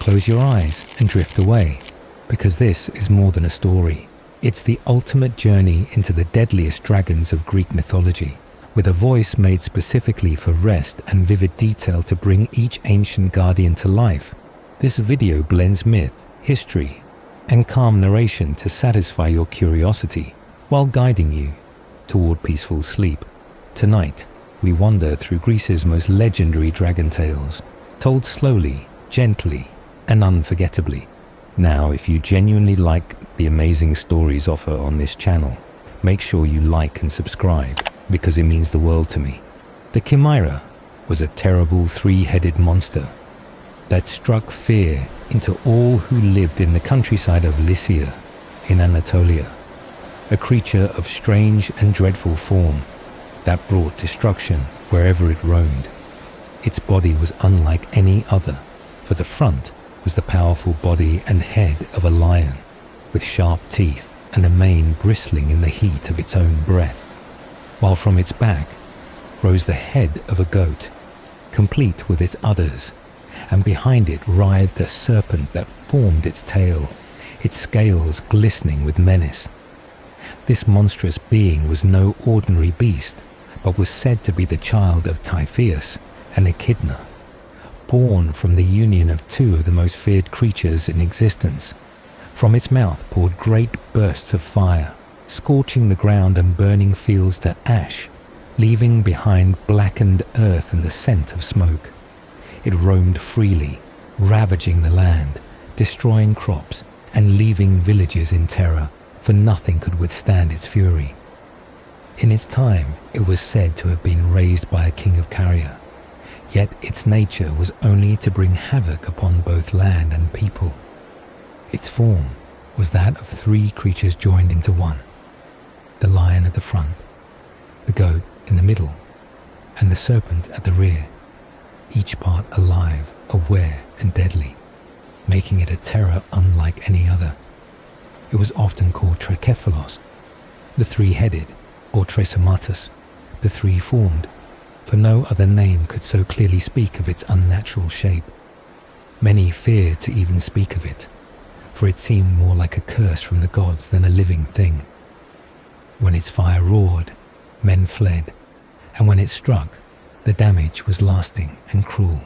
close your eyes and drift away, because this is more than a story. It's the ultimate journey into the deadliest dragons of Greek mythology, with a voice made specifically for rest and vivid detail to bring each ancient guardian to life. This video blends myth, history, and calm narration to satisfy your curiosity while guiding you toward peaceful sleep. Tonight, we wander through Greece's most legendary dragon tales, told slowly, gently, and unforgettably. Now, if you genuinely like the amazing stories offered on this channel, make sure you like and subscribe, because it means the world to me. The Chimera was a terrible three-headed monster that struck fear into all who lived in the countryside of Lycia in Anatolia, a creature of strange and dreadful form that brought destruction wherever it roamed. Its body was unlike any other, for the front was the powerful body and head of a lion, with sharp teeth and a mane bristling in the heat of its own breath, while from its back rose the head of a goat, complete with its udders, and behind it writhed a serpent that formed its tail, its scales glistening with menace. This monstrous being was no ordinary beast, but was said to be the child of Typhoeus and Echidna, born from the union of two of the most feared creatures in existence. From its mouth poured great bursts of fire, scorching the ground and burning fields to ash, leaving behind blackened earth and the scent of smoke. It roamed freely, ravaging the land, destroying crops, and leaving villages in terror, for nothing could withstand its fury. In its time, it was said to have been raised by a king of Caria, yet its nature was only to bring havoc upon both land and people. Its form was that of three creatures joined into one: the lion at the front, the goat in the middle, and the serpent at the rear, each part alive, aware, and deadly, making it a terror unlike any other. It was often called Tricephalos, the three-headed, or Trisomatus, the three-formed, for no other name could so clearly speak of its unnatural shape. Many feared to even speak of it, for it seemed more like a curse from the gods than a living thing. When its fire roared, men fled, and when it struck, the damage was lasting and cruel.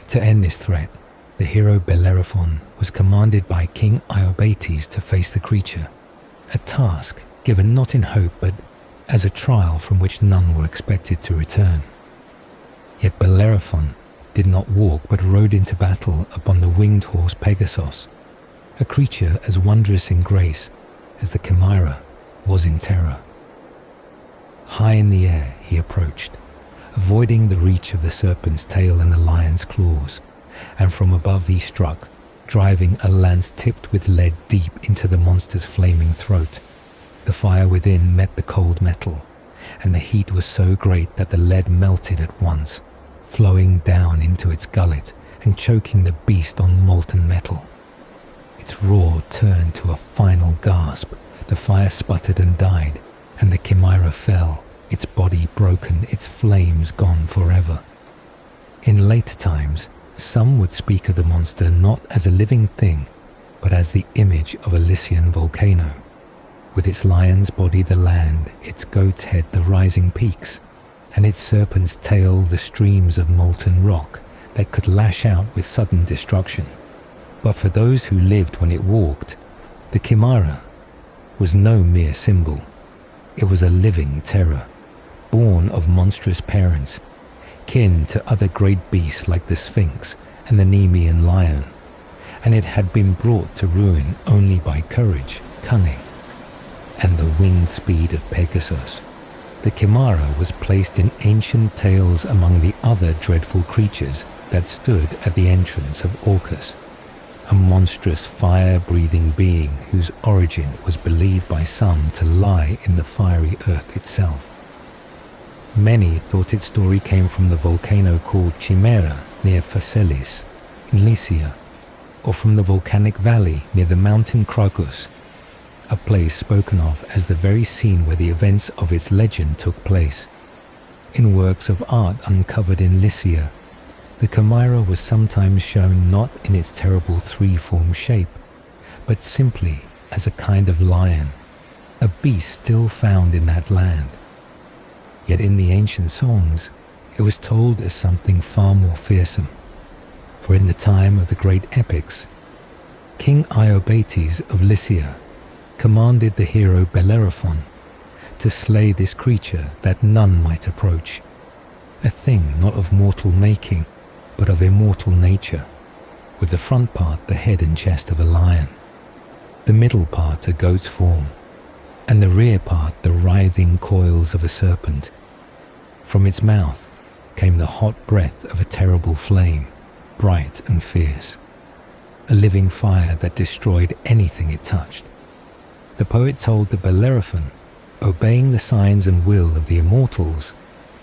To end this threat, the hero Bellerophon was commanded by King Iobates to face the creature, a task given not in hope but as a trial from which none were expected to return. Yet Bellerophon did not walk but rode into battle upon the winged horse Pegasus, a creature as wondrous in grace as the Chimera was in terror. High in the air he approached, avoiding the reach of the serpent's tail and the lion's claws, and from above he struck, driving a lance tipped with lead deep into the monster's flaming throat. The fire within met the cold metal, and the heat was so great that the lead melted at once, flowing down into its gullet and choking the beast on molten metal. Its roar turned to a final gasp, the fire sputtered and died, and the Chimera fell, its body broken, its flames gone forever. In later times, some would speak of the monster not as a living thing, but as the image of a Lycian volcano, with its lion's body the land, its goat's head the rising peaks, and its serpent's tail the streams of molten rock that could lash out with sudden destruction. But for those who lived when it walked, the Chimera was no mere symbol. It was a living terror, born of monstrous parents, kin to other great beasts like the Sphinx and the Nemean lion, and it had been brought to ruin only by courage, cunning, and the winged speed of Pegasus. The Chimera was placed in ancient tales among the other dreadful creatures that stood at the entrance of Orcus, a monstrous fire-breathing being whose origin was believed by some to lie in the fiery earth itself. Many thought its story came from the volcano called Chimera near Phaselis in Lycia, or from the volcanic valley near the mountain Crocus, a place spoken of as the very scene where the events of its legend took place. In works of art uncovered in Lycia, The chimera was sometimes shown not in its terrible three-form shape, but simply as a kind of lion, a beast still found in that land. Yet in the ancient songs, it was told as something far more fearsome. For in the time of the great epics, King Iobates of Lycia commanded the hero Bellerophon to slay this creature that none might approach, a thing not of mortal making, but of immortal nature, with the front part the head and chest of a lion, the middle part a goat's form, and the rear part the writhing coils of a serpent. From its mouth came the hot breath of a terrible flame, bright and fierce, a living fire that destroyed anything it touched. The poet told that Bellerophon, obeying the signs and will of the immortals,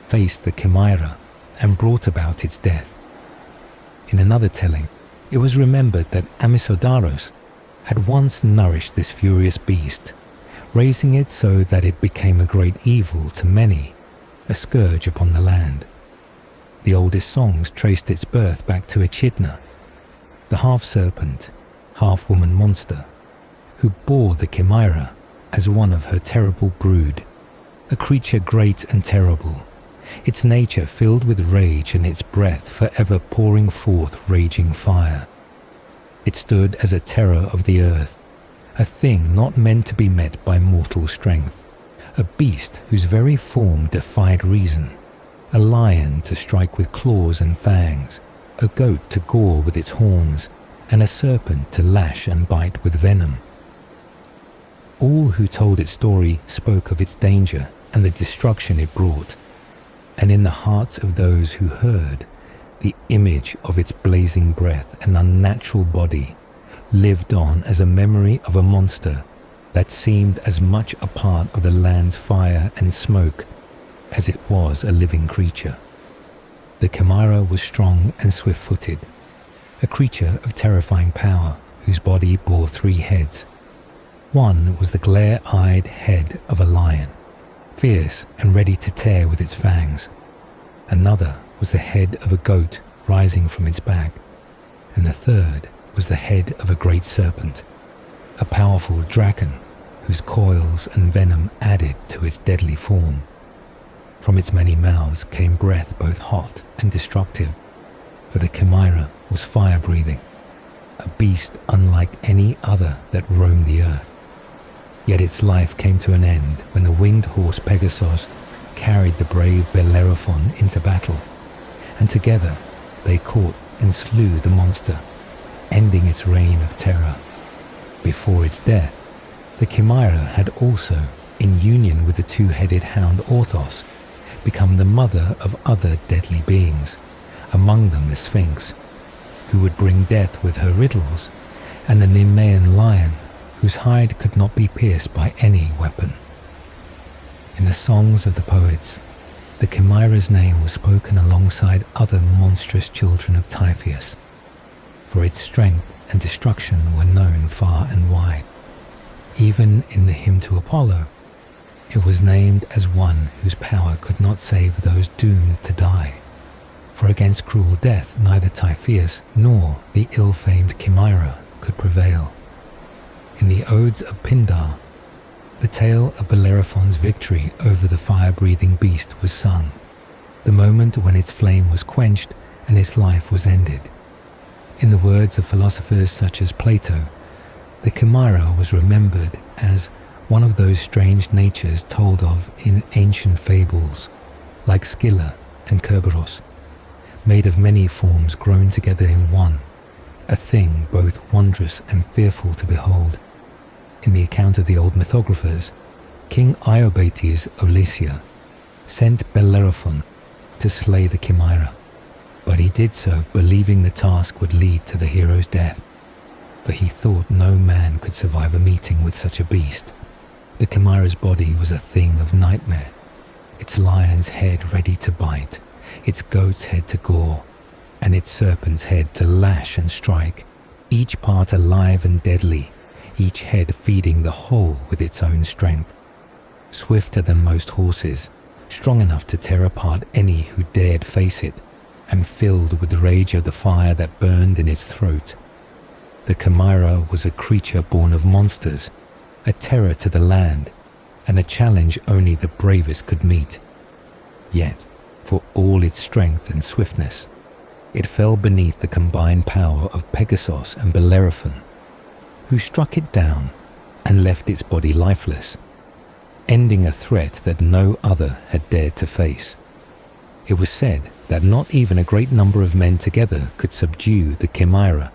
faced the chimera and brought about its death. In another telling, it was remembered that Amisodaros had once nourished this furious beast, raising it so that it became a great evil to many, a scourge upon the land. The oldest songs traced its birth back to Echidna, the half-serpent, half-woman monster, who bore the chimera as one of her terrible brood, a creature great and terrible, its nature filled with rage and its breath forever pouring forth raging fire. It stood as a terror of the earth, a thing not meant to be met by mortal strength, a beast whose very form defied reason, a lion to strike with claws and fangs, a goat to gore with its horns, and a serpent to lash and bite with venom. All who told its story spoke of its danger and the destruction it brought, and in the hearts of those who heard, the image of its blazing breath and unnatural body lived on as a memory of a monster that seemed as much a part of the land's fire and smoke as it was a living creature. The chimera was strong and swift-footed, a creature of terrifying power whose body bore 3 heads. One was the glare-eyed head of a lion, fierce and ready to tear with its fangs. Another was the head of a goat rising from its back, and the third was the head of a great serpent, a powerful dragon whose coils and venom added to its deadly form. From its many mouths came breath both hot and destructive, for the chimera was fire-breathing, a beast unlike any other that roamed the earth. Yet its life came to an end when the winged horse Pegasus carried the brave Bellerophon into battle, and together they caught and slew the monster, ending its reign of terror. Before its death, the chimera had also, in union with the 2-headed hound Orthos, become the mother of other deadly beings, among them the Sphinx, who would bring death with her riddles, and the Nemean lion, whose hide could not be pierced by any weapon. In the songs of the poets, the chimera's name was spoken alongside other monstrous children of Typhoeus, for its strength and destruction were known far and wide. Even in the hymn to Apollo, it was named as one whose power could not save those doomed to die, for against cruel death neither Typhoeus nor the ill-famed chimera could prevail. In the Odes of Pindar, the tale of Bellerophon's victory over the fire-breathing beast was sung, the moment when its flame was quenched and its life was ended. In the words of philosophers such as Plato, the chimera was remembered as one of those strange natures told of in ancient fables, like Scylla and Kerberos, made of many forms grown together in one, a thing both wondrous and fearful to behold. In the account of the old mythographers, King Iobates of Lycia sent Bellerophon to slay the chimera, but he did so believing the task would lead to the hero's death, for he thought no man could survive a meeting with such a beast. The chimera's body was a thing of nightmare, its lion's head ready to bite, its goat's head to gore, and its serpent's head to lash and strike, each part alive and deadly, each head feeding the whole with its own strength. Swifter than most horses, strong enough to tear apart any who dared face it, and filled with the rage of the fire that burned in its throat. The Chimera was a creature born of monsters, a terror to the land, and a challenge only the bravest could meet. Yet, for all its strength and swiftness, it fell beneath the combined power of Pegasus and Bellerophon, who struck it down and left its body lifeless, ending a threat that no other had dared to face. It was said that not even a great number of men together could subdue the Chimera,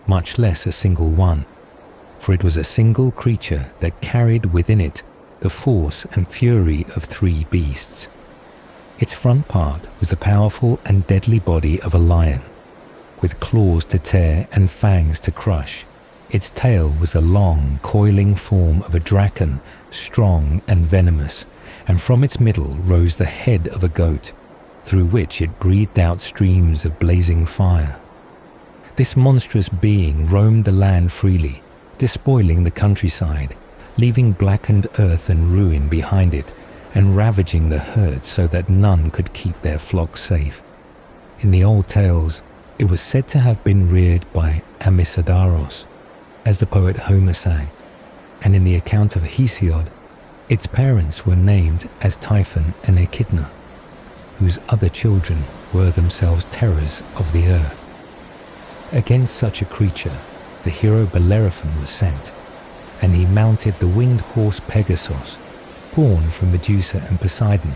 much less a single one, for it was a single creature that carried within it the force and fury of three beasts. Its front part was the powerful and deadly body of a lion, with claws to tear and fangs to crush. Its tail was the long, coiling form of a draken, strong and venomous, and from its middle rose the head of a goat, through which it breathed out streams of blazing fire. This monstrous being roamed the land freely, despoiling the countryside, leaving blackened earth and ruin behind it, and ravaging the herds so that none could keep their flocks safe. In the old tales, it was said to have been reared by Amisodaros, as the poet Homer sang, and in the account of Hesiod, its parents were named as Typhon and Echidna, whose other children were themselves terrors of the earth. Against such a creature, the hero Bellerophon was sent, and he mounted the winged horse Pegasus, born from Medusa and Poseidon,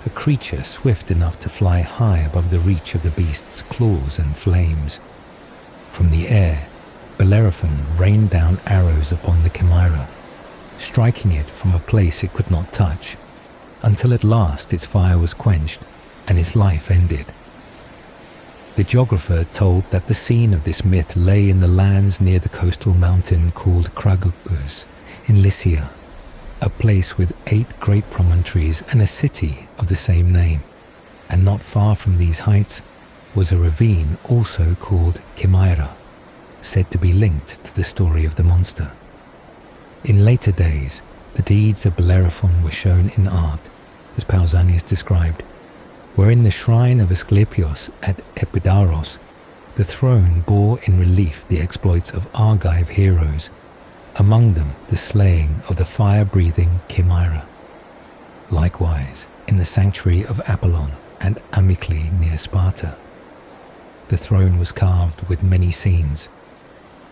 a creature swift enough to fly high above the reach of the beast's claws and flames. From the air, Bellerophon rained down arrows upon the Chimera, striking it from a place it could not touch, until at last its fire was quenched and its life ended. The geographer told that the scene of this myth lay in the lands near the coastal mountain called Kragugus in Lycia, a place with 8 great promontories and a city of the same name, and not far from these heights was a ravine also called Chimera, said to be linked to the story of the monster. In later days, the deeds of Bellerophon were shown in art, as Pausanias described, where in the shrine of Asclepios at Epidaurus, the throne bore in relief the exploits of Argive heroes, among them the slaying of the fire-breathing Chimera. Likewise, in the sanctuary of Apollon and Amyclae near Sparta, the throne was carved with many scenes,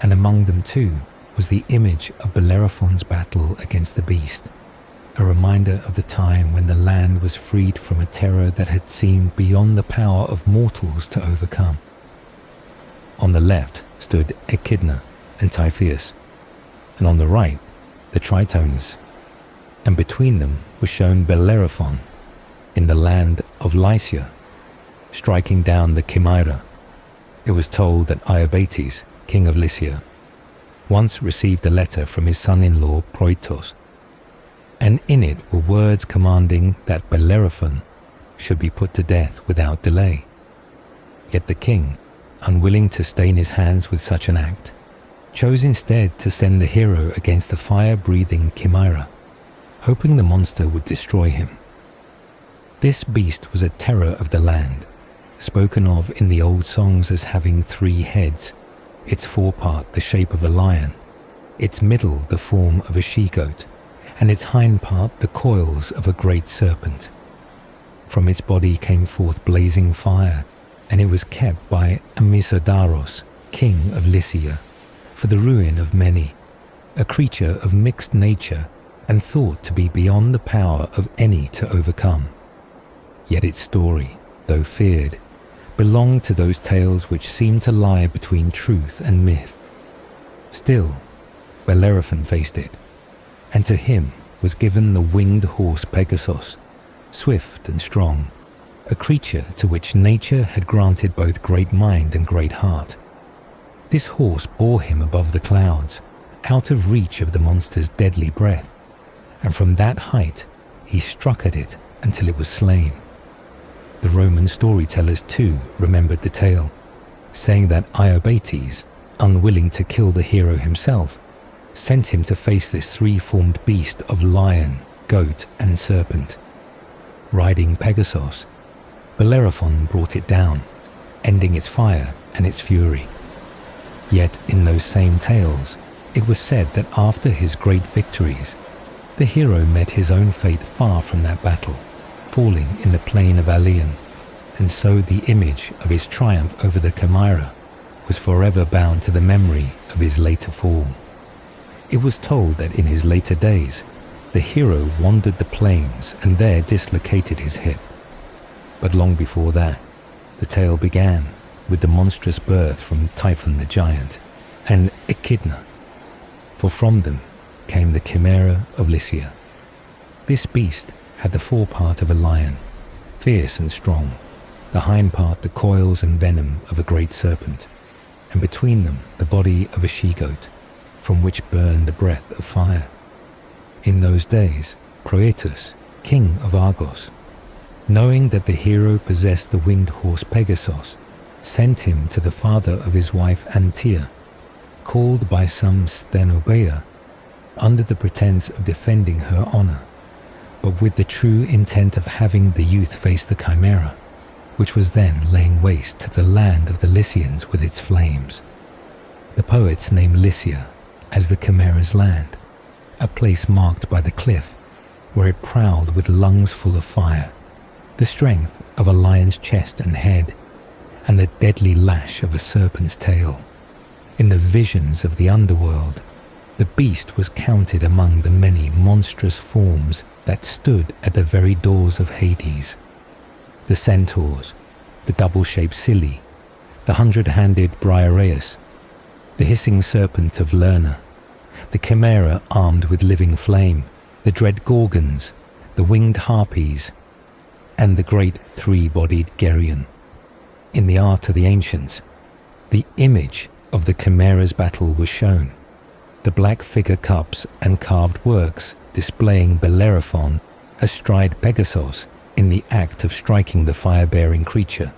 and among them too was the image of Bellerophon's battle against the beast, a reminder of the time when the land was freed from a terror that had seemed beyond the power of mortals to overcome. On the left stood Echidna and Typhoeus, and on the right the Tritones, and between them was shown Bellerophon in the land of Lycia, striking down the Chimera. It was told that Iobates, king of Lycia, once received a letter from his son-in-law Proitos, and in it were words commanding that Bellerophon should be put to death without delay. Yet the king, unwilling to stain his hands with such an act, chose instead to send the hero against the fire-breathing Chimera, hoping the monster would destroy him. This beast was a terror of the land, spoken of in the old songs as having 3 heads, its forepart the shape of a lion, its middle the form of a she-goat, and its hind part the coils of a great serpent. From its body came forth blazing fire, and it was kept by Amisodaros, king of Lycia, for the ruin of many, a creature of mixed nature and thought to be beyond the power of any to overcome. Yet its story, though feared, belonged to those tales which seem to lie between truth and myth. Still, Bellerophon faced it, and to him was given the winged horse Pegasus, swift and strong, a creature to which nature had granted both great mind and great heart. This horse bore him above the clouds, out of reach of the monster's deadly breath, and from that height he struck at it until it was slain. The Roman storytellers too remembered the tale, saying that Iobates, unwilling to kill the hero himself, sent him to face this 3-formed beast of lion, goat and serpent. Riding Pegasus, Bellerophon brought it down, ending its fire and its fury. Yet in those same tales, it was said that after his great victories, the hero met his own fate far from that battle, falling in the plain of Alion, and so the image of his triumph over the Chimera was forever bound to the memory of his later fall. It was told that in his later days, the hero wandered the plains and there dislocated his hip. But long before that, the tale began with the monstrous birth from Typhon the giant and Echidna, for from them came the Chimera of Lycia. This beast had the forepart of a lion, fierce and strong, the hind part the coils and venom of a great serpent, and between them the body of a she-goat, from which burned the breath of fire. In those days, Croetus, king of Argos, knowing that the hero possessed the winged horse Pegasus, sent him to the father of his wife Antea, called by some Sthenobea, under the pretense of defending her honor, but with the true intent of having the youth face the Chimera, which was then laying waste to the land of the Lycians with its flames. The poets named Lycia as the Chimera's land, a place marked by the cliff, where it prowled with lungs full of fire, the strength of a lion's chest and head, and the deadly lash of a serpent's tail. In the visions of the underworld, the beast was counted among the many monstrous forms that stood at the very doors of Hades. The centaurs, the double-shaped Scylli, the 100-handed Briareus, the hissing serpent of Lerna, the Chimera armed with living flame, the dread Gorgons, the winged Harpies, and the great three-bodied Geryon. In the art of the ancients, the image of the Chimera's battle was shown, the black figure cups and carved works displaying Bellerophon astride Pegasus in the act of striking the fire-bearing creature.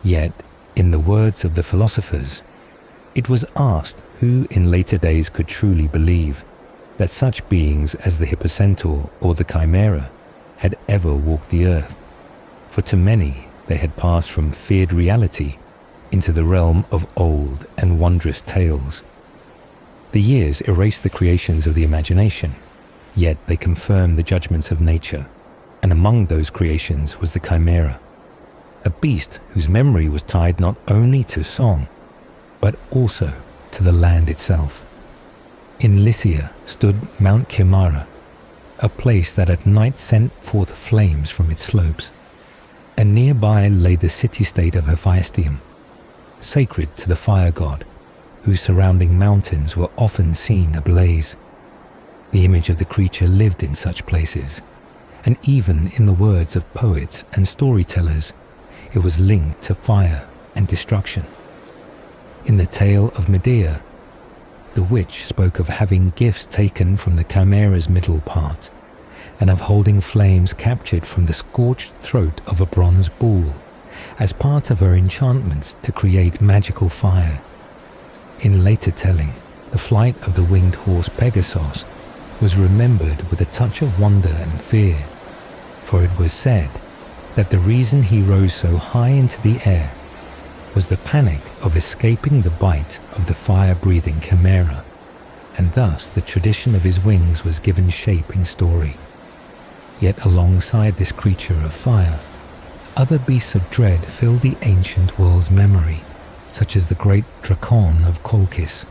Yet, in the words of the philosophers, it was asked who in later days could truly believe that such beings as the Hippocentaur or the Chimera had ever walked the earth, for to many they had passed from feared reality into the realm of old and wondrous tales. The years erased the creations of the imagination, yet they confirmed the judgments of nature, and among those creations was the Chimera, a beast whose memory was tied not only to song, but also to the land itself. In Lycia stood Mount Chimera, a place that at night sent forth flames from its slopes, and nearby lay the city-state of Hephaestion, sacred to the fire god, whose surrounding mountains were often seen ablaze. The image of the creature lived in such places, and even in the words of poets and storytellers, it was linked to fire and destruction. In the tale of Medea, the witch spoke of having gifts taken from the Chimera's middle part, and of holding flames captured from the scorched throat of a bronze bull, as part of her enchantments to create magical fire. In later telling, the flight of the winged horse Pegasus was remembered with a touch of wonder and fear, for it was said that the reason he rose so high into the air was the panic of escaping the bite of the fire-breathing Chimera, and thus the tradition of his wings was given shape in story. Yet alongside this creature of fire, other beasts of dread filled the ancient world's memory, such as the great Drakon of Colchis,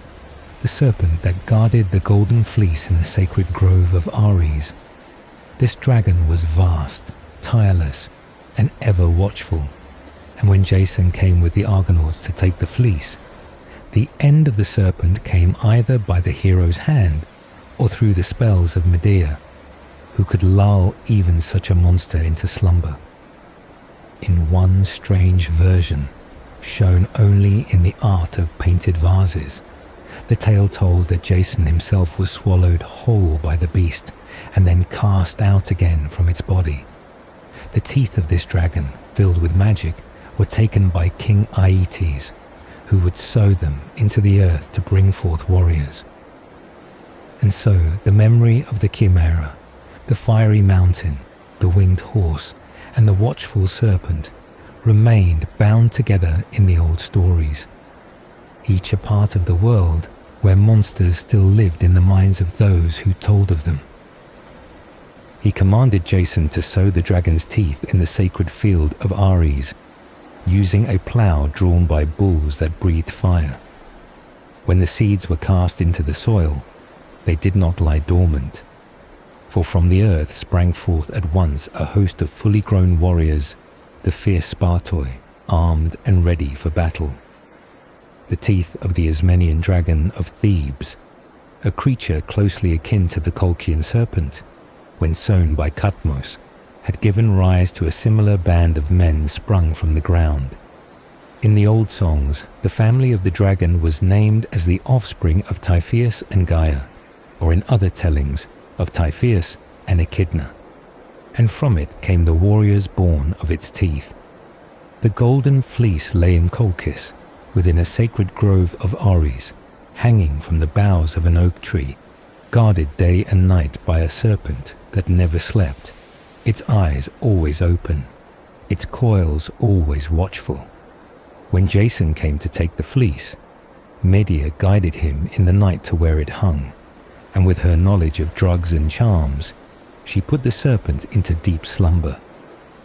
the serpent that guarded the golden fleece in the sacred grove of Ares. This dragon was vast, tireless, and ever watchful, and when Jason came with the Argonauts to take the fleece, the end of the serpent came either by the hero's hand or through the spells of Medea, who could lull even such a monster into slumber. In one strange version, shown only in the art of painted vases, the tale told that Jason himself was swallowed whole by the beast and then cast out again from its body. The teeth of this dragon, filled with magic, were taken by King Aeetes, who would sow them into the earth to bring forth warriors. And so the memory of the Chimera, the fiery mountain, the winged horse, and the watchful serpent remained bound together in the old stories, each a part of the world where monsters still lived in the minds of those who told of them. He commanded Jason to sow the dragon's teeth in the sacred field of Ares, using a plough drawn by bulls that breathed fire. When the seeds were cast into the soil, they did not lie dormant, for from the earth sprang forth at once a host of fully grown warriors, the fierce Spartoi, armed and ready for battle. The teeth of the Ismenian dragon of Thebes, a creature closely akin to the Colchian serpent, when sown by Cadmos, had given rise to a similar band of men sprung from the ground. In the old songs, the family of the dragon was named as the offspring of Typhoeus and Gaia, or in other tellings, of Typhoeus and Echidna, and from it came the warriors born of its teeth. The golden fleece lay in Colchis, within a sacred grove of Ares, hanging from the boughs of an oak tree, guarded day and night by a serpent that never slept, its eyes always open, its coils always watchful. When Jason came to take the fleece, Medea guided him in the night to where it hung, and with her knowledge of drugs and charms, she put the serpent into deep slumber,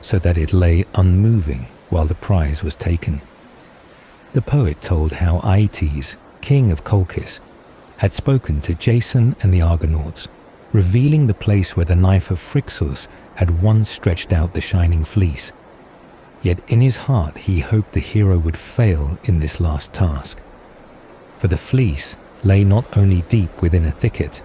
so that it lay unmoving while the prize was taken. The poet told how Aeetes, king of Colchis, had spoken to Jason and the Argonauts, revealing the place where the knife of Phrixus had once stretched out the shining fleece. Yet in his heart he hoped the hero would fail in this last task. For the fleece lay not only deep within a thicket,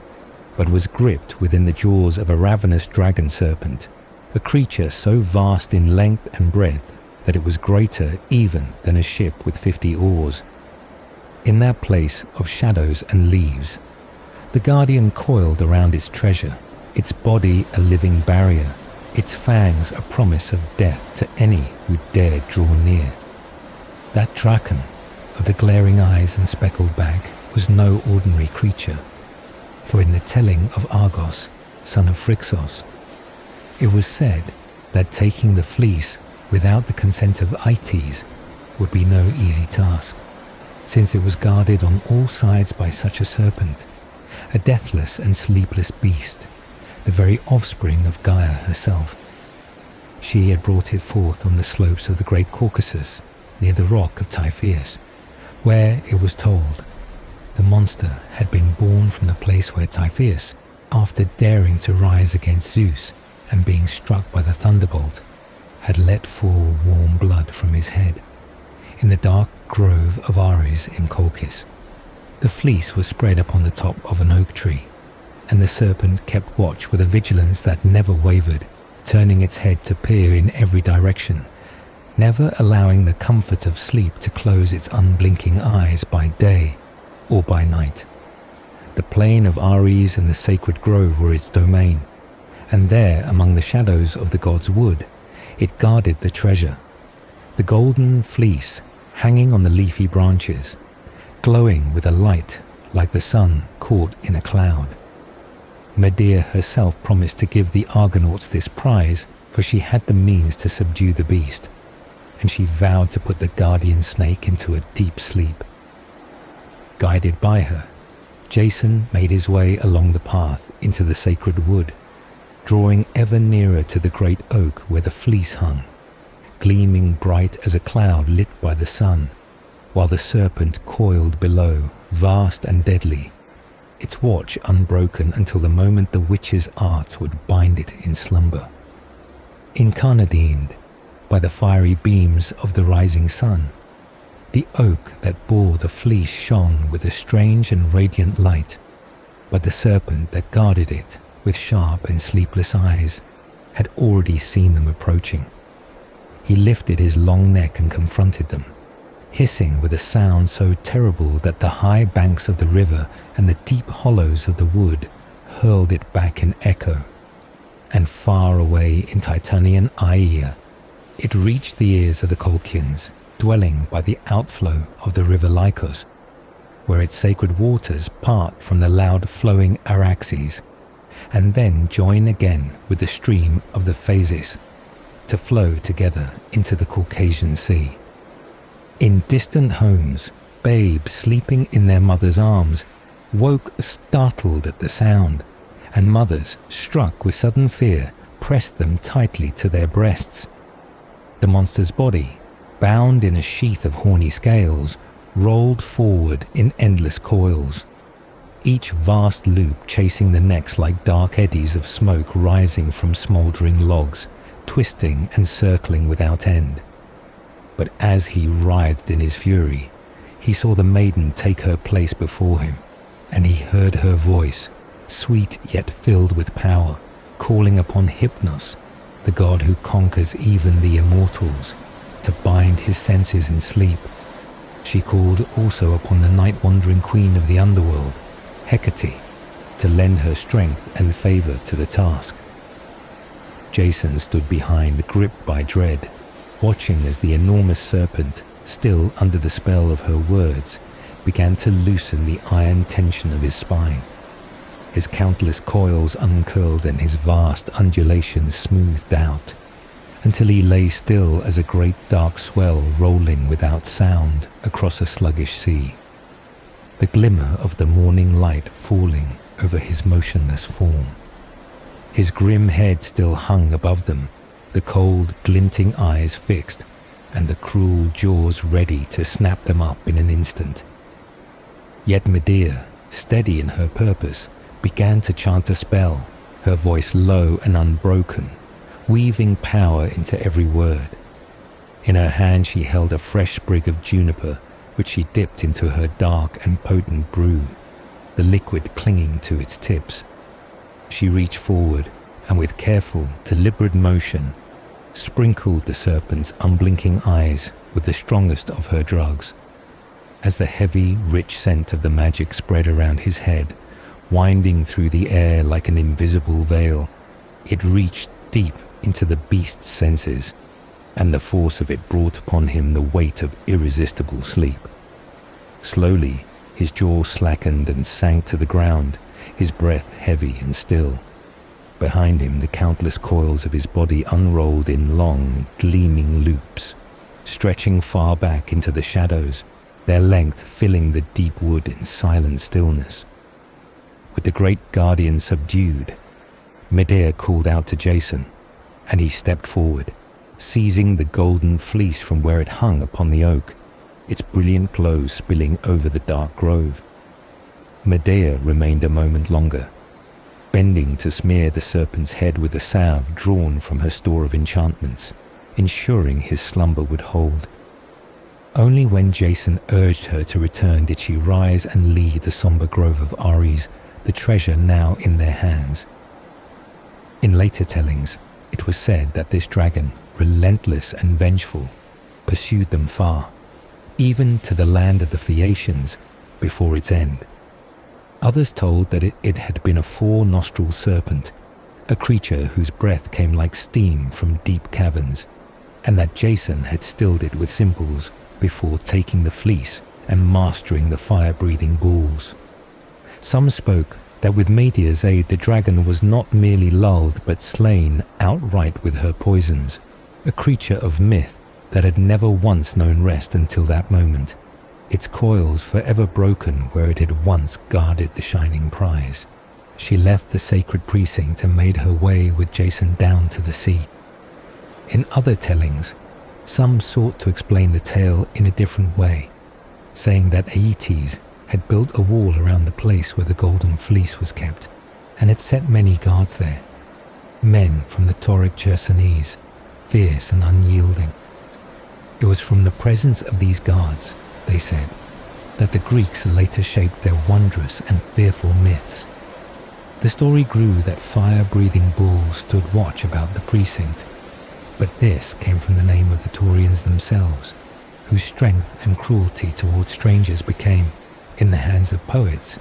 but was gripped within the jaws of a ravenous dragon serpent, a creature so vast in length and breadth that it was greater even than a ship with 50 oars. In that place of shadows and leaves, the guardian coiled around its treasure, its body a living barrier, its fangs a promise of death to any who dared draw near. That Draken, of the glaring eyes and speckled back, was no ordinary creature, for in the telling of Argos, son of Phrixus, it was said that taking the fleece without the consent of Aeetes would be no easy task, since it was guarded on all sides by such a serpent, a deathless and sleepless beast, the very offspring of Gaia herself. She had brought it forth on the slopes of the great Caucasus, near the rock of Typhoeus, where, it was told, the monster had been born from the place where Typhoeus, after daring to rise against Zeus and being struck by the thunderbolt, had let fall warm blood from his head, in the dark grove of Ares in Colchis. The fleece was spread upon the top of an oak tree, and the serpent kept watch with a vigilance that never wavered, turning its head to peer in every direction, never allowing the comfort of sleep to close its unblinking eyes by day or by night. The plain of Ares and the sacred grove were its domain, and there, among the shadows of the god's wood, it guarded the treasure, the golden fleece hanging on the leafy branches, glowing with a light like the sun caught in a cloud. Medea herself promised to give the Argonauts this prize, for she had the means to subdue the beast, and she vowed to put the guardian snake into a deep sleep. Guided by her, Jason made his way along the path into the sacred wood, drawing ever nearer to the great oak where the fleece hung, gleaming bright as a cloud lit by the sun, while the serpent coiled below, vast and deadly, its watch unbroken until the moment the witch's art would bind it in slumber. Incarnadined by the fiery beams of the rising sun, the oak that bore the fleece shone with a strange and radiant light, but the serpent that guarded it with sharp and sleepless eyes had already seen them approaching. He lifted his long neck and confronted them, hissing with a sound so terrible that the high banks of the river and the deep hollows of the wood hurled it back in echo. And far away in Titanian Aeaea, it reached the ears of the Colchians, dwelling by the outflow of the river Lycos, where its sacred waters part from the loud-flowing Araxes, and then join again with the stream of the Phasis. to flow together into the Caucasian Sea. In distant homes, babes sleeping in their mother's arms woke startled at the sound, and mothers, struck with sudden fear, pressed them tightly to their breasts. The monster's body, bound in a sheath of horny scales, rolled forward in endless coils, each vast loop chasing the necks like dark eddies of smoke rising from smouldering logs, twisting and circling without end. But as he writhed in his fury, he saw the maiden take her place before him, and he heard her voice, sweet yet filled with power, calling upon Hypnos, the god who conquers even the immortals, to bind his senses in sleep. She called also upon the night-wandering queen of the underworld, Hecate, to lend her strength and favor to the task. Jason stood behind, gripped by dread, watching as the enormous serpent, still under the spell of her words, began to loosen the iron tension of his spine. His countless coils uncurled and his vast undulations smoothed out, until he lay still as a great dark swell rolling without sound across a sluggish sea, the glimmer of the morning light falling over his motionless form. His grim head still hung above them, the cold, glinting eyes fixed, and the cruel jaws ready to snap them up in an instant. Yet Medea, steady in her purpose, began to chant a spell, her voice low and unbroken, weaving power into every word. In her hand she held a fresh sprig of juniper, which she dipped into her dark and potent brew, the liquid clinging to its tips. She reached forward, and with careful, deliberate motion, sprinkled the serpent's unblinking eyes with the strongest of her drugs. As the heavy, rich scent of the magic spread around his head, winding through the air like an invisible veil, it reached deep into the beast's senses, and the force of it brought upon him the weight of irresistible sleep. Slowly, his jaw slackened and sank to the ground, his breath heavy and still. Behind him, the countless coils of his body unrolled in long, gleaming loops, stretching far back into the shadows, their length filling the deep wood in silent stillness. With the great guardian subdued, Medea called out to Jason, and he stepped forward, seizing the golden fleece from where it hung upon the oak, its brilliant glow spilling over the dark grove. Medea remained a moment longer, bending to smear the serpent's head with a salve drawn from her store of enchantments, ensuring his slumber would hold. Only when Jason urged her to return did she rise and lead the somber grove of Ares, the treasure now in their hands. In later tellings, it was said that this dragon, relentless and vengeful, pursued them far, even to the land of the Phaeacians, before its end. Others told that it had been a four-nostril serpent, a creature whose breath came like steam from deep caverns, and that Jason had stilled it with simples before taking the fleece and mastering the fire-breathing bulls. Some spoke that with Medea's aid the dragon was not merely lulled but slain outright with her poisons, a creature of myth that had never once known rest until that moment, its coils forever broken where it had once guarded the shining prize. She left the sacred precinct and made her way with Jason down to the sea. In other tellings, some sought to explain the tale in a different way, saying that Aeetes had built a wall around the place where the golden fleece was kept, and had set many guards there, men from the Tauric Chersonese, fierce and unyielding. It was from the presence of these guards, they said, that the Greeks later shaped their wondrous and fearful myths. The story grew that fire-breathing bulls stood watch about the precinct, but this came from the name of the Taurians themselves, whose strength and cruelty toward strangers became, in the hands of poets,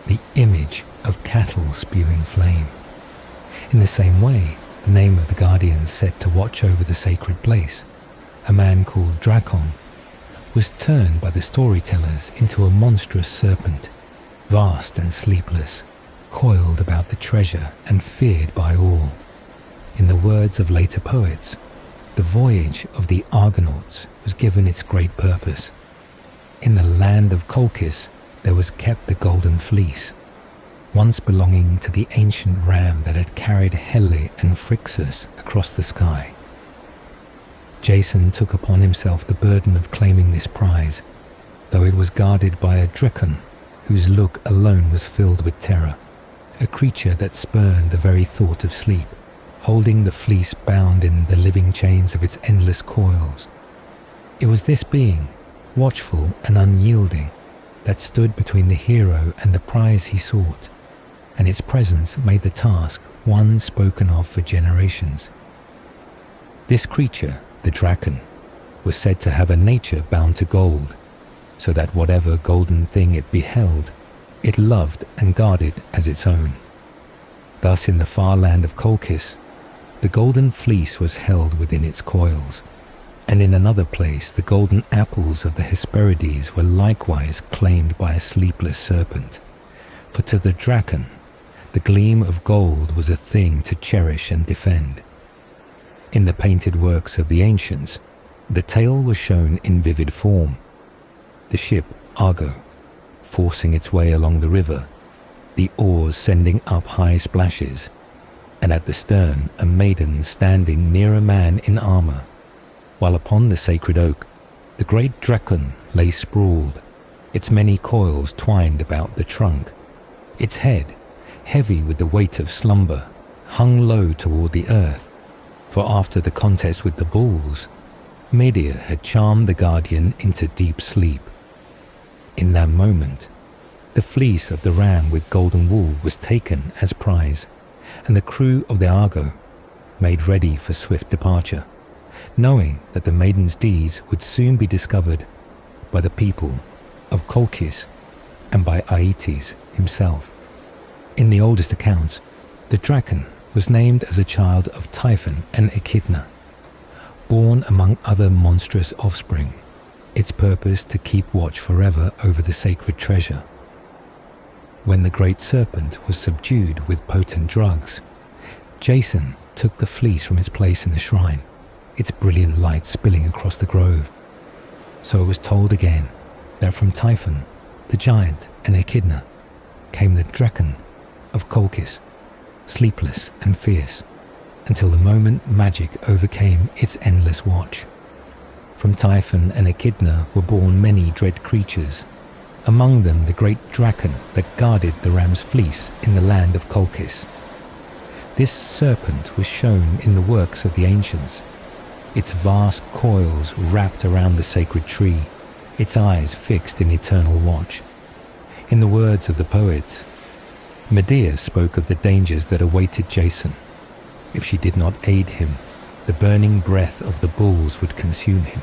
the image of cattle spewing flame. In the same way, the name of the guardian set to watch over the sacred place, a man called Drakon, was turned by the storytellers into a monstrous serpent, vast and sleepless, coiled about the treasure and feared by all. In the words of later poets, The voyage of the Argonauts was given its great purpose. In the land of Colchis there was kept the Golden Fleece, once belonging to the ancient ram that had carried Helle and Phrixus across the sky. Jason took upon himself the burden of claiming this prize, though it was guarded by a Drakon, whose look alone was filled with terror, a creature that spurned the very thought of sleep, holding the fleece bound in the living chains of its endless coils. It was this being, watchful and unyielding, that stood between the hero and the prize he sought, and its presence made the task one spoken of for generations. This creature, the Drakon, was said to have a nature bound to gold, so that whatever golden thing it beheld, it loved and guarded as its own. Thus in the far land of Colchis, the golden fleece was held within its coils, and in another place the golden apples of the Hesperides were likewise claimed by a sleepless serpent. For to the Drakon, the gleam of gold was a thing to cherish and defend. In the painted works of the ancients, the tale was shown in vivid form. The ship Argo, forcing its way along the river, the oars sending up high splashes, and at the stern a maiden standing near a man in armor, while upon the sacred oak the great Drakon lay sprawled, its many coils twined about the trunk. Its head, heavy with the weight of slumber, hung low toward the earth, for after the contest with the bulls, Medea had charmed the guardian into deep sleep. In that moment, the fleece of the ram with golden wool was taken as prize, and the crew of the Argo made ready for swift departure, knowing that the maiden's deeds would soon be discovered by the people of Colchis and by Aeetes himself. In the oldest accounts, the Drakon was named as a child of Typhon and Echidna, born among other monstrous offspring, its purpose to keep watch forever over the sacred treasure. When the great serpent was subdued with potent drugs, Jason took the fleece from its place in the shrine, its brilliant light spilling across the grove. So it was told again that from Typhon, the giant, and Echidna came the Drakon of Colchis, sleepless and fierce, until the moment magic overcame its endless watch. From Typhon and Echidna were born many dread creatures, among them the great Drakon that guarded the ram's fleece in the land of Colchis. This serpent was shown in the works of the ancients, its vast coils wrapped around the sacred tree, its eyes fixed in eternal watch. In the words of the poets, Medea spoke of the dangers that awaited Jason. If she did not aid him, the burning breath of the bulls would consume him,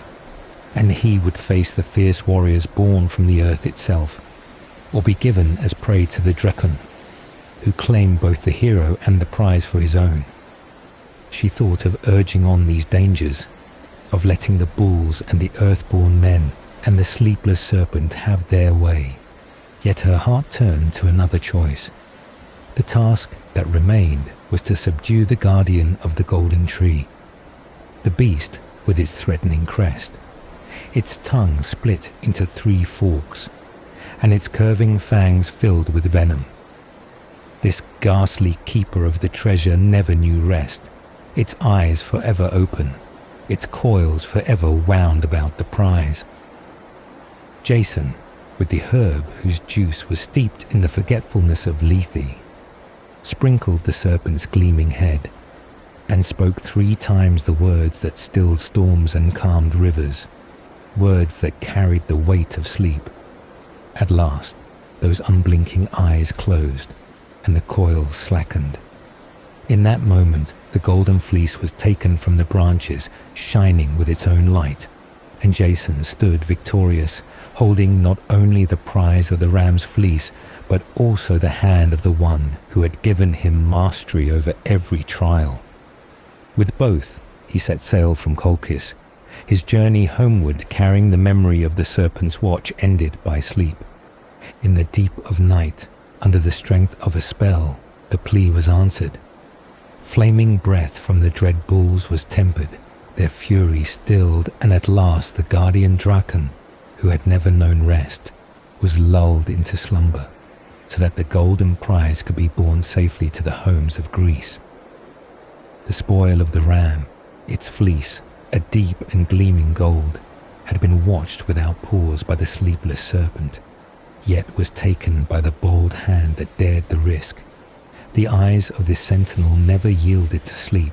and he would face the fierce warriors born from the earth itself, or be given as prey to the Drakon, who claimed both the hero and the prize for his own. She thought of urging on these dangers, of letting the bulls and the earthborn men and the sleepless serpent have their way. Yet her heart turned to another choice. The task that remained was to subdue the guardian of the golden tree, the beast with its threatening crest, its tongue split into 3 forks, and its curving fangs filled with venom. This ghastly keeper of the treasure never knew rest, its eyes forever open, its coils forever wound about the prize. Jason, with the herb whose juice was steeped in the forgetfulness of Lethe, sprinkled the serpent's gleaming head, and spoke 3 times the words that stilled storms and calmed rivers, words that carried the weight of sleep. At last, those unblinking eyes closed, and the coils slackened. In that moment, the golden fleece was taken from the branches, shining with its own light, and Jason stood victorious, holding not only the prize of the ram's fleece, but also the hand of the one who had given him mastery over every trial. With both, he set sail from Colchis, his journey homeward carrying the memory of the serpent's watch ended by sleep. In the deep of night, under the strength of a spell, the plea was answered. Flaming breath from the dread bulls was tempered, their fury stilled, and at last the guardian Draken, who had never known rest, was lulled into slumber, so that the golden prize could be borne safely to the homes of Greece. The spoil of the ram, its fleece, a deep and gleaming gold, had been watched without pause by the sleepless serpent, yet was taken by the bold hand that dared the risk. The eyes of this sentinel never yielded to sleep,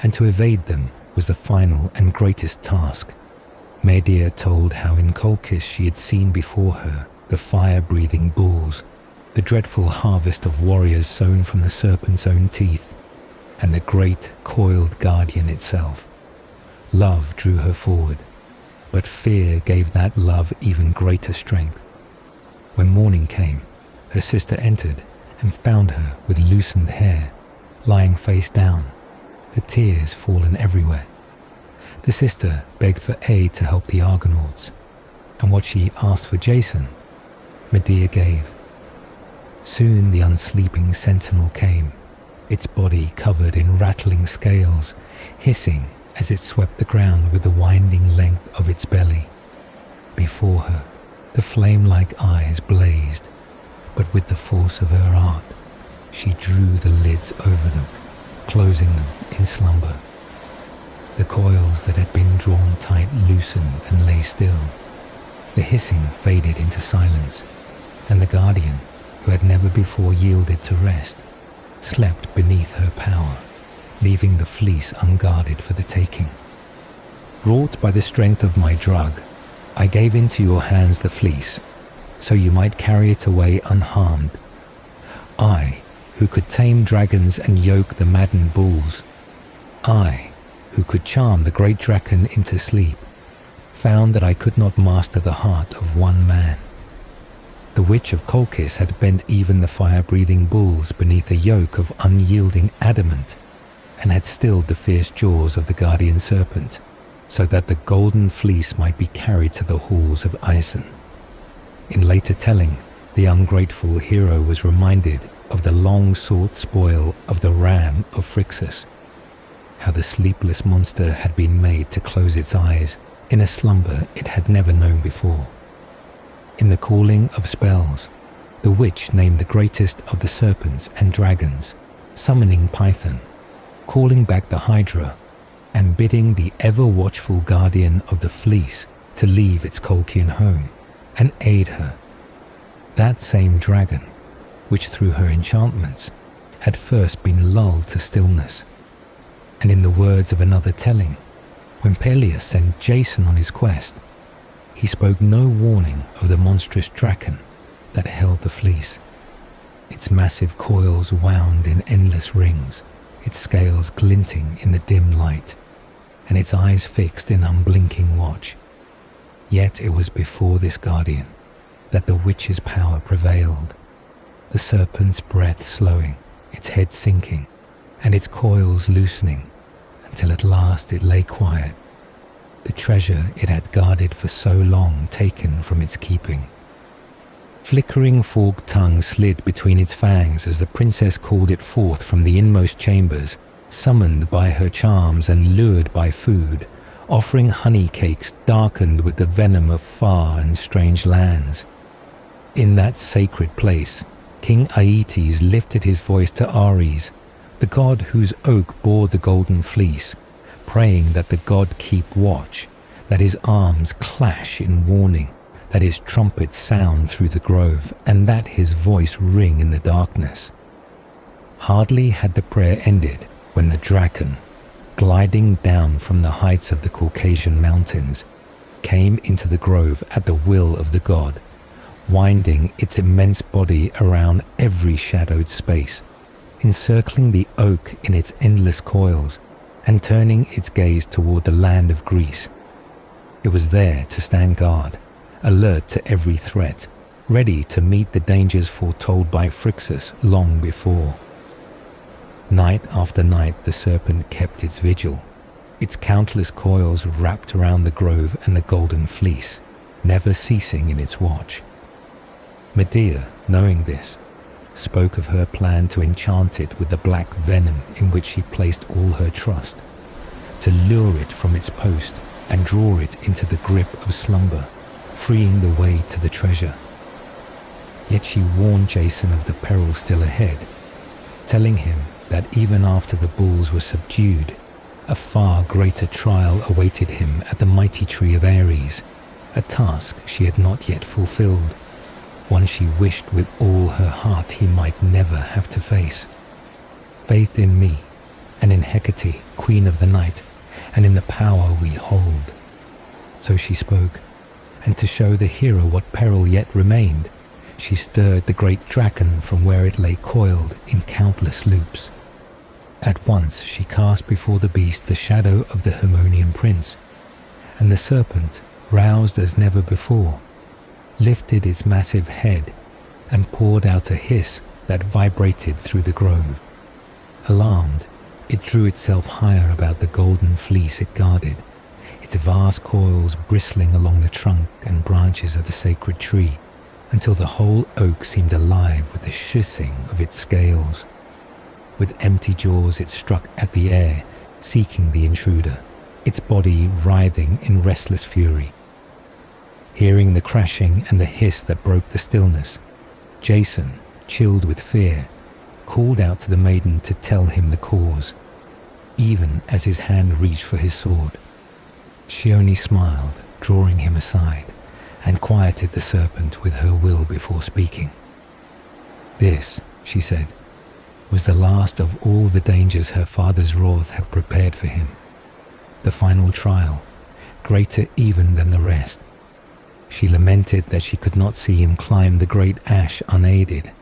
and to evade them was the final and greatest task. Medea told how in Colchis she had seen before her the fire-breathing bulls, the dreadful harvest of warriors sown from the serpent's own teeth, and the great coiled guardian itself. Love drew her forward, but fear gave that love even greater strength. When morning came, her sister entered and found her with loosened hair, lying face down, her tears fallen everywhere. The sister begged for aid to help the Argonauts, and what she asked for Jason, Medea gave. Soon the unsleeping sentinel came, its body covered in rattling scales, hissing as it swept the ground with the winding length of its belly. Before her, the flame-like eyes blazed, but with the force of her art, she drew the lids over them, closing them in slumber. The coils that had been drawn tight loosened and lay still. The hissing faded into silence, and the guardian, who had never before yielded to rest, slept beneath her power, leaving the fleece unguarded for the taking. Wrought by the strength of my drug, I gave into your hands the fleece, so you might carry it away unharmed. I, who could tame dragons and yoke the maddened bulls, I, who could charm the great Draken into sleep, found that I could not master the heart of one man. The witch of Colchis had bent even the fire-breathing bulls beneath a yoke of unyielding adamant, and had stilled the fierce jaws of the guardian serpent, so that the golden fleece might be carried to the halls of Aeson. In later telling, the ungrateful hero was reminded of the long-sought spoil of the ram of Phrixus, how the sleepless monster had been made to close its eyes in a slumber it had never known before. In the calling of spells, the witch named the greatest of the serpents and dragons, summoning Python, calling back the Hydra, and bidding the ever-watchful guardian of the fleece to leave its Colchian home and aid her. That same dragon, which through her enchantments had first been lulled to stillness. And in the words of another telling, when Peleus sent Jason on his quest, he spoke no warning of the monstrous Draken that held the fleece. Its massive coils wound in endless rings, its scales glinting in the dim light, and its eyes fixed in unblinking watch. Yet it was before this guardian that the witch's power prevailed, the serpent's breath slowing, its head sinking, and its coils loosening, until at last it lay quiet, the treasure it had guarded for so long taken from its keeping. Flickering forked tongue slid between its fangs as the princess called it forth from the inmost chambers, summoned by her charms and lured by food, offering honey cakes darkened with the venom of far and strange lands. In that sacred place, King Aeetes lifted his voice to Ares, the god whose oak bore the golden fleece, praying that the god keep watch, that his arms clash in warning, that his trumpet sound through the grove, and that his voice ring in the darkness. Hardly had the prayer ended when the Draken, gliding down from the heights of the Caucasian mountains, came into the grove at the will of the god, winding its immense body around every shadowed space, encircling the oak in its endless coils, and turning its gaze toward the land of Greece. It was there to stand guard, alert to every threat, ready to meet the dangers foretold by Phrixus long before. Night after night the serpent kept its vigil, its countless coils wrapped around the grove and the golden fleece, never ceasing in its watch. Medea, knowing this, spoke of her plan to enchant it with the black venom in which she placed all her trust, to lure it from its post and draw it into the grip of slumber, freeing the way to the treasure. Yet she warned Jason of the peril still ahead, telling him that even after the bulls were subdued, a far greater trial awaited him at the mighty tree of Ares, a task she had not yet fulfilled, one she wished with all her heart he might never have to face. Faith in me, and in Hecate, queen of the night, and in the power we hold. So she spoke, and to show the hero what peril yet remained, she stirred the great dragon from where it lay coiled in countless loops. At once she cast before the beast the shadow of the Hermonian prince, and the serpent, roused as never before, lifted its massive head and poured out a hiss that vibrated through the grove. Alarmed, it drew itself higher about the golden fleece it guarded, its vast coils bristling along the trunk and branches of the sacred tree, until the whole oak seemed alive with the hissing of its scales. With empty jaws it struck at the air, seeking the intruder, its body writhing in restless fury. Hearing the crashing and the hiss that broke the stillness, Jason, chilled with fear, called out to the maiden to tell him the cause, even as his hand reached for his sword. She only smiled, drawing him aside, and quieted the serpent with her will before speaking. This, she said, was the last of all the dangers her father's wrath had prepared for him. The final trial, greater even than the rest. She lamented that she could not see him climb the great ash unaided,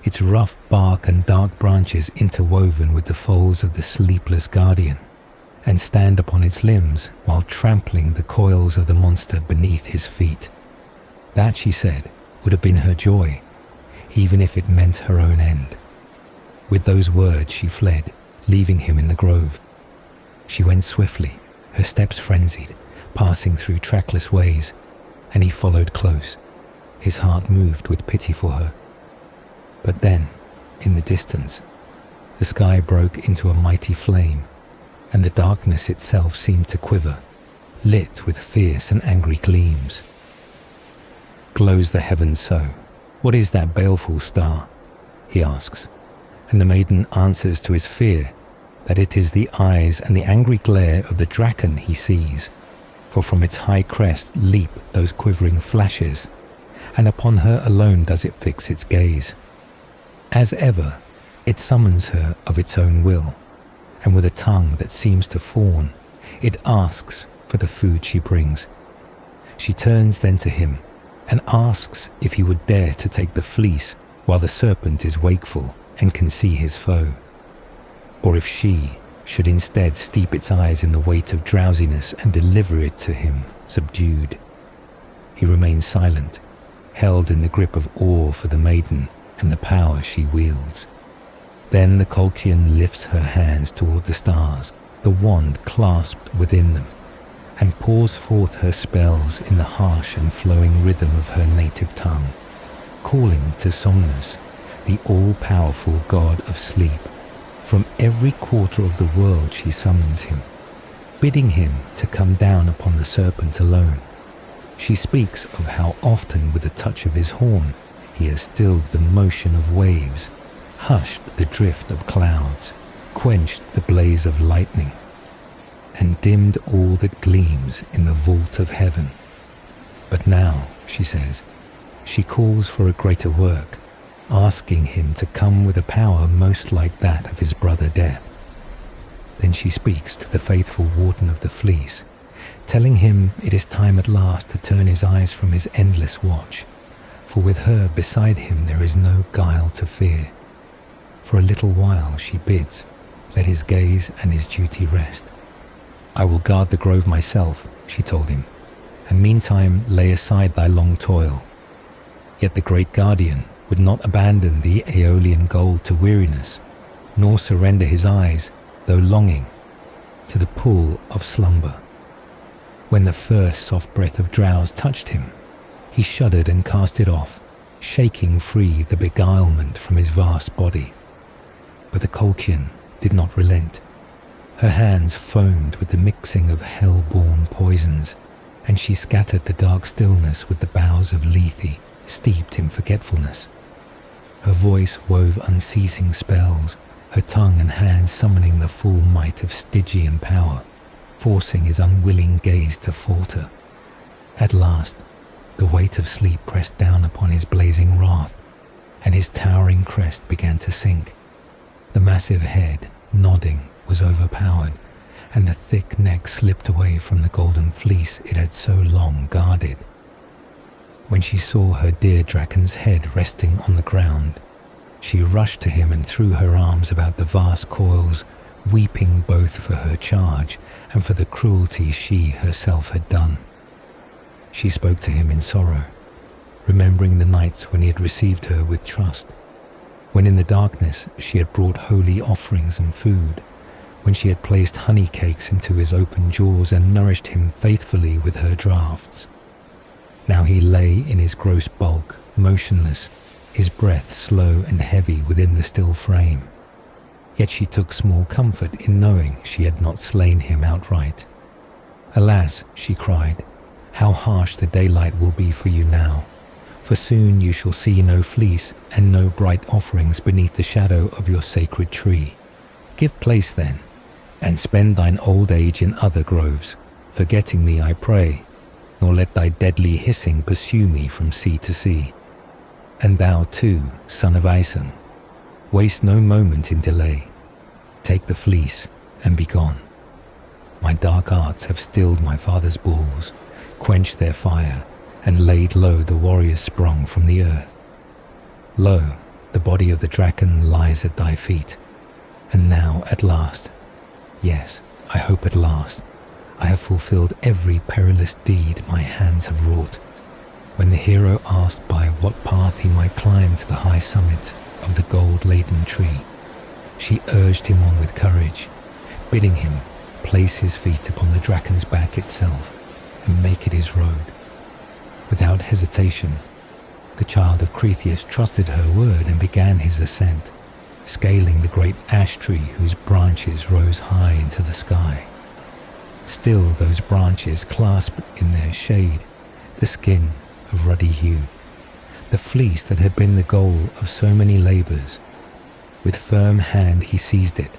its rough bark and dark branches interwoven with the folds of the sleepless guardian, and stand upon its limbs while trampling the coils of the monster beneath his feet. That, she said, would have been her joy, even if it meant her own end. With those words she fled, leaving him in the grove. She went swiftly, her steps frenzied, passing through trackless ways, and he followed close, his heart moved with pity for her. But then, in the distance, the sky broke into a mighty flame, and the darkness itself seemed to quiver, lit with fierce and angry gleams. Glows the heavens so? What is that baleful star? He asks, and the maiden answers to his fear that it is the eyes and the angry glare of the draken he sees, for from its high crest leap those quivering flashes, and upon her alone does it fix its gaze. As ever, it summons her of its own will, and with a tongue that seems to fawn, it asks for the food she brings. She turns then to him, and asks if he would dare to take the fleece while the serpent is wakeful and can see his foe, or if she should instead steep its eyes in the weight of drowsiness and deliver it to him, subdued. He remains silent, held in the grip of awe for the maiden and the power she wields. Then the Colchian lifts her hands toward the stars, the wand clasped within them, and pours forth her spells in the harsh and flowing rhythm of her native tongue, calling to Somnus, the all-powerful god of sleep. From every quarter of the world she summons him, bidding him to come down upon the serpent alone. She speaks of how often with a touch of his horn he has stilled the motion of waves, hushed the drift of clouds, quenched the blaze of lightning, and dimmed all that gleams in the vault of heaven. But now, she says, she calls for a greater work, asking him to come with a power most like that of his brother Death. Then she speaks to the faithful warden of the fleece, telling him it is time at last to turn his eyes from his endless watch, for with her beside him there is no guile to fear. For a little while, she bids, let his gaze and his duty rest. I will guard the grove myself, she told him, and meantime lay aside thy long toil. Yet the great guardian would not abandon the Aeolian gold to weariness, nor surrender his eyes, though longing, to the pool of slumber. When the first soft breath of drowse touched him, he shuddered and cast it off, shaking free the beguilement from his vast body. But the Colchian did not relent. Her hands foamed with the mixing of hell-born poisons, and she scattered the dark stillness with the boughs of lethe steeped in forgetfulness. Her voice wove unceasing spells, her tongue and hands summoning the full might of Stygian power, forcing his unwilling gaze to falter. At last, the weight of sleep pressed down upon his blazing wrath, and his towering crest began to sink. The massive head, nodding, was overpowered, and the thick neck slipped away from the golden fleece it had so long guarded. When she saw her dear Draken's head resting on the ground, she rushed to him and threw her arms about the vast coils, weeping both for her charge and for the cruelty she herself had done. She spoke to him in sorrow, remembering the nights when he had received her with trust, when in the darkness she had brought holy offerings and food, when she had placed honey cakes into his open jaws and nourished him faithfully with her draughts. Now he lay in his gross bulk, motionless, his breath slow and heavy within the still frame. Yet she took small comfort in knowing she had not slain him outright. "Alas," she cried, "how harsh the daylight will be for you now, for soon you shall see no fleece and no bright offerings beneath the shadow of your sacred tree. Give place then, and spend thine old age in other groves, forgetting me, I pray, nor let thy deadly hissing pursue me from sea to sea. And thou too, son of Aeson, waste no moment in delay. Take the fleece and be gone. My dark arts have stilled my father's bulls, quenched their fire, and laid low the warriors sprung from the earth. Lo, the body of the Draken lies at thy feet, and now at last, yes, I hope at last, I have fulfilled every perilous deed my hands have wrought." When the hero asked by what path he might climb to the high summit of the gold-laden tree, she urged him on with courage, bidding him place his feet upon the Draken's back itself and make it his road. Without hesitation, the child of Cretheus trusted her word and began his ascent, scaling the great ash tree whose branches rose high into the sky. Still those branches clasped in their shade the skin of ruddy hue, the fleece that had been the goal of so many labours. With firm hand he seized it,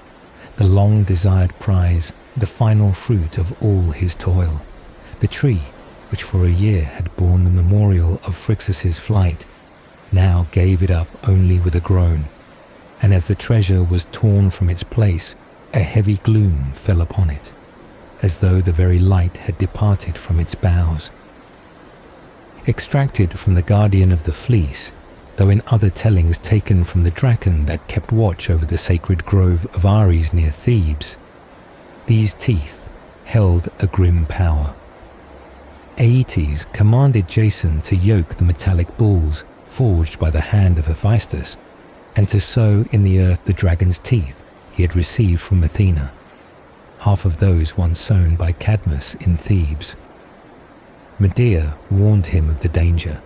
the long-desired prize, the final fruit of all his toil, the tree which for a year had borne the memorial of Phrixus's flight, now gave it up only with a groan, and as the treasure was torn from its place, a heavy gloom fell upon it, as though the very light had departed from its boughs. Extracted from the guardian of the fleece, though in other tellings taken from the Draken that kept watch over the sacred grove of Ares near Thebes, these teeth held a grim power. Aeetes commanded Jason to yoke the metallic bulls forged by the hand of Hephaestus, and to sow in the earth the dragon's teeth he had received from Athena, half of those once sown by Cadmus in Thebes. Medea warned him of the danger,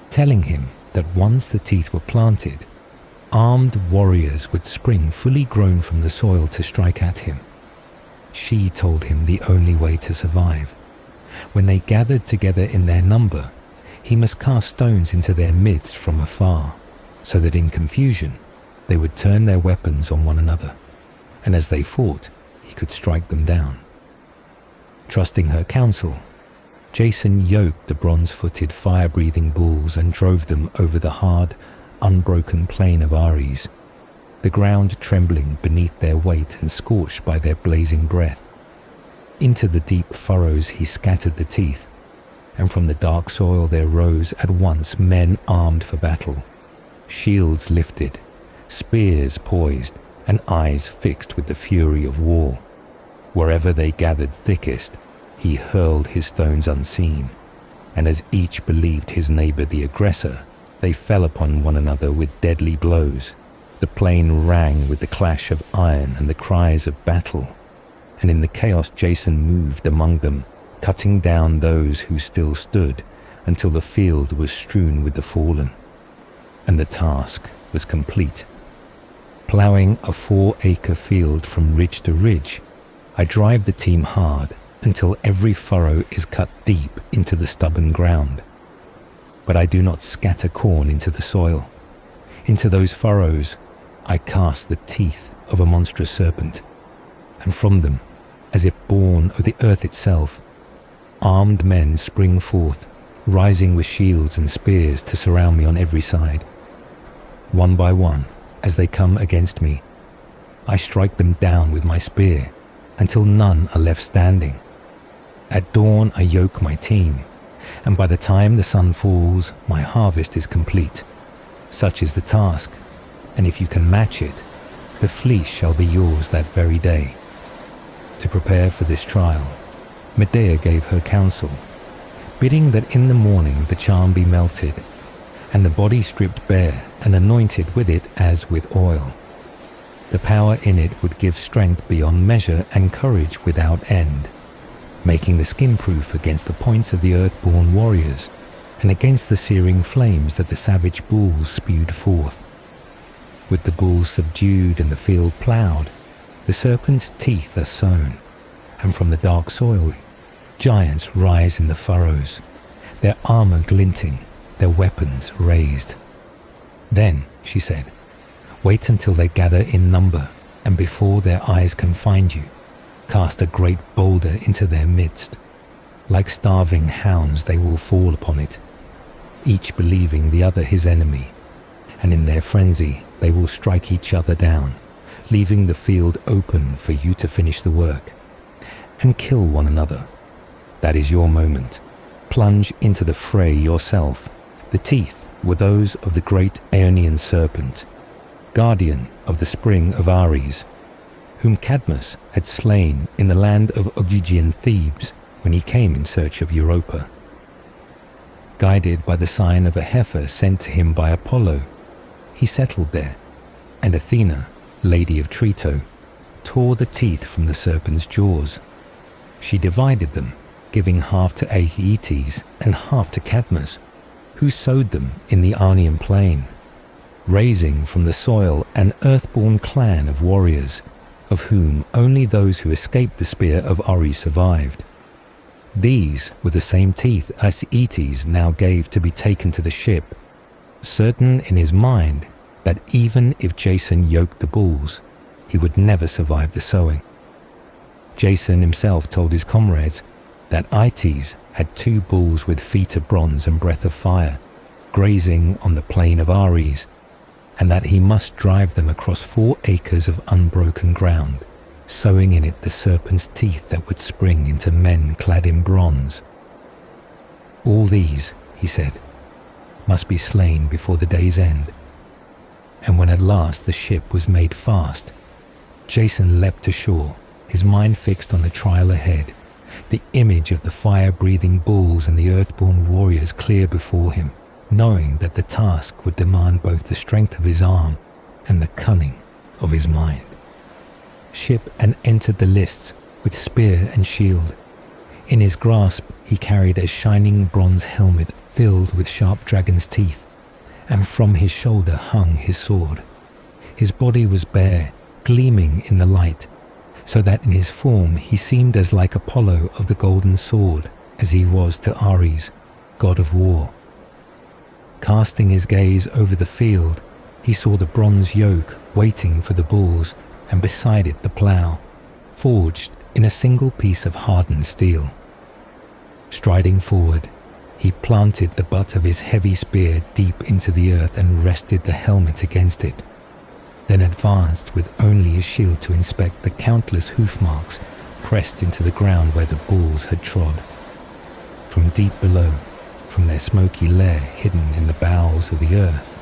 telling him that once the teeth were planted, armed warriors would spring fully grown from the soil to strike at him. She told him the only way to survive. When they gathered together in their number, he must cast stones into their midst from afar, so that in confusion they would turn their weapons on one another, and as they fought, he could strike them down. Trusting her counsel, Jason yoked the bronze-footed, fire-breathing bulls and drove them over the hard, unbroken plain of Ares, the ground trembling beneath their weight and scorched by their blazing breath. Into the deep furrows he scattered the teeth, and from the dark soil there rose at once men armed for battle, shields lifted, spears poised, and eyes fixed with the fury of war. Wherever they gathered thickest, he hurled his stones unseen, and as each believed his neighbour the aggressor, they fell upon one another with deadly blows. The plain rang with the clash of iron and the cries of battle, and in the chaos Jason moved among them, cutting down those who still stood until the field was strewn with the fallen. And the task was complete. Ploughing a 4-acre field from ridge to ridge, I drive the team hard until every furrow is cut deep into the stubborn ground. But I do not scatter corn into the soil. Into those furrows I cast the teeth of a monstrous serpent, and from them, as if born of the earth itself, armed men spring forth, rising with shields and spears to surround me on every side. One by one, as they come against me, I strike them down with my spear until none are left standing. At dawn I yoke my team, and by the time the sun falls, my harvest is complete. Such is the task, and if you can match it, the fleece shall be yours that very day. To prepare for this trial, Medea gave her counsel, bidding that in the morning the charm be melted, and the body stripped bare and anointed with it as with oil. The power in it would give strength beyond measure and courage without end, making the skin proof against the points of the earth-born warriors and against the searing flames that the savage bulls spewed forth. With the bulls subdued and the field ploughed, the serpent's teeth are sown, and from the dark soil giants rise in the furrows, their armor glinting, their weapons raised. Then, she said, wait until they gather in number, and before their eyes can find you, cast a great boulder into their midst. Like starving hounds they will fall upon it, each believing the other his enemy, and in their frenzy they will strike each other down, leaving the field open for you to finish the work, and kill one another. That is your moment. Plunge into the fray yourself. The teeth were those of the great Aeonian serpent, guardian of the spring of Ares, whom Cadmus had slain in the land of Ogygian Thebes when he came in search of Europa. Guided by the sign of a heifer sent to him by Apollo, he settled there, and Athena, lady of Trito, tore the teeth from the serpent's jaws. She divided them, giving half to Aeetes and half to Cadmus, who sowed them in the Arnian plain, raising from the soil an earthborn clan of warriors, of whom only those who escaped the spear of Ares survived. These were the same teeth Aeetes now gave to be taken to the ship, certain in his mind that even if Jason yoked the bulls, he would never survive the sowing. Jason himself told his comrades that Aeetes had 2 bulls with feet of bronze and breath of fire, grazing on the plain of Ares, and that he must drive them across 4 acres of unbroken ground, sowing in it the serpent's teeth that would spring into men clad in bronze. All these, he said, must be slain before the day's end. And when at last the ship was made fast, Jason leapt ashore, his mind fixed on the trial ahead, the image of the fire-breathing bulls and the earthborn warriors clear before him, knowing that the task would demand both the strength of his arm and the cunning of his mind. Ship and entered the lists with spear and shield. In his grasp he carried a shining bronze helmet filled with sharp dragon's teeth, and from his shoulder hung his sword. His body was bare, gleaming in the light, so that in his form he seemed as like Apollo of the golden sword as he was to Ares, god of war. Casting his gaze over the field, he saw the bronze yoke waiting for the bulls, and beside it the plough, forged in a single piece of hardened steel. Striding forward, he planted the butt of his heavy spear deep into the earth and rested the helmet against it, then advanced with only his shield to inspect the countless hoof marks pressed into the ground where the bulls had trod. From deep below, from their smoky lair hidden in the bowels of the earth,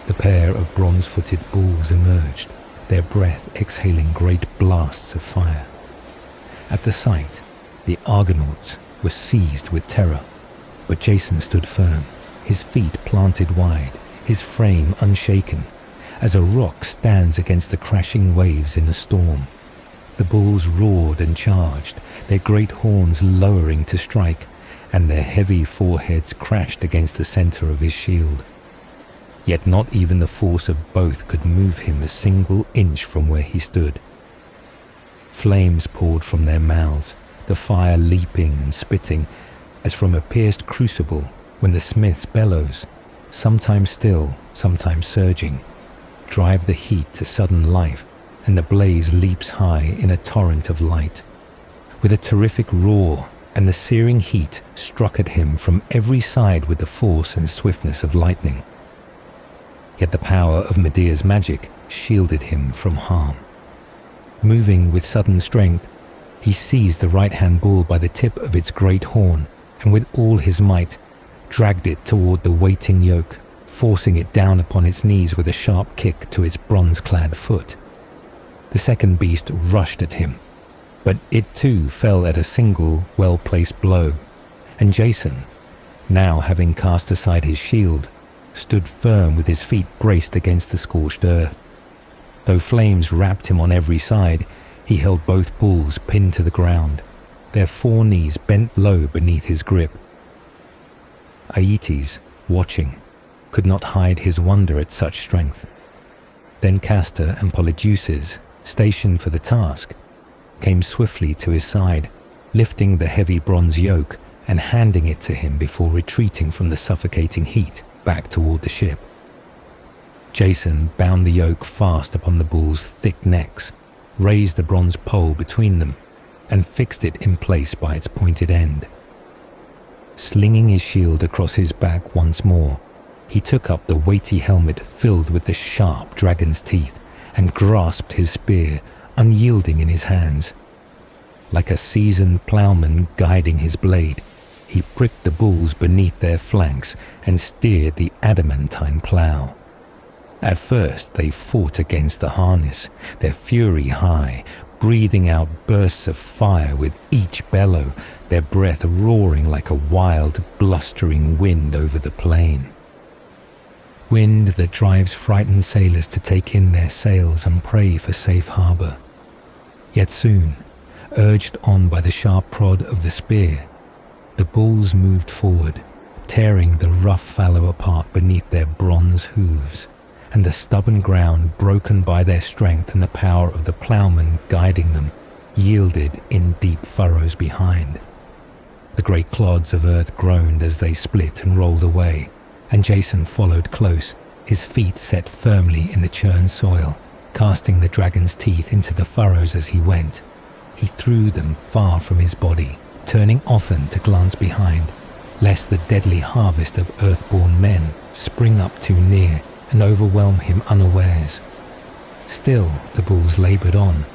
the pair of bronze-footed bulls emerged, their breath exhaling great blasts of fire. At the sight, the Argonauts were seized with terror, but Jason stood firm, his feet planted wide, his frame unshaken, as a rock stands against the crashing waves in a storm. The bulls roared and charged, their great horns lowering to strike, and their heavy foreheads crashed against the center of his shield. Yet not even the force of both could move him a single inch from where he stood. Flames poured from their mouths, the fire leaping and spitting, as from a pierced crucible when the smith's bellows, sometimes still, sometimes surging, drive the heat to sudden life, and the blaze leaps high in a torrent of light. With a terrific roar, and the searing heat struck at him from every side with the force and swiftness of lightning. Yet the power of Medea's magic shielded him from harm. Moving with sudden strength, he seized the right-hand bull by the tip of its great horn, and with all his might, dragged it toward the waiting yoke, forcing it down upon its knees with a sharp kick to its bronze-clad foot. The second beast rushed at him, but it too fell at a single, well-placed blow, and Jason, now having cast aside his shield, stood firm with his feet braced against the scorched earth. Though flames wrapped him on every side, he held both bulls pinned to the ground, their foreknees bent low beneath his grip. Aeetes, watching, could not hide his wonder at such strength. Then Castor and Polydeuces, stationed for the task, came swiftly to his side, lifting the heavy bronze yoke and handing it to him before retreating from the suffocating heat back toward the ship. Jason bound the yoke fast upon the bulls' thick necks, raised the bronze pole between them, and fixed it in place by its pointed end. Slinging his shield across his back once more, he took up the weighty helmet filled with the sharp dragon's teeth and grasped his spear, unyielding in his hands. Like a seasoned ploughman guiding his blade, he pricked the bulls beneath their flanks and steered the adamantine plough. At first they fought against the harness, their fury high, breathing out bursts of fire with each bellow, their breath roaring like a wild, blustering wind over the plain. Wind that drives frightened sailors to take in their sails and pray for safe harbour. Yet soon, urged on by the sharp prod of the spear, the bulls moved forward, tearing the rough fallow apart beneath their bronze hooves, and the stubborn ground, broken by their strength and the power of the ploughman guiding them, yielded in deep furrows behind. The great clods of earth groaned as they split and rolled away, and Jason followed close, his feet set firmly in the churned soil, casting the dragon's teeth into the furrows as he went. He threw them far from his body, turning often to glance behind, lest the deadly harvest of earthborn men spring up too near and overwhelm him unawares. Still the bulls laboured on,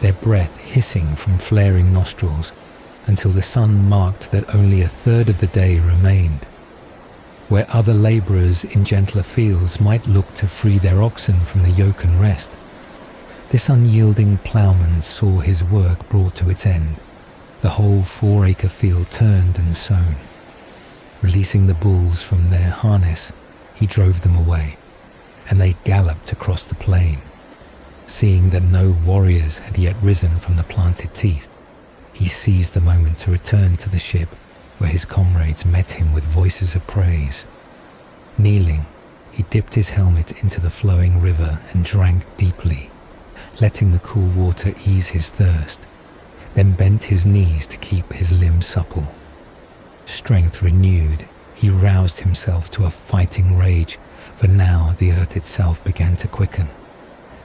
their breath hissing from flaring nostrils, until the sun marked that only a third of the day remained. Where other labourers in gentler fields might look to free their oxen from the yoke and rest, this unyielding ploughman saw his work brought to its end, the whole 4-acre field turned and sown. Releasing the bulls from their harness, he drove them away, and they galloped across the plain. Seeing that no warriors had yet risen from the planted teeth, he seized the moment to return to the ship, where his comrades met him with voices of praise. Kneeling, he dipped his helmet into the flowing river and drank deeply, letting the cool water ease his thirst, then bent his knees to keep his limbs supple. Strength renewed, he roused himself to a fighting rage, for now the earth itself began to quicken,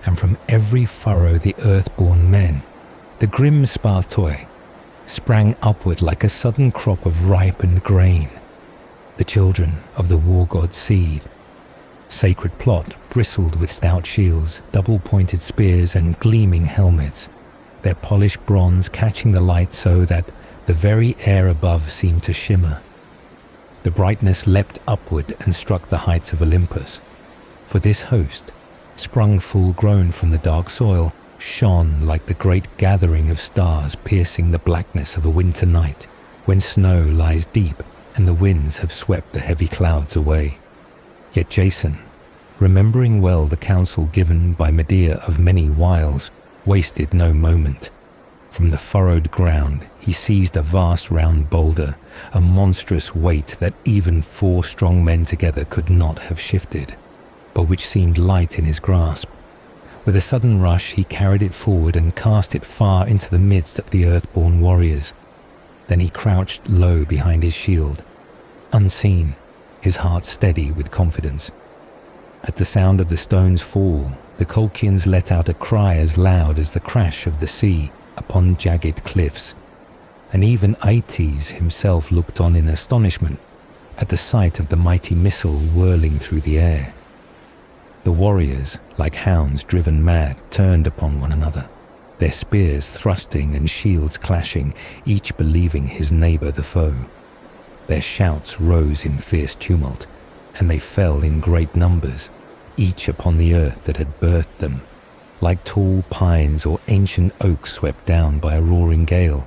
and from every furrow the earth-born men, the grim Spartoi, sprang upward like a sudden crop of ripened grain, the children of the war god's seed. Sacred plot bristled with stout shields, double-pointed spears and gleaming helmets, their polished bronze catching the light so that the very air above seemed to shimmer. The brightness leapt upward and struck the heights of Olympus, for this host, sprung full-grown from the dark soil, shone like the great gathering of stars piercing the blackness of a winter night, when snow lies deep and the winds have swept the heavy clouds away. Yet Jason, remembering well the counsel given by Medea of many wiles, wasted no moment. From the furrowed ground he seized a vast round boulder, a monstrous weight that even 4 strong men together could not have shifted, but which seemed light in his grasp. With a sudden rush, he carried it forward and cast it far into the midst of the earthborn warriors. Then he crouched low behind his shield, unseen, his heart steady with confidence. At the sound of the stone's fall, the Colchians let out a cry as loud as the crash of the sea upon jagged cliffs, and even Aeetes himself looked on in astonishment at the sight of the mighty missile whirling through the air. The warriors, like hounds driven mad, turned upon one another, their spears thrusting and shields clashing, each believing his neighbour the foe. Their shouts rose in fierce tumult, and they fell in great numbers, each upon the earth that had birthed them, like tall pines or ancient oaks swept down by a roaring gale.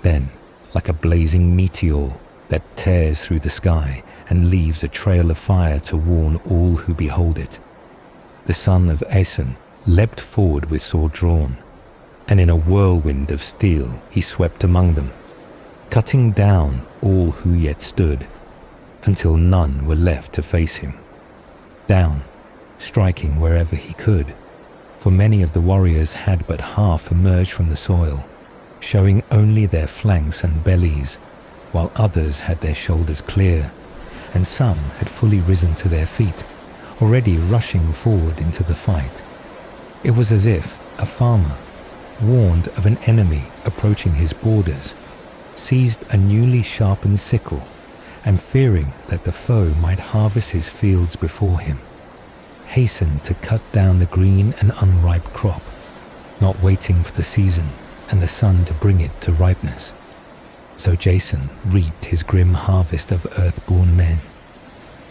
Then, like a blazing meteor that tears through the sky and leaves a trail of fire to warn all who behold it, the son of Aeson leapt forward with sword drawn, and in a whirlwind of steel he swept among them, cutting down all who yet stood, until none were left to face him. Down, striking wherever he could, for many of the warriors had but half emerged from the soil, showing only their flanks and bellies, while others had their shoulders clear, and some had fully risen to their feet, already rushing forward into the fight. It was as if a farmer, warned of an enemy approaching his borders, seized a newly sharpened sickle, and fearing that the foe might harvest his fields before him, hastened to cut down the green and unripe crop, not waiting for the season and the sun to bring it to ripeness. So Jason reaped his grim harvest of earthborn men.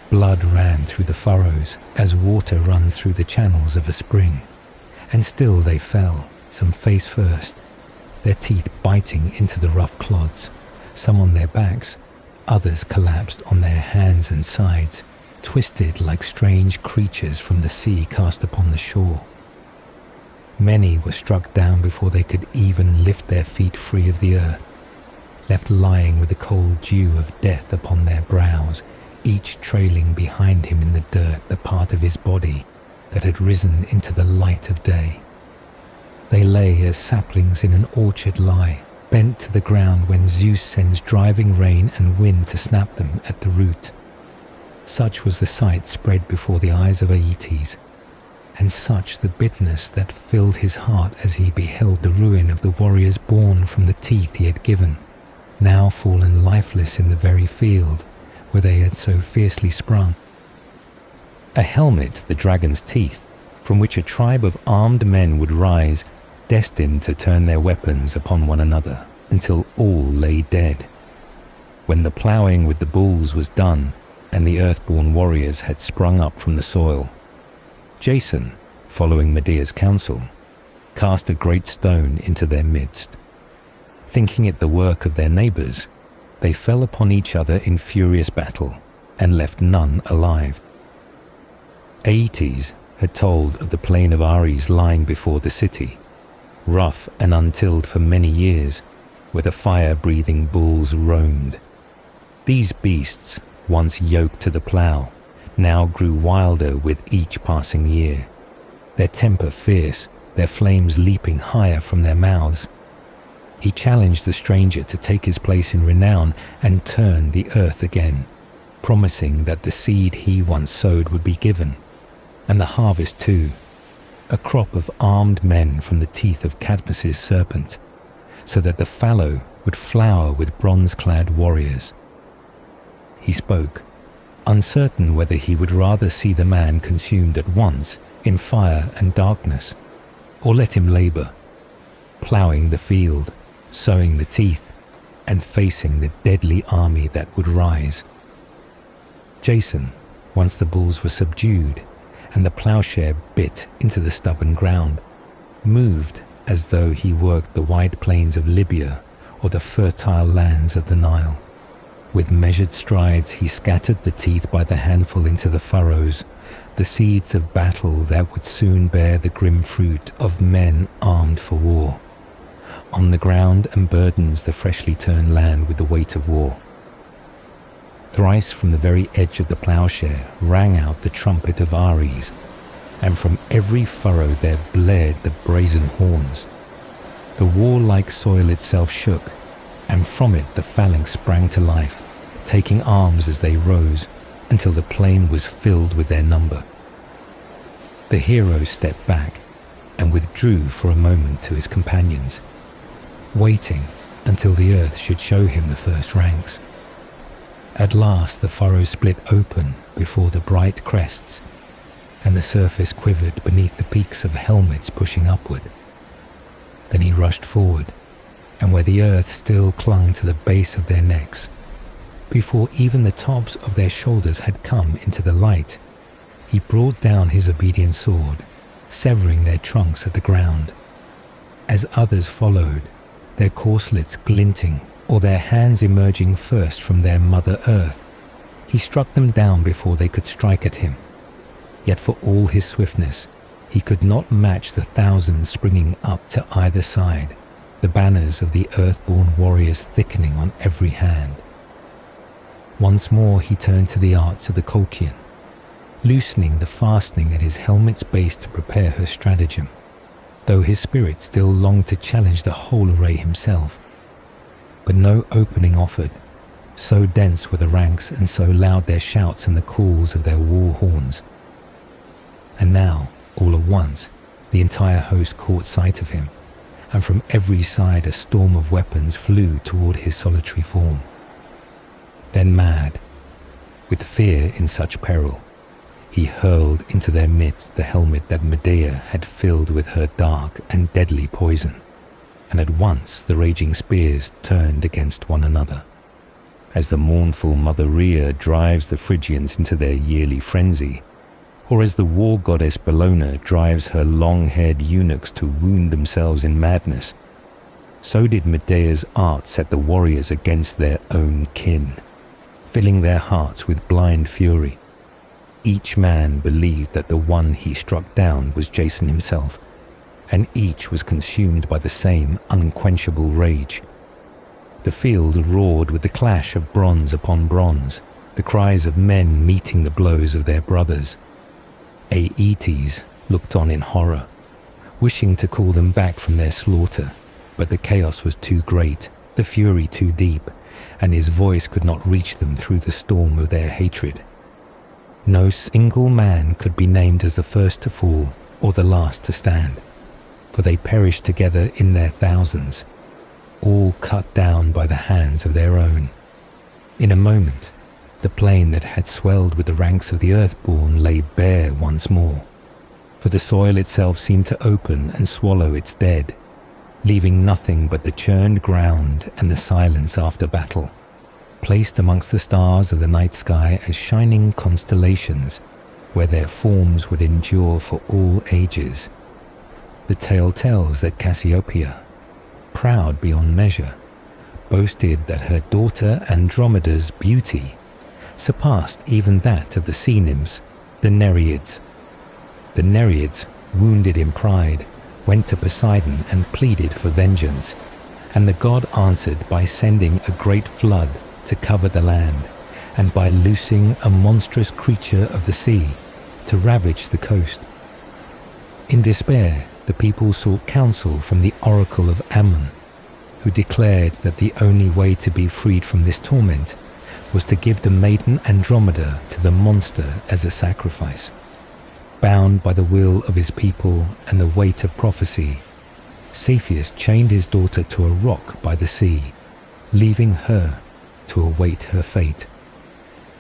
Blood ran through the furrows as water runs through the channels of a spring, and still they fell, some face first, their teeth biting into the rough clods, some on their backs, others collapsed on their hands and sides, twisted like strange creatures from the sea cast upon the shore. Many were struck down before they could even lift their feet free of the earth, left lying with the cold dew of death upon their brows, each trailing behind him in the dirt the part of his body that had risen into the light of day. They lay as saplings in an orchard lie, bent to the ground when Zeus sends driving rain and wind to snap them at the root. Such was the sight spread before the eyes of Aeetes, and such the bitterness that filled his heart as he beheld the ruin of the warriors born from the teeth he had given, now fallen lifeless in the very field where they had so fiercely sprung. A helmet, the dragon's teeth, from which a tribe of armed men would rise, destined to turn their weapons upon one another until all lay dead. When the ploughing with the bulls was done and the earthborn warriors had sprung up from the soil, Jason, following Medea's counsel, cast a great stone into their midst. Thinking it the work of their neighbours, they fell upon each other in furious battle and left none alive. Aeetes had told of the plain of Ares lying before the city, rough and untilled for many years, where the fire-breathing bulls roamed. These beasts, once yoked to the plough, now grew wilder with each passing year, their temper fierce, their flames leaping higher from their mouths. He challenged the stranger to take his place in renown and turn the earth again, promising that the seed he once sowed would be given, and the harvest too, a crop of armed men from the teeth of Cadmus's serpent, so that the fallow would flower with bronze-clad warriors. He spoke, uncertain whether he would rather see the man consumed at once in fire and darkness, or let him labour, ploughing the field, sowing the teeth, and facing the deadly army that would rise. Jason, once the bulls were subdued and the ploughshare bit into the stubborn ground, moved as though he worked the wide plains of Libya or the fertile lands of the Nile. With measured strides he scattered the teeth by the handful into the furrows, the seeds of battle that would soon bear the grim fruit of men armed for war. On the ground and burdens the freshly turned land with the weight of war. Thrice from the very edge of the ploughshare rang out the trumpet of Ares, and from every furrow there blared the brazen horns. The warlike soil itself shook, and from it the phalanx sprang to life, taking arms as they rose, until the plain was filled with their number. The hero stepped back, and withdrew for a moment to his companions, waiting until the earth should show him the first ranks. At last the furrows split open before the bright crests, and the surface quivered beneath the peaks of helmets pushing upward. Then he rushed forward, and where the earth still clung to the base of their necks, before even the tops of their shoulders had come into the light, he brought down his obedient sword, severing their trunks at the ground. As others followed, their corselets glinting, or their hands emerging first from their mother earth, he struck them down before they could strike at him. Yet for all his swiftness, he could not match the thousands springing up to either side, the banners of the earthborn warriors thickening on every hand. Once more he turned to the arts of the Colchian, loosening the fastening at his helmet's base to prepare her stratagem, though his spirit still longed to challenge the whole array himself. But no opening offered, so dense were the ranks and so loud their shouts and the calls of their war horns. And now, all at once, the entire host caught sight of him, and from every side a storm of weapons flew toward his solitary form. Then mad, with fear in such peril, he hurled into their midst the helmet that Medea had filled with her dark and deadly poison, and at once the raging spears turned against one another. As the mournful Mother Rhea drives the Phrygians into their yearly frenzy, or as the war goddess Bellona drives her long-haired eunuchs to wound themselves in madness, so did Medea's art set the warriors against their own kin, filling their hearts with blind fury. Each man believed that the one he struck down was Jason himself, and each was consumed by the same unquenchable rage. The field roared with the clash of bronze upon bronze, the cries of men meeting the blows of their brothers. Aeetes looked on in horror, wishing to call them back from their slaughter, but the chaos was too great, the fury too deep, and his voice could not reach them through the storm of their hatred. No single man could be named as the first to fall or the last to stand, for they perished together in their thousands, all cut down by the hands of their own. In a moment, the plain that had swelled with the ranks of the earthborn lay bare once more, for the soil itself seemed to open and swallow its dead, leaving nothing but the churned ground and the silence after battle, placed amongst the stars of the night sky as shining constellations, where their forms would endure for all ages. The tale tells that Cassiopeia, proud beyond measure, boasted that her daughter Andromeda's beauty surpassed even that of the sea nymphs, the Nereids. The Nereids, wounded in pride, went to Poseidon and pleaded for vengeance, and the god answered by sending a great flood to cover the land, and by loosing a monstrous creature of the sea to ravage the coast. In despair, the people sought counsel from the oracle of Ammon, who declared that the only way to be freed from this torment was to give the maiden Andromeda to the monster as a sacrifice. Bound by the will of his people and the weight of prophecy, Cepheus chained his daughter to a rock by the sea, leaving her to await her fate.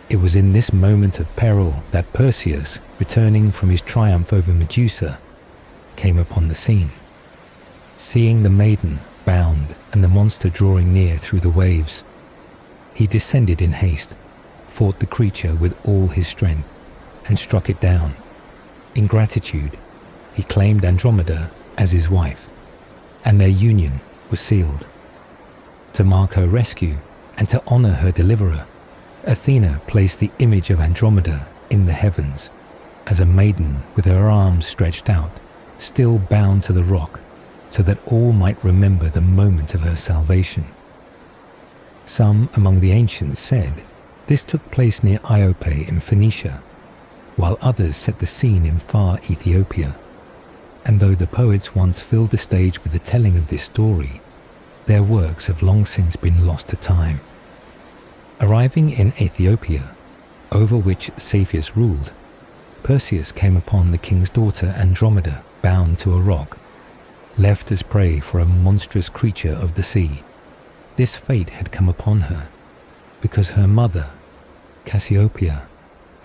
It was in this moment of peril that Perseus, returning from his triumph over Medusa, came upon the scene. Seeing the maiden bound and the monster drawing near through the waves, he descended in haste, fought the creature with all his strength, and struck it down. In gratitude, he claimed Andromeda as his wife, and their union was sealed. To mark her rescue and to honor her deliverer, Athena placed the image of Andromeda in the heavens, as a maiden with her arms stretched out, still bound to the rock, so that all might remember the moment of her salvation. Some among the ancients said this took place near Iope in Phoenicia, while others set the scene in far Ethiopia. And though the poets once filled the stage with the telling of this story, their works have long since been lost to time. Arriving in Ethiopia, over which Cepheus ruled, Perseus came upon the king's daughter Andromeda bound to a rock, left as prey for a monstrous creature of the sea. This fate had come upon her because her mother, Cassiopeia,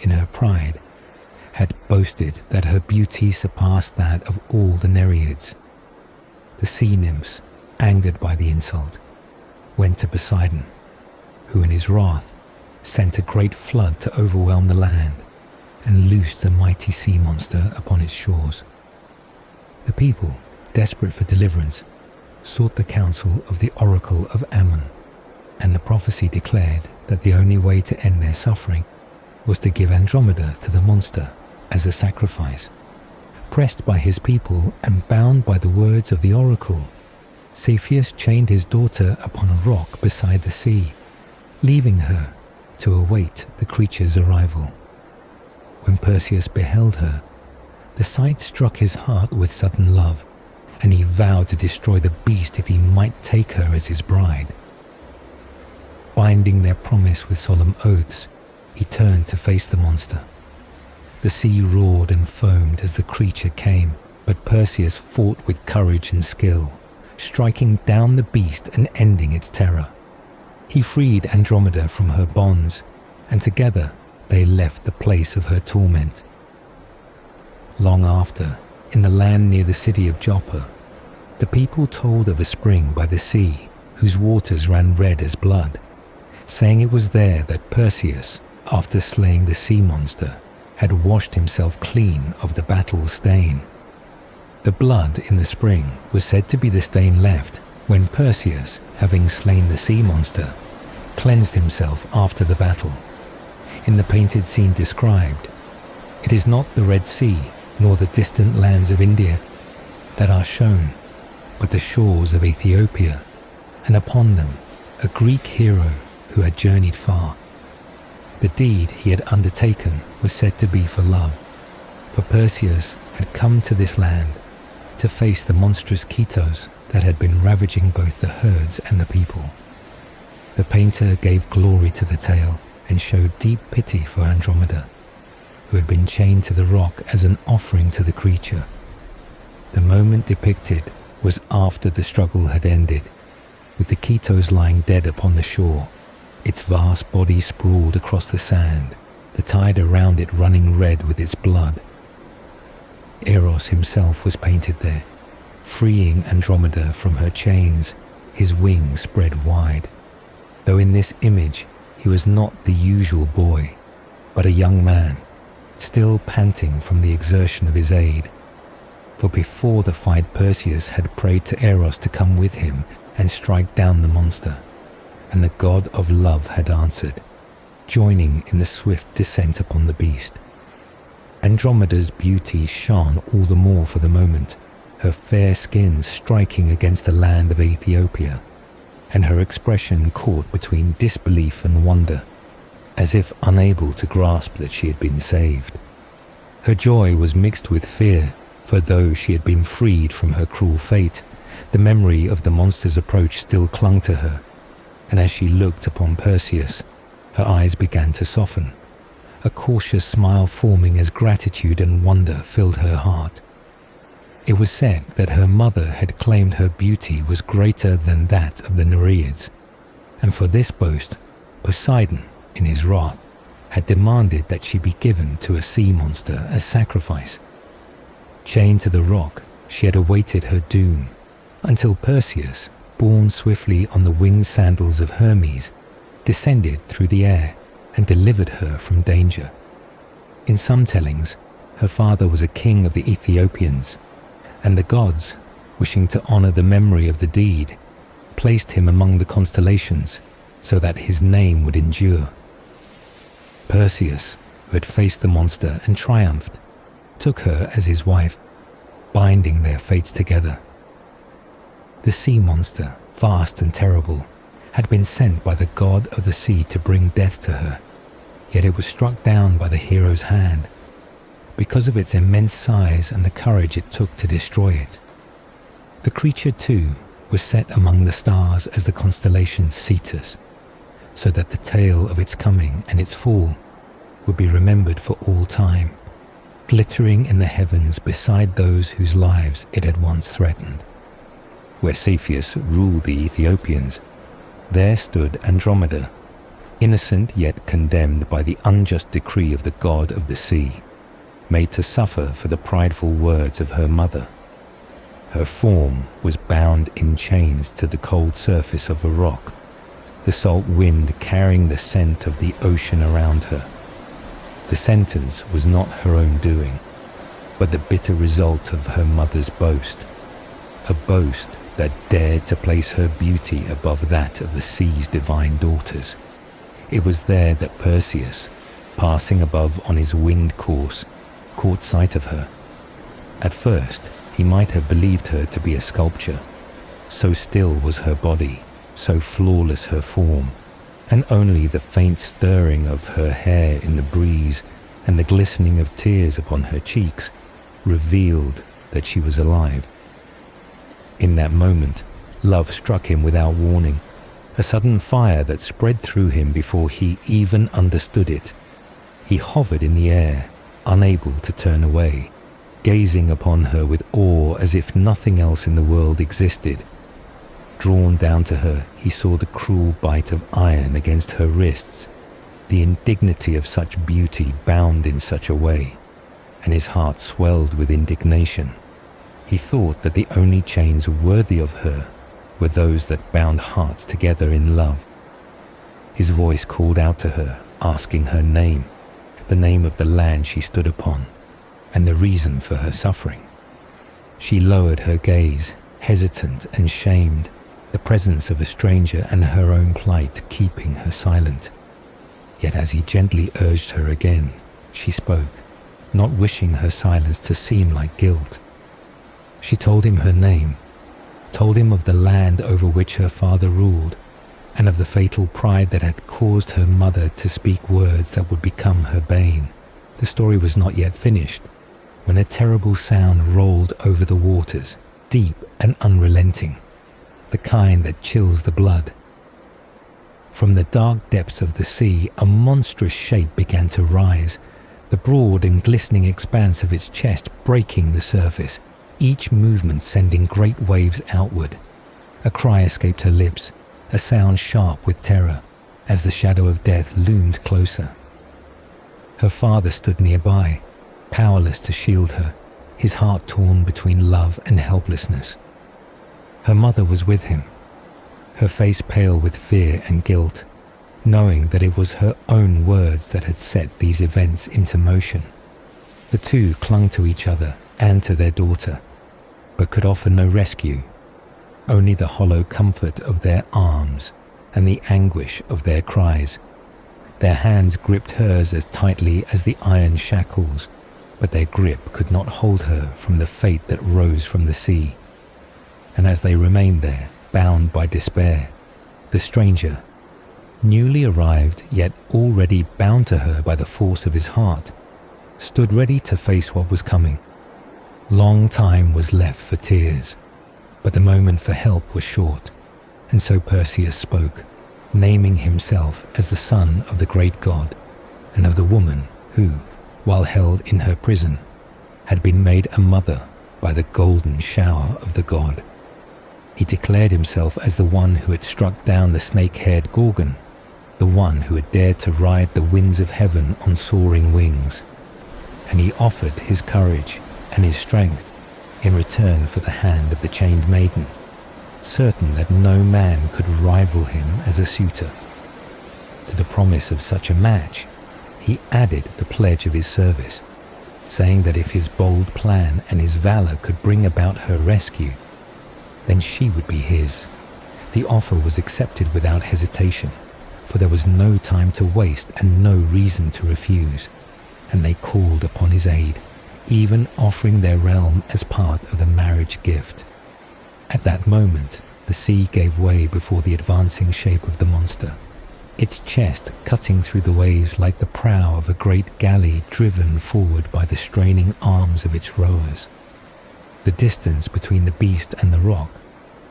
in her pride, had boasted that her beauty surpassed that of all the Nereids. The sea nymphs, angered by the insult, went to Poseidon, who in his wrath sent a great flood to overwhelm the land and loosed a mighty sea monster upon its shores. The people, desperate for deliverance, sought the counsel of the oracle of Ammon, and the prophecy declared that the only way to end their suffering was to give Andromeda to the monster as a sacrifice. Pressed by his people and bound by the words of the oracle, Cepheus chained his daughter upon a rock beside the sea, leaving her to await the creature's arrival. When Perseus beheld her, the sight struck his heart with sudden love, and he vowed to destroy the beast if he might take her as his bride. Binding their promise with solemn oaths, he turned to face the monster. The sea roared and foamed as the creature came, but Perseus fought with courage and skill, striking down the beast and ending its terror. He freed Andromeda from her bonds, and together they left the place of her torment. Long after, in the land near the city of Joppa, the people told of a spring by the sea whose waters ran red as blood, saying it was there that Perseus, after slaying the sea monster, had washed himself clean of the battle stain. The blood in the spring was said to be the stain left when Perseus, having slain the sea monster, cleansed himself after the battle. In the painted scene described, it is not the Red Sea nor the distant lands of India that are shown, but the shores of Ethiopia, and upon them a Greek hero who had journeyed far. The deed he had undertaken was said to be for love, for Perseus had come to this land to face the monstrous Ketos that had been ravaging both the herds and the people. The painter gave glory to the tale and showed deep pity for Andromeda, who had been chained to the rock as an offering to the creature. The moment depicted was after the struggle had ended, with the Ketos lying dead upon the shore, its vast body sprawled across the sand, the tide around it running red with its blood. Eros himself was painted there, freeing Andromeda from her chains, his wings spread wide. Though in this image he was not the usual boy, but a young man, still panting from the exertion of his aid. For before the fight Perseus had prayed to Eros to come with him and strike down the monster, and the god of love had answered, joining in the swift descent upon the beast. Andromeda's beauty shone all the more for the moment, her fair skin striking against the land of Ethiopia, and her expression caught between disbelief and wonder, as if unable to grasp that she had been saved. Her joy was mixed with fear, for though she had been freed from her cruel fate, the memory of the monster's approach still clung to her, and as she looked upon Perseus, her eyes began to soften, a cautious smile forming as gratitude and wonder filled her heart. It was said that her mother had claimed her beauty was greater than that of the Nereids, and for this boast, Poseidon, in his wrath, had demanded that she be given to a sea monster as sacrifice. Chained to the rock, she had awaited her doom, until Perseus, borne swiftly on the winged sandals of Hermes, descended through the air and delivered her from danger. In some tellings, her father was a king of the Ethiopians, and the gods, wishing to honor the memory of the deed, placed him among the constellations so that his name would endure. Perseus, who had faced the monster and triumphed, took her as his wife, binding their fates together. The sea monster, vast and terrible, had been sent by the god of the sea to bring death to her, yet it was struck down by the hero's hand, because of its immense size and the courage it took to destroy it. The creature, too, was set among the stars as the constellation Cetus, so that the tale of its coming and its fall would be remembered for all time, glittering in the heavens beside those whose lives it had once threatened. Where Cepheus ruled the Ethiopians, there stood Andromeda, innocent yet condemned by the unjust decree of the god of the sea, made to suffer for the prideful words of her mother. Her form was bound in chains to the cold surface of a rock, the salt wind carrying the scent of the ocean around her. The sentence was not her own doing, but the bitter result of her mother's boast, a boast that dared to place her beauty above that of the sea's divine daughters. It was there that Perseus, passing above on his winged course, caught sight of her. At first, he might have believed her to be a sculpture. So still was her body, so flawless her form, and only the faint stirring of her hair in the breeze and the glistening of tears upon her cheeks revealed that she was alive. In that moment, love struck him without warning, a sudden fire that spread through him before he even understood it. He hovered in the air, unable to turn away, gazing upon her with awe as if nothing else in the world existed. Drawn down to her, he saw the cruel bite of iron against her wrists, the indignity of such beauty bound in such a way, and his heart swelled with indignation. He thought that the only chains worthy of her were those that bound hearts together in love. His voice called out to her, asking her name, the name of the land she stood upon, and the reason for her suffering. She lowered her gaze, hesitant and shamed, the presence of a stranger and her own plight keeping her silent. Yet as he gently urged her again, she spoke, not wishing her silence to seem like guilt. She told him her name, told him of the land over which her father ruled, and of the fatal pride that had caused her mother to speak words that would become her bane. The story was not yet finished, when a terrible sound rolled over the waters, deep and unrelenting, the kind that chills the blood. From the dark depths of the sea, a monstrous shape began to rise, the broad and glistening expanse of its chest breaking the surface, each movement sending great waves outward. A cry escaped her lips, a sound sharp with terror, as the shadow of death loomed closer. Her father stood nearby, powerless to shield her, his heart torn between love and helplessness. Her mother was with him, her face pale with fear and guilt, knowing that it was her own words that had set these events into motion. The two clung to each other and to their daughter, but could offer no rescue, only the hollow comfort of their arms and the anguish of their cries. Their hands gripped hers as tightly as the iron shackles, but their grip could not hold her from the fate that rose from the sea. And as they remained there, bound by despair, the stranger, newly arrived yet already bound to her by the force of his heart, stood ready to face what was coming. Long time was left for tears, but the moment for help was short, and so Perseus spoke, naming himself as the son of the great god, and of the woman who, while held in her prison, had been made a mother by the golden shower of the god. He declared himself as the one who had struck down the snake-haired Gorgon, the one who had dared to ride the winds of heaven on soaring wings, and he offered his courage and his strength in return for the hand of the chained maiden, certain that no man could rival him as a suitor. To the promise of such a match, he added the pledge of his service, saying that if his bold plan and his valor could bring about her rescue, then she would be his. The offer was accepted without hesitation, for there was no time to waste and no reason to refuse, and they called upon his aid, even offering their realm as part of the marriage gift. At that moment, the sea gave way before the advancing shape of the monster, its chest cutting through the waves like the prow of a great galley driven forward by the straining arms of its rowers. The distance between the beast and the rock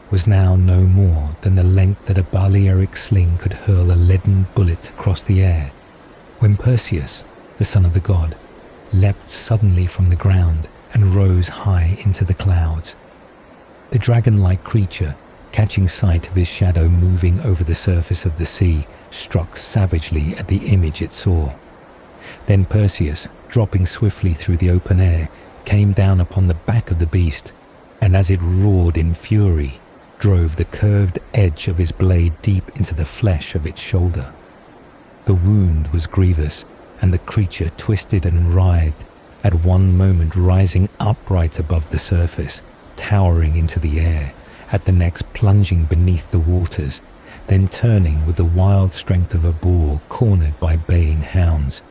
was now no more than the length that a Balearic sling could hurl a leaden bullet across the air, when Perseus, the son of the god, leapt suddenly from the ground and rose high into the clouds. The dragon-like creature, catching sight of his shadow moving over the surface of the sea, struck savagely at the image it saw. Then Perseus, dropping swiftly through the open air, came down upon the back of the beast, and as it roared in fury, drove the curved edge of his blade deep into the flesh of its shoulder. The wound was grievous, and the creature twisted and writhed, at one moment rising upright above the surface, towering into the air, at the next plunging beneath the waters, then turning with the wild strength of a boar cornered by baying hounds.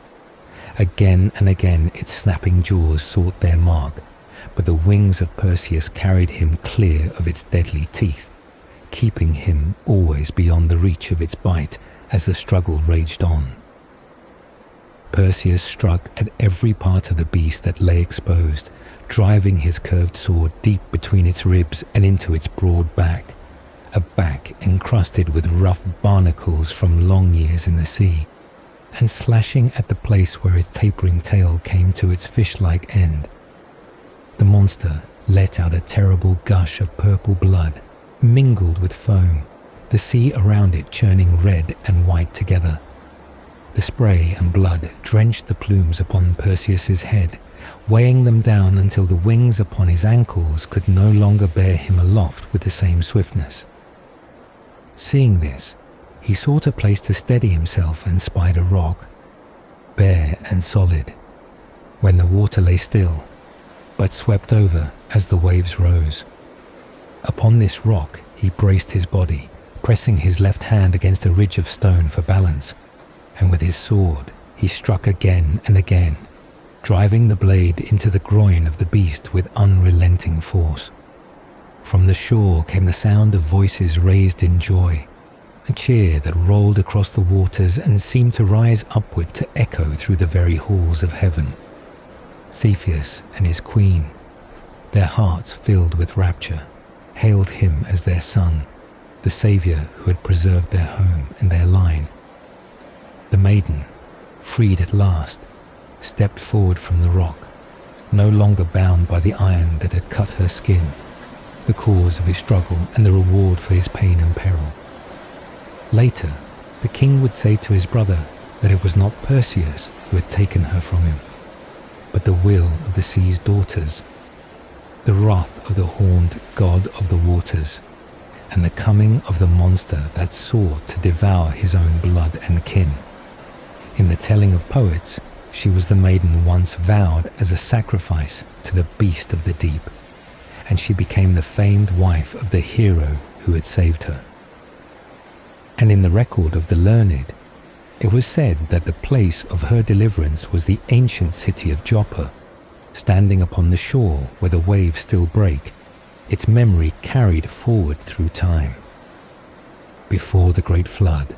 Again and again its snapping jaws sought their mark, but the wings of Perseus carried him clear of its deadly teeth, keeping him always beyond the reach of its bite as the struggle raged on. Perseus struck at every part of the beast that lay exposed, driving his curved sword deep between its ribs and into its broad back, a back encrusted with rough barnacles from long years in the sea, and slashing at the place where its tapering tail came to its fish-like end. The monster let out a terrible gush of purple blood, mingled with foam, the sea around it churning red and white together. The spray and blood drenched the plumes upon Perseus's head, weighing them down until the wings upon his ankles could no longer bear him aloft with the same swiftness. Seeing this, he sought a place to steady himself and spied a rock, bare and solid, when the water lay still, but swept over as the waves rose. Upon this rock he braced his body, pressing his left hand against a ridge of stone for balance, and with his sword he struck again and again, driving the blade into the groin of the beast with unrelenting force. From the shore came the sound of voices raised in joy, a cheer that rolled across the waters and seemed to rise upward to echo through the very halls of heaven. Cepheus and his queen, their hearts filled with rapture, hailed him as their son, the saviour who had preserved their home and their line. The maiden, freed at last, stepped forward from the rock, no longer bound by the iron that had cut her skin, the cause of his struggle and the reward for his pain and peril. Later, the king would say to his brother that it was not Perseus who had taken her from him, but the will of the sea's daughters, the wrath of the horned god of the waters, and the coming of the monster that sought to devour his own blood and kin. In the telling of poets, she was the maiden once vowed as a sacrifice to the beast of the deep, and she became the famed wife of the hero who had saved her. And in the record of the learned, it was said that the place of her deliverance was the ancient city of Joppa, standing upon the shore where the waves still break, its memory carried forward through time. Before the great flood,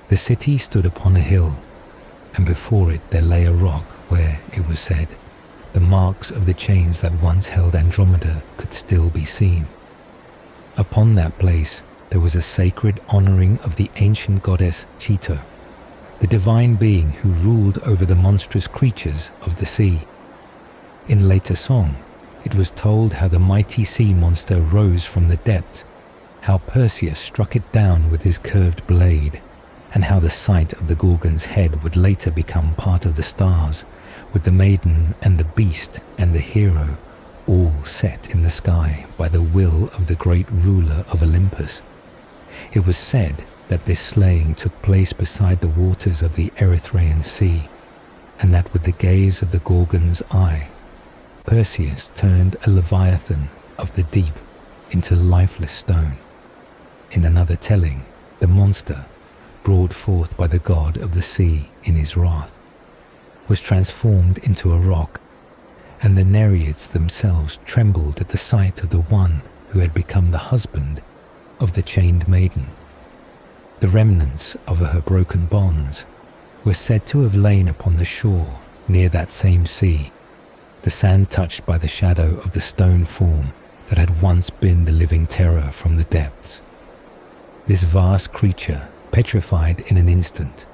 the city stood upon a hill, and before it there lay a rock where, it was said, the marks of the chains that once held Andromeda could still be seen. Upon that place there was a sacred honoring of the ancient goddess Cheto, the divine being who ruled over the monstrous creatures of the sea. In later song, it was told how the mighty sea monster rose from the depths, how Perseus struck it down with his curved blade, and how the sight of the Gorgon's head would later become part of the stars, with the maiden and the beast and the hero all set in the sky by the will of the great ruler of Olympus. It was said that this slaying took place beside the waters of the Erythraean Sea, and that with the gaze of the Gorgon's eye, Perseus turned a leviathan of the deep into lifeless stone. In another telling, the monster, brought forth by the god of the sea in his wrath, was transformed into a rock, and the Nereids themselves trembled at the sight of the one who had become the husband of the chained maiden. The remnants of her broken bonds were said to have lain upon the shore near that same sea, the sand touched by the shadow of the stone form that had once been the living terror from the depths. This vast creature, petrified in an instant,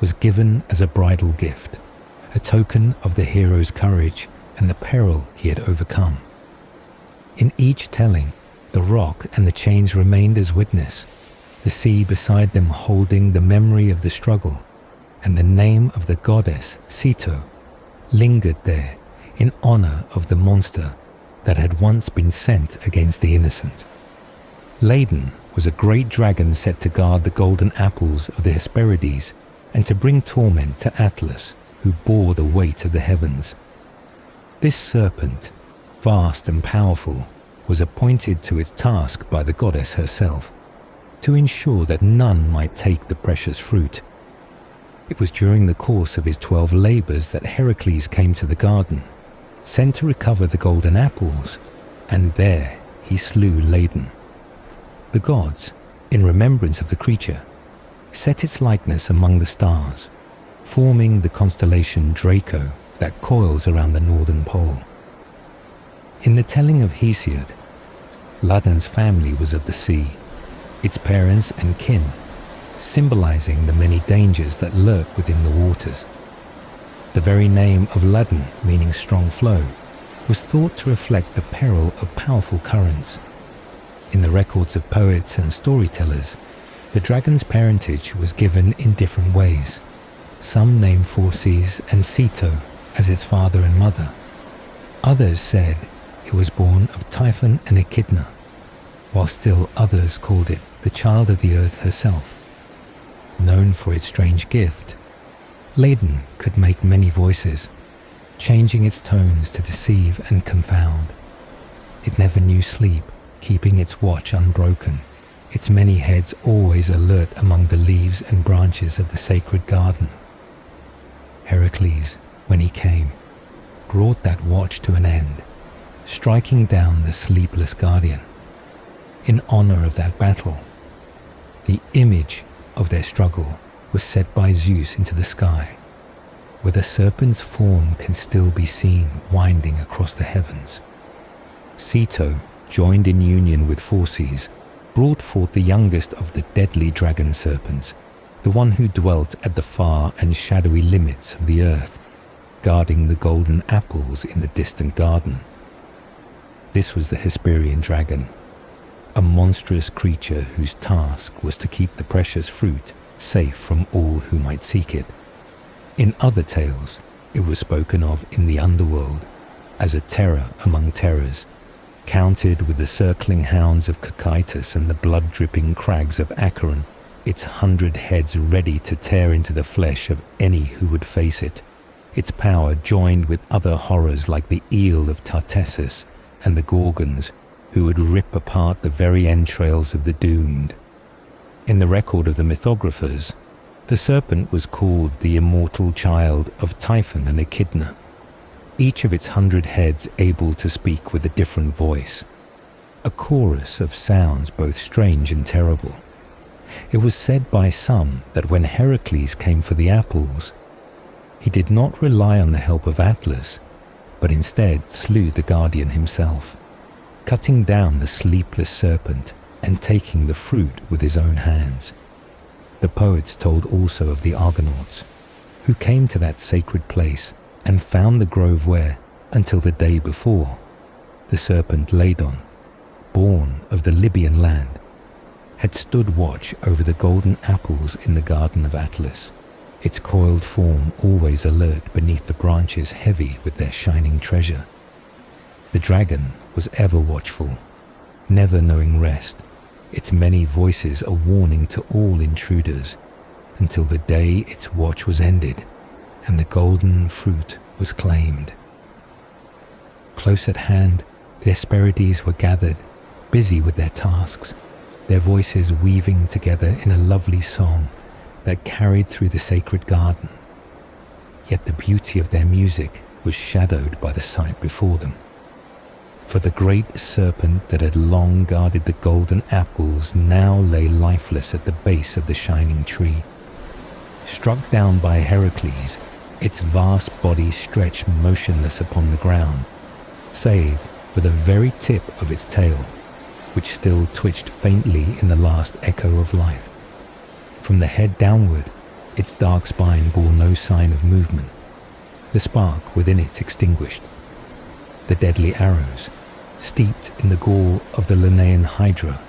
was given as a bridal gift, a token of the hero's courage and the peril he had overcome. In each telling, the rock and the chains remained as witness, the sea beside them holding the memory of the struggle, and the name of the goddess, Sito, lingered there in honor of the monster that had once been sent against the innocent. Ladon was a great dragon set to guard the golden apples of the Hesperides and to bring torment to Atlas, who bore the weight of the heavens. This serpent, vast and powerful, was appointed to its task by the goddess herself, to ensure that none might take the precious fruit. It was during the course of his 12 labors that Heracles came to the garden, sent to recover the golden apples, and there he slew Ladon. The gods, in remembrance of the creature, set its likeness among the stars, forming the constellation Draco that coils around the northern pole. In the telling of Hesiod, Ladon's family was of the sea, its parents and kin, symbolizing the many dangers that lurk within the waters. The very name of Ladon, meaning strong flow, was thought to reflect the peril of powerful currents. In the records of poets and storytellers, the dragon's parentage was given in different ways. Some named Phorcys and Sito as its father and mother. Others said it was born of Typhon and Echidna, while still others called it the child of the earth herself. Known for its strange gift, Ladon could make many voices, changing its tones to deceive and confound. It never knew sleep, keeping its watch unbroken, its many heads always alert among the leaves and branches of the sacred garden. Heracles, when he came, brought that watch to an end, striking down the sleepless guardian. In honor of that battle, the image of their struggle was set by Zeus into the sky, where the serpent's form can still be seen winding across the heavens. Sito, joined in union with Phorcys, brought forth the youngest of the deadly dragon serpents, the one who dwelt at the far and shadowy limits of the earth, guarding the golden apples in the distant garden. This was the Hesperian dragon, a monstrous creature whose task was to keep the precious fruit safe from all who might seek it. In other tales, it was spoken of in the underworld as a terror among terrors, counted with the circling hounds of Cocytus and the blood-dripping crags of Acheron, its 100 heads ready to tear into the flesh of any who would face it, its power joined with other horrors like the eel of Tartessus and the Gorgons, who would rip apart the very entrails of the doomed. In the record of the mythographers, the serpent was called the immortal child of Typhon and Echidna, each of its 100 heads able to speak with a different voice, a chorus of sounds both strange and terrible. It was said by some that when Heracles came for the apples, he did not rely on the help of Atlas, but instead slew the guardian himself, cutting down the sleepless serpent and taking the fruit with his own hands. The poets told also of the Argonauts, who came to that sacred place and found the grove where, until the day before, the serpent Ladon, born of the Libyan land, had stood watch over the golden apples in the garden of Atlas, its coiled form always alert beneath the branches heavy with their shining treasure. The dragon was ever watchful, never knowing rest, its many voices a warning to all intruders, until the day its watch was ended and the golden fruit was claimed. Close at hand, the Hesperides were gathered, busy with their tasks, their voices weaving together in a lovely song that carried through the sacred garden. Yet the beauty of their music was shadowed by the sight before them. for the great serpent that had long guarded the golden apples now lay lifeless at the base of the shining tree. Struck down by Heracles, its vast body stretched motionless upon the ground, save for the very tip of its tail, which still twitched faintly in the last echo of life. From the head downward, its dark spine bore no sign of movement, the spark within it extinguished. The deadly arrows, steeped in the gore of the Linnaean Hydra,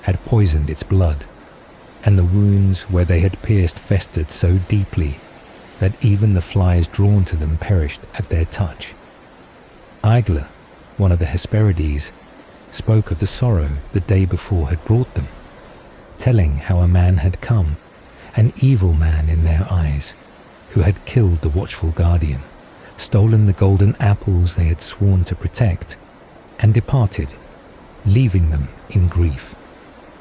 had poisoned its blood, and the wounds where they had pierced festered so deeply that even the flies drawn to them perished at their touch. Aigla, one of the Hesperides, spoke of the sorrow the day before had brought them, telling how a man had come, an evil man in their eyes, who had killed the watchful guardian, stolen the golden apples they had sworn to protect, and departed, leaving them in grief.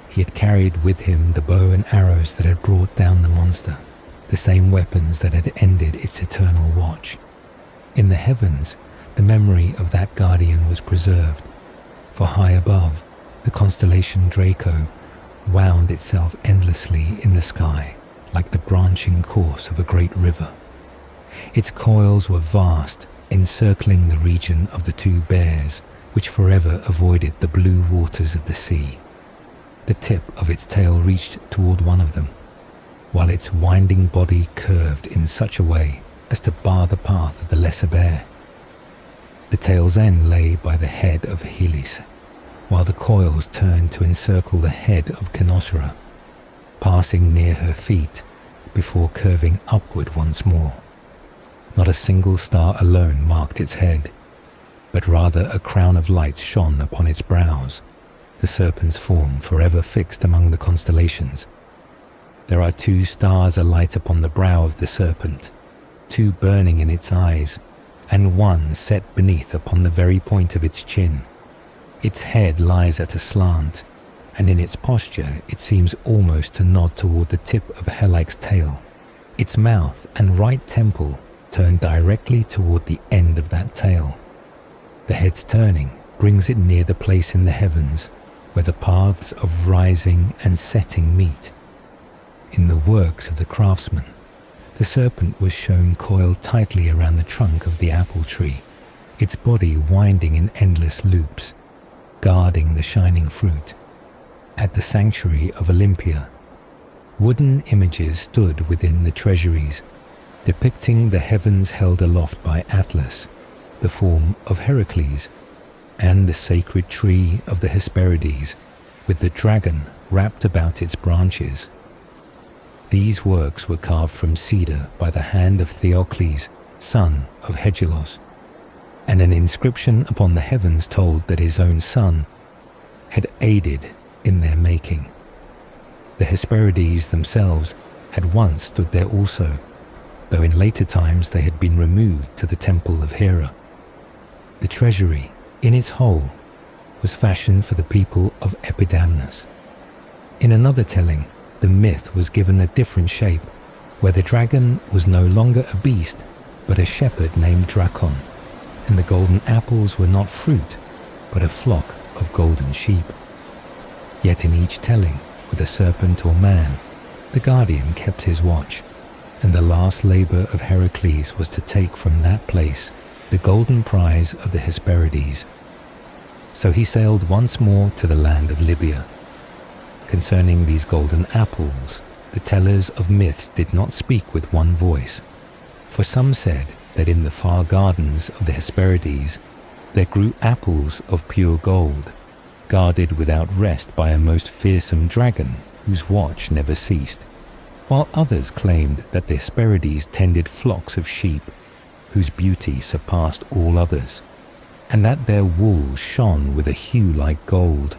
He had carried with him the bow and arrows that had brought down the monster, the same weapons that had ended its eternal watch. In the heavens, the memory of that guardian was preserved, for high above, the constellation Draco wound itself endlessly in the sky like the branching course of a great river. Its coils were vast, encircling the region of the two bears, which forever avoided the blue waters of the sea. The tip of its tail reached toward one of them, while its winding body curved in such a way as to bar the path of the lesser bear. The tail's end lay by the head of Helis, while the coils turned to encircle the head of Cynosura, passing near her feet before curving upward once more. Not a single star alone marked its head, but rather a crown of light shone upon its brows, the serpent's form forever fixed among the constellations. There are 2 stars alight upon the brow of the serpent, 2 burning in its eyes, and 1 set beneath upon the very point of its chin. Its head lies at a slant, and in its posture it seems almost to nod toward the tip of Helaic's tail. Its mouth and right temple turn directly toward the end of that tail. The head's turning brings it near the place in the heavens where the paths of rising and setting meet. In the works of the craftsman, the serpent was shown coiled tightly around the trunk of the apple tree, its body winding in endless loops, guarding the shining fruit. At the sanctuary of Olympia, wooden images stood within the treasuries, depicting the heavens held aloft by Atlas, the form of Heracles, and the sacred tree of the Hesperides, with the dragon wrapped about its branches. These works were carved from cedar by the hand of Theocles, son of Hegelos, and an inscription upon the heavens told that his own son had aided in their making. The Hesperides themselves had once stood there also, though in later times they had been removed to the temple of Hera. The treasury, in its whole, was fashioned for the people of Epidamnus. In another telling, the myth was given a different shape, where the dragon was no longer a beast, but a shepherd named Drakon, and the golden apples were not fruit, but a flock of golden sheep. Yet in each telling, with a serpent or man, the guardian kept his watch, and the last labor of Heracles was to take from that place the golden prize of the Hesperides. So he sailed once more to the land of Libya. Concerning these golden apples, the tellers of myths did not speak with one voice, for some said that in the far gardens of the Hesperides there grew apples of pure gold, guarded without rest by a most fearsome dragon whose watch never ceased, while others claimed that the Hesperides tended flocks of sheep whose beauty surpassed all others, and that their wool shone with a hue like gold,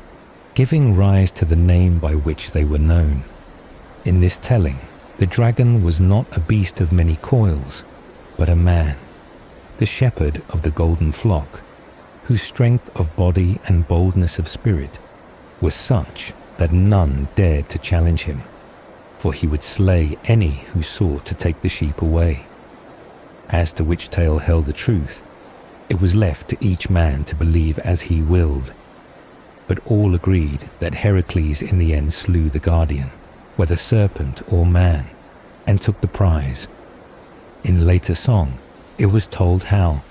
giving rise to the name by which they were known. In this telling, the dragon was not a beast of many coils, but a man, the shepherd of the golden flock, whose strength of body and boldness of spirit was such that none dared to challenge him, for he would slay any who sought to take the sheep away. As to which tale held the truth, It was left to each man to believe as he willed. But all agreed that Heracles in the end slew the guardian, whether serpent or man, and took the prize. In later song, it was told how,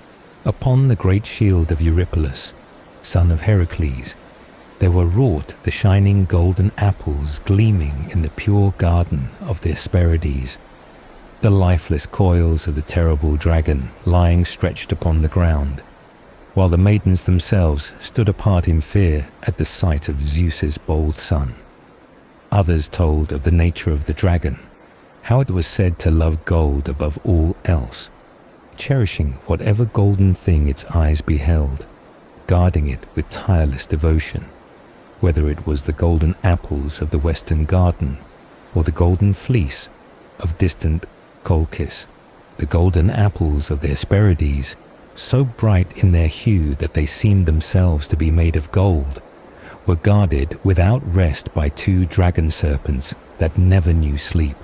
upon the great shield of Eurypylus, son of Heracles, there were wrought the shining golden apples gleaming in the pure garden of the Hesperides, the lifeless coils of the terrible dragon lying stretched upon the ground, while the maidens themselves stood apart in fear at the sight of Zeus's bold son. Others told of the nature of the dragon, how it was said to love gold above all else, cherishing whatever golden thing its eyes beheld, guarding it with tireless devotion, whether it was the golden apples of the western garden or the golden fleece of distant Colchis. The golden apples of the Hesperides, so bright in their hue that they seemed themselves to be made of gold, were guarded without rest by two dragon serpents that never knew sleep,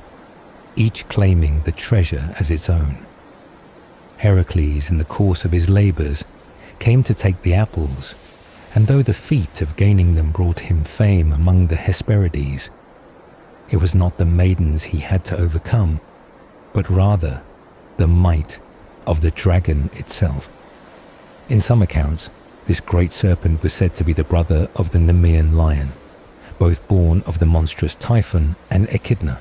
each claiming the treasure as its own. Heracles, in the course of his labours, came to take the apples, and though the feat of gaining them brought him fame among the Hesperides, it was not the maidens he had to overcome, but rather the might of the dragon itself. In some accounts, this great serpent was said to be the brother of the Nemean lion, both born of the monstrous Typhon and Echidna,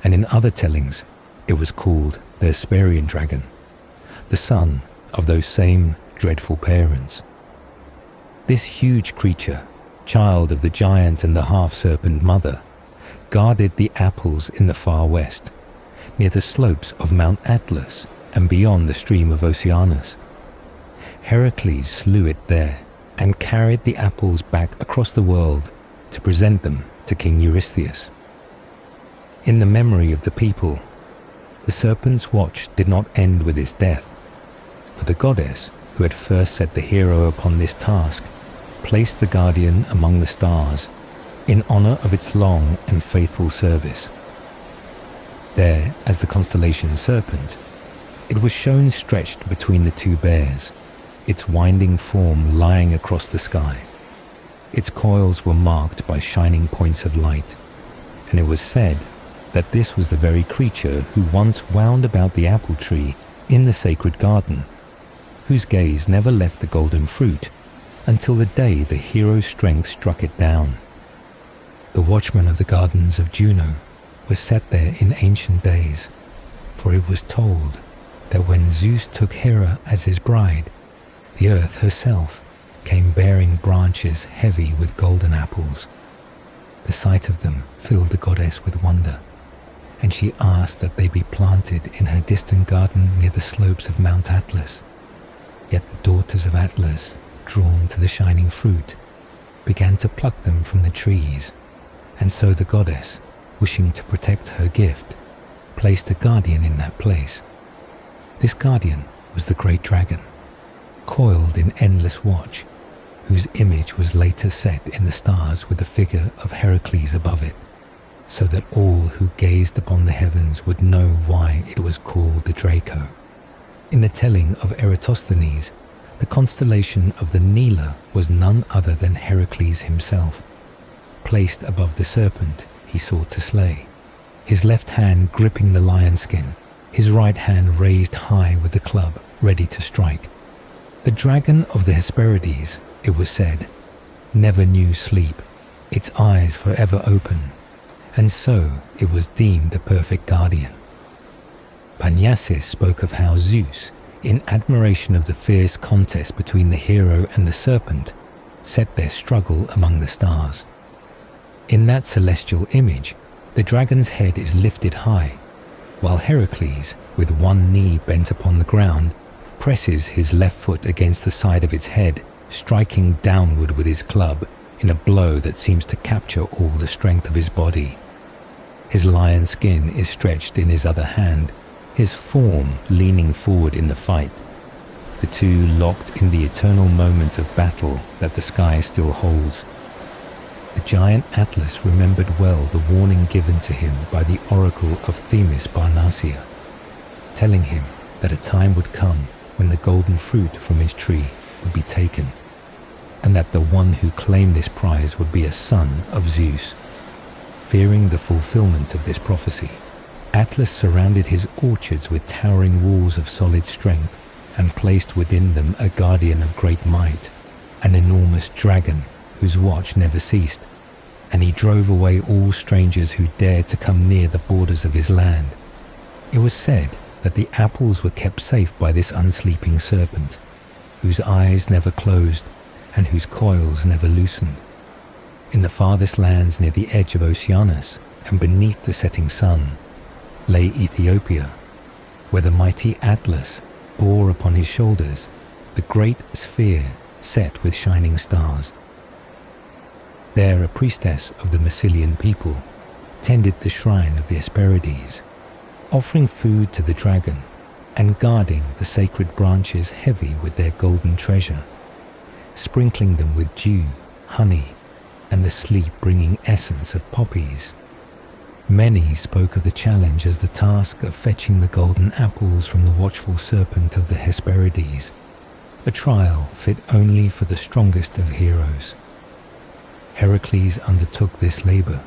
and in other tellings it was called the Hesperian dragon, the son of those same dreadful parents. This huge creature, child of the giant and the half-serpent mother, guarded the apples in the far west, near the slopes of Mount Atlas and beyond the stream of Oceanus. Heracles slew it there and carried the apples back across the world to present them to King Eurystheus. In the memory of the people, the serpent's watch did not end with its death, for the goddess who had first set the hero upon this task placed the guardian among the stars in honor of its long and faithful service. There, as the constellation Serpent, it was shown stretched between the two bears, its winding form lying across the sky. Its coils were marked by shining points of light, and it was said that this was the very creature who once wound about the apple tree in the sacred garden, whose gaze never left the golden fruit until the day the hero's strength struck it down. The watchmen of the gardens of Juno were set there in ancient days, for it was told that when Zeus took Hera as his bride, the earth herself came bearing branches heavy with golden apples. The sight of them filled the goddess with wonder, and she asked that they be planted in her distant garden near the slopes of Mount Atlas. Yet the daughters of Atlas, drawn to the shining fruit, began to pluck them from the trees, and so the goddess, wishing to protect her gift, placed a guardian in that place. This guardian was the great dragon, coiled in endless watch, whose image was later set in the stars with the figure of Heracles above it, so that all who gazed upon the heavens would know why it was called the Draco. In the telling of Eratosthenes, the constellation of the Nila was none other than Heracles himself, placed above the serpent he sought to slay, his left hand gripping the lion skin, his right hand raised high with the club, ready to strike. The dragon of the Hesperides, it was said, never knew sleep, its eyes forever open, and so it was deemed the perfect guardian. Panyasis spoke of how Zeus, in admiration of the fierce contest between the hero and the serpent, set their struggle among the stars. In that celestial image, the dragon's head is lifted high, while Heracles, with one knee bent upon the ground, presses his left foot against the side of its head, striking downward with his club in a blow that seems to capture all the strength of his body. His lion skin is stretched in his other hand, his form leaning forward in the fight, the two locked in the eternal moment of battle that the sky still holds. The giant Atlas remembered well the warning given to him by the oracle of Themis Parnassia, telling him that a time would come when the golden fruit from his tree would be taken, and that the one who claimed this prize would be a son of Zeus. Fearing the fulfillment of this prophecy, Atlas surrounded his orchards with towering walls of solid strength and placed within them a guardian of great might, an enormous dragon whose watch never ceased, and he drove away all strangers who dared to come near the borders of his land. It was said that the apples were kept safe by this unsleeping serpent, whose eyes never closed and whose coils never loosened. In the farthest lands near the edge of Oceanus and beneath the setting sun lay Ethiopia, where the mighty Atlas bore upon his shoulders the great sphere set with shining stars. There a priestess of the Massilian people tended the shrine of the Hesperides, offering food to the dragon and guarding the sacred branches heavy with their golden treasure, sprinkling them with dew, honey, and the sleep-bringing essence of poppies. Many spoke of the challenge as the task of fetching the golden apples from the watchful serpent of the Hesperides, a trial fit only for the strongest of heroes. Heracles undertook this labor,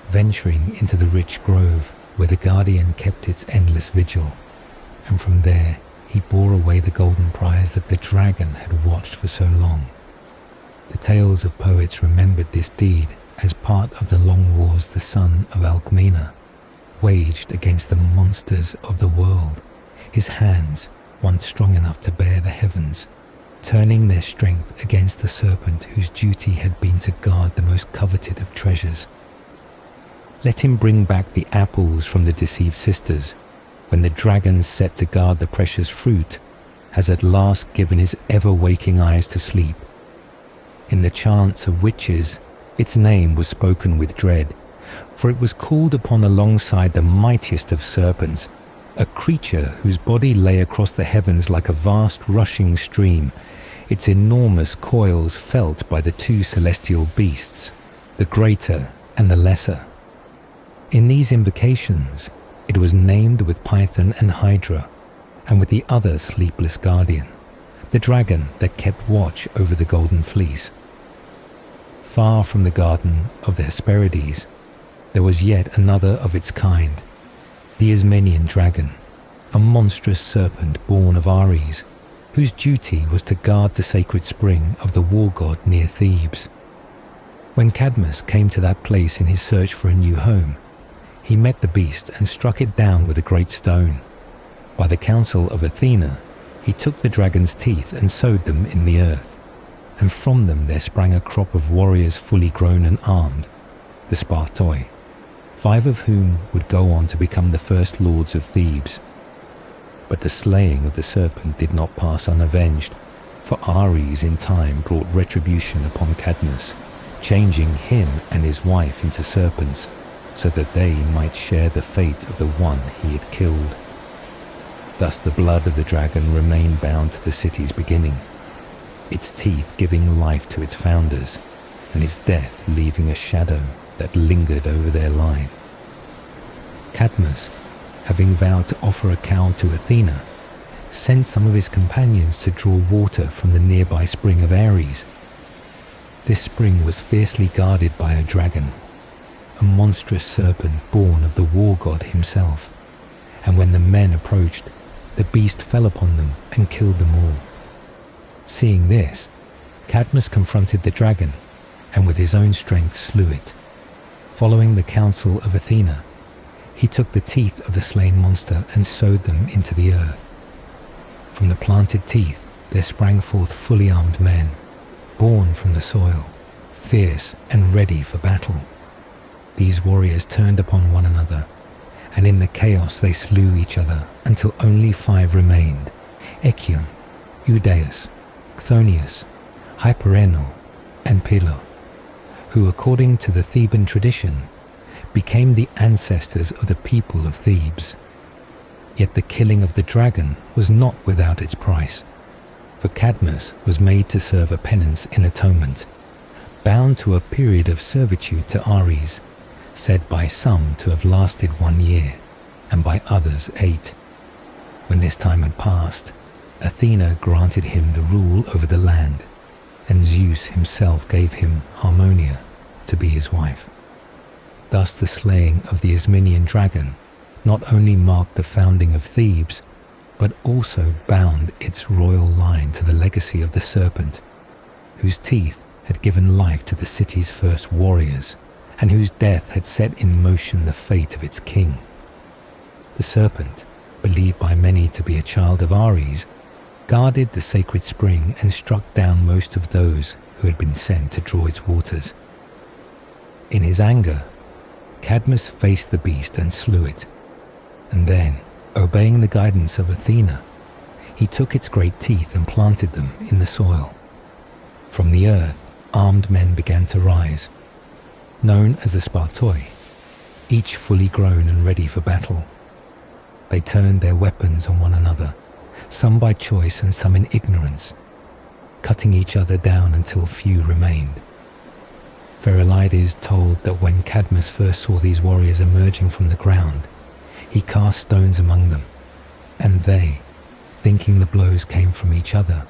venturing into the rich grove where the guardian kept its endless vigil, and from there he bore away the golden prize that the dragon had watched for so long. The tales of poets remembered this deed as part of the long wars the son of Alcmena waged against the monsters of the world, his hands, once strong enough to bear the heavens, turning their strength against the serpent whose duty had been to guard the most coveted of treasures. Let him bring back the apples from the deceived sisters, when the dragon set to guard the precious fruit has at last given his ever-waking eyes to sleep. In the chants of witches, its name was spoken with dread, for it was called upon alongside the mightiest of serpents, a creature whose body lay across the heavens like a vast rushing stream, its enormous coils felt by the two celestial beasts, the greater and the lesser. In these invocations, it was named with Python and Hydra, and with the other sleepless guardian, the dragon that kept watch over the golden fleece. Far from the garden of the Hesperides, there was yet another of its kind, the Ismenian dragon, a monstrous serpent born of Ares, whose duty was to guard the sacred spring of the war god near Thebes. When Cadmus came to that place in his search for a new home, he met the beast and struck it down with a great stone. By the counsel of Athena, he took the dragon's teeth and sowed them in the earth, and from them there sprang a crop of warriors fully grown and armed, the Spartoi, 5 of whom would go on to become the first lords of Thebes. But the slaying of the serpent did not pass unavenged, for Ares in time brought retribution upon Cadmus, changing him and his wife into serpents, so that they might share the fate of the one he had killed. Thus the blood of the dragon remained bound to the city's beginning, its teeth giving life to its founders, and its death leaving a shadow that lingered over their line. Cadmus, having vowed to offer a cow to Athena, sent some of his companions to draw water from the nearby spring of Ares. This spring was fiercely guarded by a dragon, a monstrous serpent born of the war god himself, and when the men approached, the beast fell upon them and killed them all. Seeing this, Cadmus confronted the dragon, and with his own strength slew it. Following the counsel of Athena, he took the teeth of the slain monster and sowed them into the earth. From the planted teeth there sprang forth fully armed men, born from the soil, fierce and ready for battle. These warriors turned upon one another, and in the chaos they slew each other until only 5 remained: Echion, Eudaeus, Chthonius, Hyperenor, and Pilo, who, according to the Theban tradition, became the ancestors of the people of Thebes. Yet the killing of the dragon was not without its price, for Cadmus was made to serve a penance in atonement, bound to a period of servitude to Ares, said by some to have lasted 1 year, and by others 8. When this time had passed, Athena granted him the rule over the land, and Zeus himself gave him Harmonia to be his wife. Thus the slaying of the Ismenian dragon not only marked the founding of Thebes, but also bound its royal line to the legacy of the serpent, whose teeth had given life to the city's first warriors, and whose death had set in motion the fate of its king. The serpent, believed by many to be a child of Ares, guarded the sacred spring and struck down most of those who had been sent to draw its waters. In his anger, Cadmus faced the beast and slew it, and then, obeying the guidance of Athena, he took its great teeth and planted them in the soil. From the earth, armed men began to rise, known as the Spartoi, each fully grown and ready for battle. They turned their weapons on one another, some by choice and some in ignorance, cutting each other down until few remained. Pherolydes told that when Cadmus first saw these warriors emerging from the ground, he cast stones among them, and they, thinking the blows came from each other,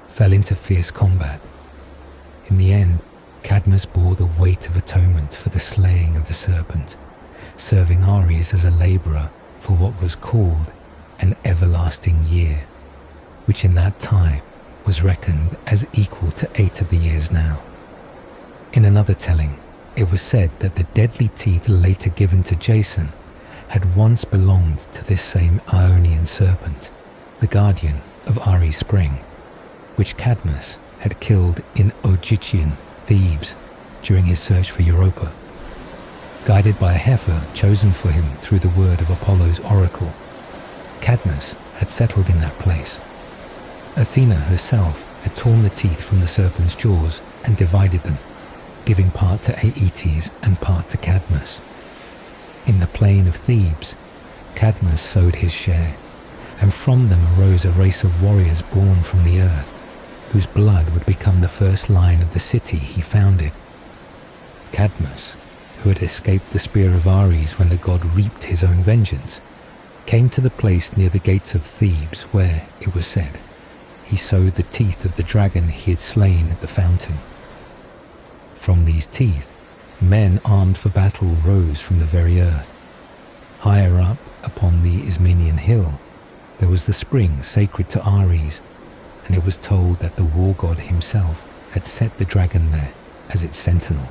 fell into fierce combat. In the end, Cadmus bore the weight of atonement for the slaying of the serpent, serving Ares as a labourer for what was called an everlasting year, which in that time was reckoned as equal to 8 of the years now. In another telling, it was said that the deadly teeth later given to Jason had once belonged to this same Ionian serpent, the guardian of Ares' spring, which Cadmus had killed in Ogygian Thebes during his search for Europa. Guided by a heifer chosen for him through the word of Apollo's oracle, Cadmus had settled in that place. Athena herself had torn the teeth from the serpent's jaws and divided them, giving part to Aeetes and part to Cadmus. In the plain of Thebes, Cadmus sowed his share, and from them arose a race of warriors born from the earth, whose blood would become the first line of the city he founded. Cadmus, who had escaped the spear of Ares when the god reaped his own vengeance, came to the place near the gates of Thebes where, it was said, he sowed the teeth of the dragon he had slain at the fountain. From these teeth, men armed for battle rose from the very earth. Higher up upon the Ismenian hill, there was the spring sacred to Ares, and it was told that the war god himself had set the dragon there as its sentinel.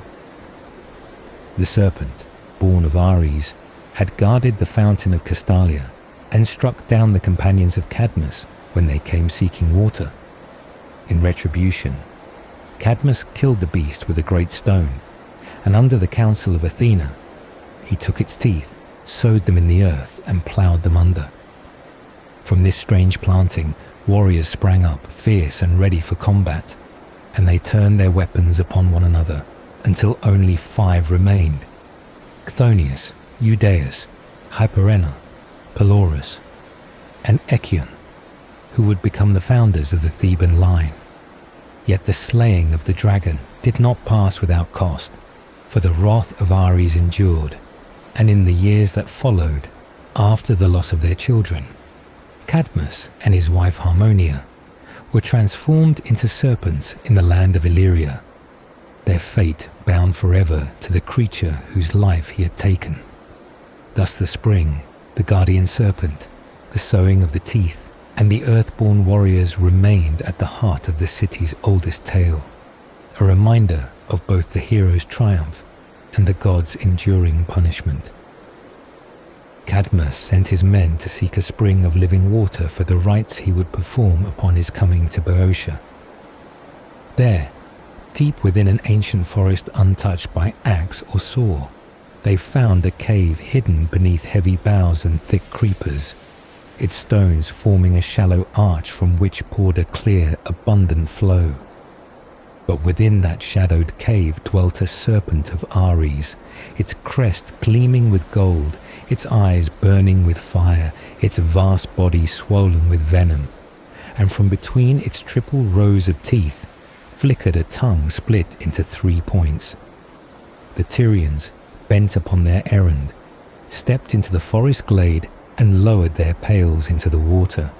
The serpent, born of Ares, had guarded the fountain of Castalia and struck down the companions of Cadmus when they came seeking water. In retribution, Cadmus killed the beast with a great stone, and under the counsel of Athena, he took its teeth, sowed them in the earth, and ploughed them under. From this strange planting, warriors sprang up, fierce and ready for combat, and they turned their weapons upon one another, until only 5 remained: Chthonius, Eudaeus, Hyperenna, Pelorus, and Echion, who would become the founders of the Theban line. Yet the slaying of the dragon did not pass without cost, for the wrath of Ares endured, and in the years that followed, after the loss of their children, Cadmus and his wife Harmonia were transformed into serpents in the land of Illyria, their fate bound forever to the creature whose life he had taken. Thus the spring, the guardian serpent, the sowing of the teeth, and the earthborn warriors remained at the heart of the city's oldest tale, a reminder of both the hero's triumph and the god's enduring punishment. Cadmus sent his men to seek a spring of living water for the rites he would perform upon his coming to Boeotia. There, deep within an ancient forest untouched by axe or saw, they found a cave hidden beneath heavy boughs and thick creepers, its stones forming a shallow arch from which poured a clear, abundant flow. But within that shadowed cave dwelt a serpent of Ares, its crest gleaming with gold, its eyes burning with fire, its vast body swollen with venom, and from between its triple rows of teeth flickered a tongue split into 3 points. The Tyrians, bent upon their errand, stepped into the forest glade and lowered their pails into the water.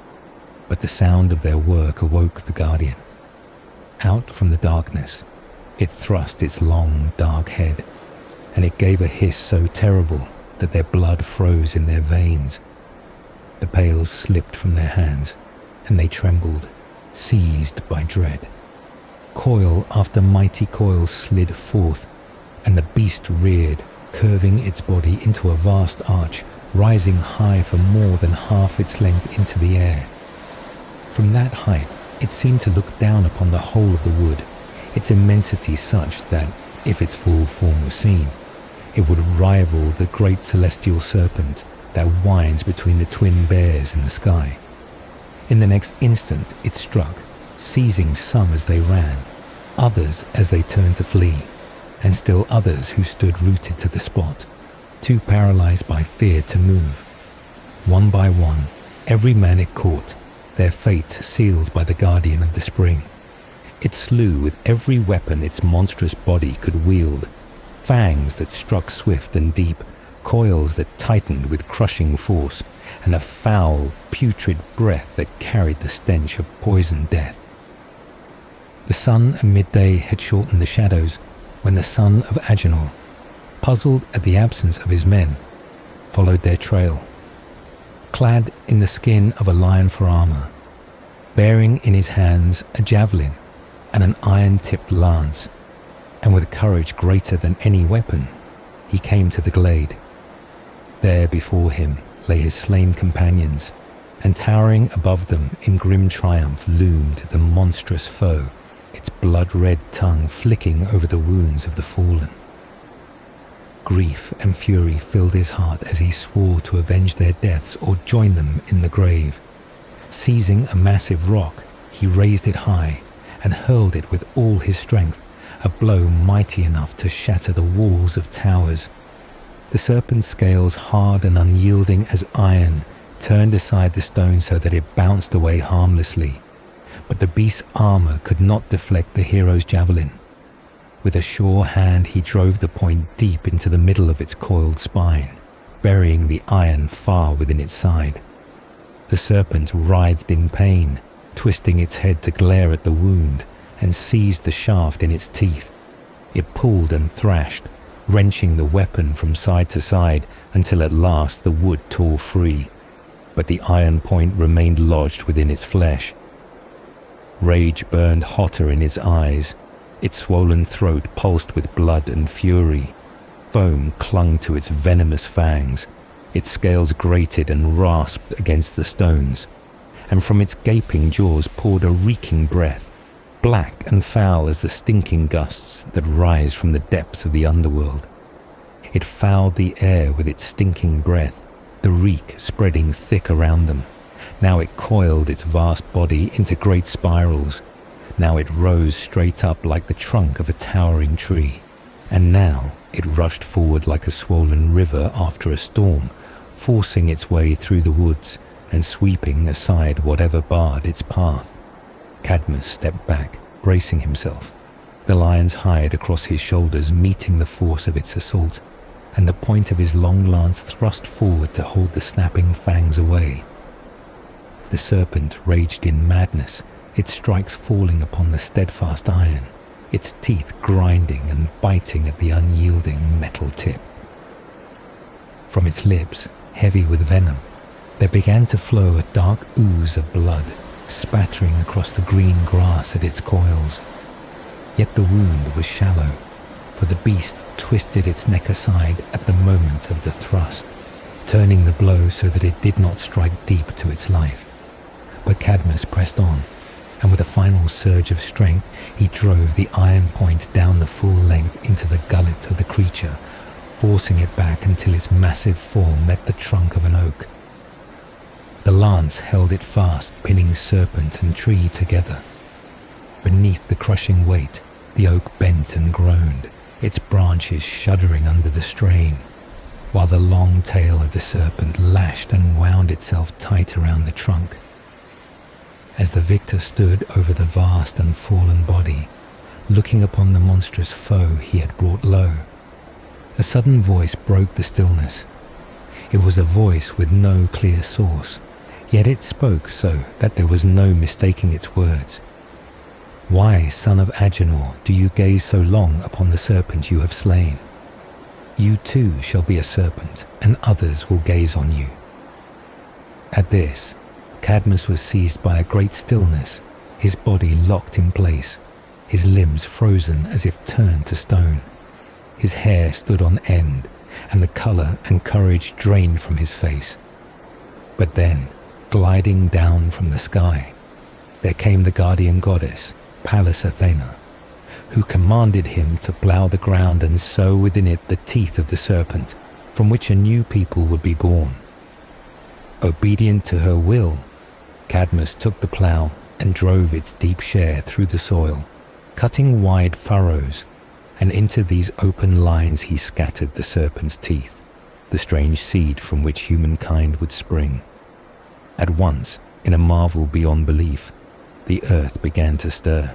but the sound of their work awoke the guardian. Out from the darkness, it thrust its long, dark head, and it gave a hiss so terrible that their blood froze in their veins. The pails slipped from their hands, and they trembled, seized by dread. Coil after mighty coil slid forth, and the beast reared, curving its body into a vast arch, rising high for more than half its length into the air. From that height, it seemed to look down upon the whole of the wood, its immensity such that, if its full form was seen, it would rival the great celestial serpent that winds between the twin bears in the sky. In the next instant it struck, seizing some as they ran, others as they turned to flee, and still others who stood rooted to the spot, too paralyzed by fear to move. One by one, every man it caught, their fate sealed by the guardian of the spring. It slew with every weapon its monstrous body could wield, fangs that struck swift and deep, coils that tightened with crushing force, and a foul, putrid breath that carried the stench of poisoned death. The sun at midday had shortened the shadows when the son of Agenor, puzzled at the absence of his men, followed their trail. Clad in the skin of a lion for armor, bearing in his hands a javelin and an iron-tipped lance, and with courage greater than any weapon, he came to the glade. There before him lay his slain companions, and towering above them in grim triumph loomed the monstrous foe, its blood-red tongue flicking over the wounds of the fallen. Grief and fury filled his heart as he swore to avenge their deaths or join them in the grave. Seizing a massive rock, he raised it high and hurled it with all his strength, a blow mighty enough to shatter the walls of towers. The serpent's scales, hard and unyielding as iron, turned aside the stone so that it bounced away harmlessly. But the beast's armor could not deflect the hero's javelin. With a sure hand he drove the point deep into the middle of its coiled spine, burying the iron far within its side. The serpent writhed in pain, twisting its head to glare at the wound, and seized the shaft in its teeth. It pulled and thrashed, wrenching the weapon from side to side until at last the wood tore free, but the iron point remained lodged within its flesh. Rage burned hotter in its eyes. Its swollen throat pulsed with blood and fury. Foam clung to its venomous fangs. Its scales grated and rasped against the stones, and from its gaping jaws poured a reeking breath, black and foul as the stinking gusts that rise from the depths of the underworld. It fouled the air with its stinking breath, the reek spreading thick around them. Now it coiled its vast body into great spirals. Now it rose straight up like the trunk of a towering tree. And now it rushed forward like a swollen river after a storm, forcing its way through the woods and sweeping aside whatever barred its path. Cadmus stepped back, bracing himself, the lion's hide across his shoulders meeting the force of its assault, and the point of his long lance thrust forward to hold the snapping fangs away. The serpent raged in madness, its strikes falling upon the steadfast iron, its teeth grinding and biting at the unyielding metal tip. From its lips, heavy with venom, there began to flow a dark ooze of blood, spattering across the green grass at its coils. Yet the wound was shallow, for the beast twisted its neck aside at the moment of the thrust, turning the blow so that it did not strike deep to its life. But Cadmus pressed on, and with a final surge of strength, he drove the iron point down the full length into the gullet of the creature, forcing it back until its massive form met the trunk of an oak. The lance held it fast, pinning serpent and tree together. Beneath the crushing weight, the oak bent and groaned, its branches shuddering under the strain, while the long tail of the serpent lashed and wound itself tight around the trunk. As the victor stood over the vast and fallen body, looking upon the monstrous foe he had brought low, a sudden voice broke the stillness. It was a voice with no clear source. Yet it spoke so that there was no mistaking its words. Why, son of Agenor, do you gaze so long upon the serpent you have slain? You too shall be a serpent, and others will gaze on you. At this, Cadmus was seized by a great stillness, his body locked in place, his limbs frozen as if turned to stone. His hair stood on end, and the colour and courage drained from his face. But then, gliding down from the sky, there came the guardian goddess, Pallas Athena, who commanded him to plough the ground and sow within it the teeth of the serpent, from which a new people would be born. Obedient to her will, Cadmus took the plough and drove its deep share through the soil, cutting wide furrows, and into these open lines he scattered the serpent's teeth, the strange seed from which humankind would spring. At once, in a marvel beyond belief, the earth began to stir.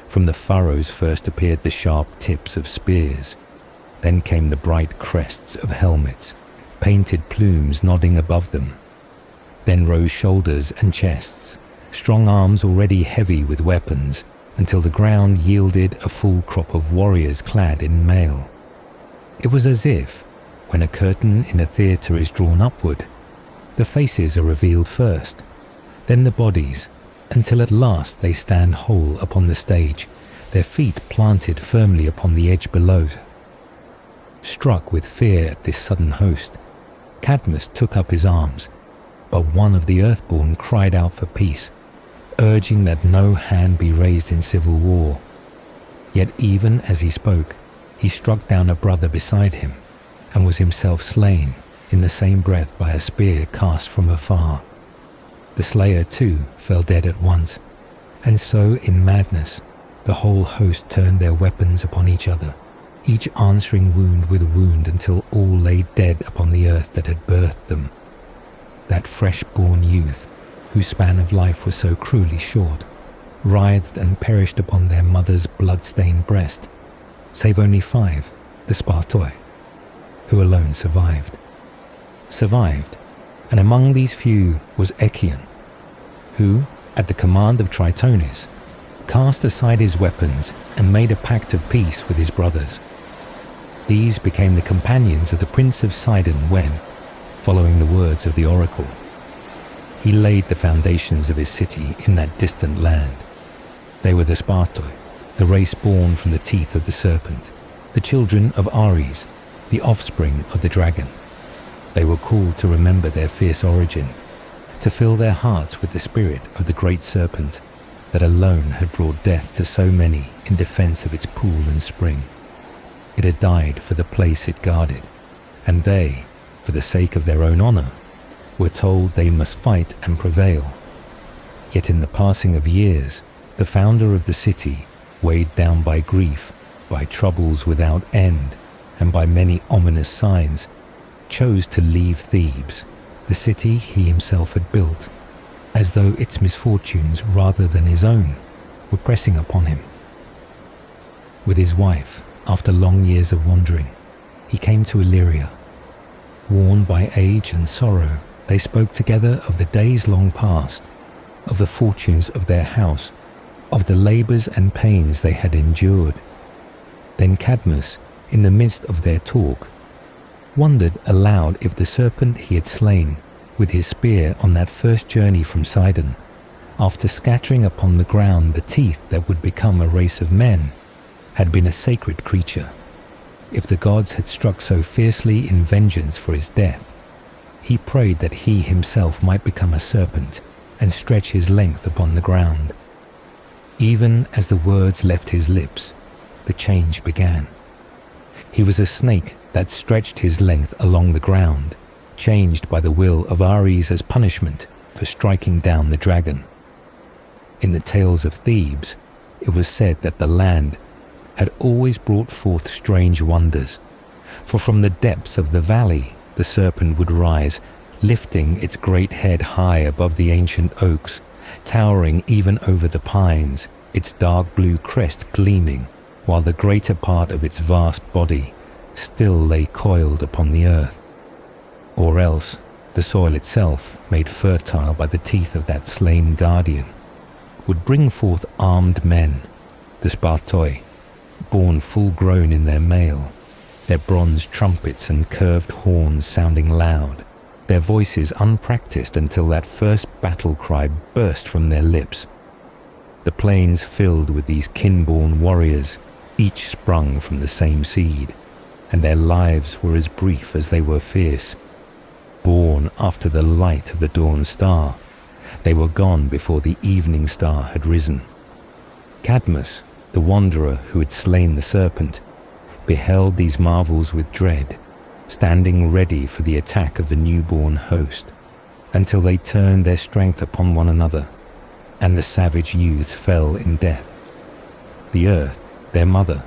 From the furrows first appeared the sharp tips of spears. Then came the bright crests of helmets, painted plumes nodding above them. Then rose shoulders and chests, strong arms already heavy with weapons, until the ground yielded a full crop of warriors clad in mail. It was as if, when a curtain in a theatre is drawn upward, the faces are revealed first, then the bodies, until at last they stand whole upon the stage, their feet planted firmly upon the edge below. Struck with fear at this sudden host, Cadmus took up his arms, but one of the earthborn cried out for peace, urging that no hand be raised in civil war. Yet even as he spoke, he struck down a brother beside him, and was himself slain in the same breath by a spear cast from afar. The slayer too fell dead at once, and so in madness the whole host turned their weapons upon each other, each answering wound with wound until all lay dead upon the earth that had birthed them. That fresh-born youth, whose span of life was so cruelly short, writhed and perished upon their mother's blood-stained breast, save only 5, the Spartoi, who alone survived. And among these few was Echion, who, at the command of Tritonis, cast aside his weapons and made a pact of peace with his brothers. These became the companions of the Prince of Sidon when, following the words of the oracle, he laid the foundations of his city in that distant land. They were the Spartoi, the race born from the teeth of the serpent, the children of Ares, the offspring of the dragon. They were called to remember their fierce origin, to fill their hearts with the spirit of the great serpent that alone had brought death to so many in defense of its pool and spring. It had died for the place it guarded, and they, for the sake of their own honor, were told they must fight and prevail. Yet in the passing of years, the founder of the city, weighed down by grief, by troubles without end, and by many ominous signs, chose to leave Thebes, the city he himself had built, as though its misfortunes rather than his own were pressing upon him. With his wife, after long years of wandering, he came to Illyria. Worn by age and sorrow, they spoke together of the days long past, of the fortunes of their house, of the labours and pains they had endured. Then Cadmus, in the midst of their talk, wondered aloud if the serpent he had slain with his spear on that first journey from Sidon, after scattering upon the ground the teeth that would become a race of men, had been a sacred creature. If the gods had struck so fiercely in vengeance for his death, he prayed that he himself might become a serpent and stretch his length upon the ground. Even as the words left his lips, the change began. He was a snake that stretched his length along the ground, changed by the will of Ares as punishment for striking down the dragon. In the tales of Thebes, it was said that the land had always brought forth strange wonders, for from the depths of the valley the serpent would rise, lifting its great head high above the ancient oaks, towering even over the pines, its dark blue crest gleaming, while the greater part of its vast body still lay coiled upon the earth. Or else, The soil itself, made fertile by the teeth of that slain guardian, would bring forth armed men, the Spartoi, born full-grown in their mail, their bronze trumpets and curved horns sounding loud, their voices unpracticed until that first battle cry burst from their lips. The plains filled with these kin-born warriors, each sprung from the same seed, and their lives were as brief as they were fierce. Born after the light of the dawn star, they were gone before the evening star had risen. Cadmus, the wanderer who had slain the serpent, beheld these marvels with dread, standing ready for the attack of the newborn host, until they turned their strength upon one another, and the savage youths fell in death. The earth, their mother,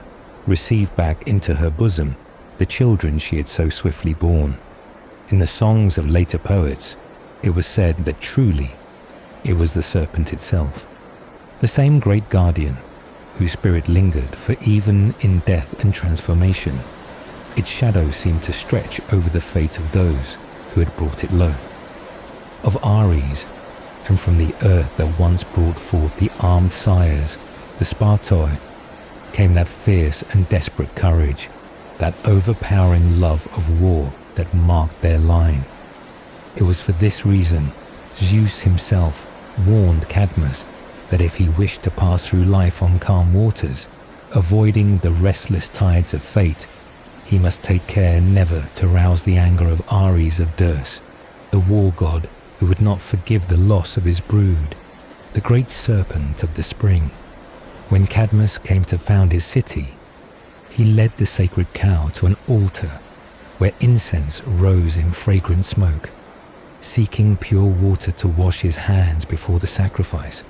received back into her bosom the children she had so swiftly borne. In the songs of later poets, it was said that truly it was the serpent itself, the same great guardian, whose spirit lingered for even in death and transformation. Its shadow seemed to stretch over the fate of those who had brought it low. Of Ares, and from the earth that once brought forth the armed sires, the Spartoi, came that fierce and desperate courage, that overpowering love of war that marked their line. It was for this reason Zeus himself warned Cadmus that if he wished to pass through life on calm waters, avoiding the restless tides of fate, he must take care never to rouse the anger of Ares of Dis, the war god who would not forgive the loss of his brood, the great serpent of the spring. When Cadmus came to found his city, he led the sacred cow to an altar where incense rose in fragrant smoke, seeking pure water to wash his hands before the sacrifice.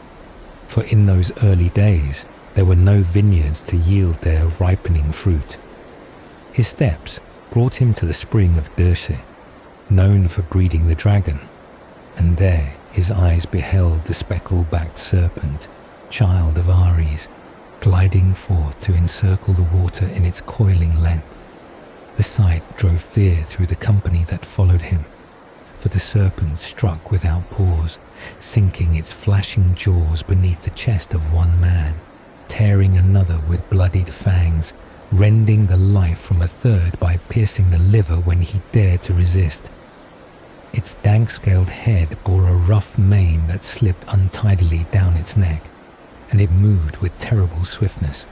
For in those early days, there were no vineyards to yield their ripening fruit. His steps brought him to the spring of Dirce, known for breeding the dragon, and there his eyes beheld the speckle-backed serpent, child of Ares, gliding forth to encircle the water in its coiling length. The sight drove fear through the company that followed him, for the serpent struck without pause, sinking its flashing jaws beneath the chest of one man, tearing another with bloodied fangs, rending the life from a third by piercing the liver when he dared to resist. Its dank-scaled head bore a rough mane that slipped untidily down its neck, and it moved with terrible swiftness.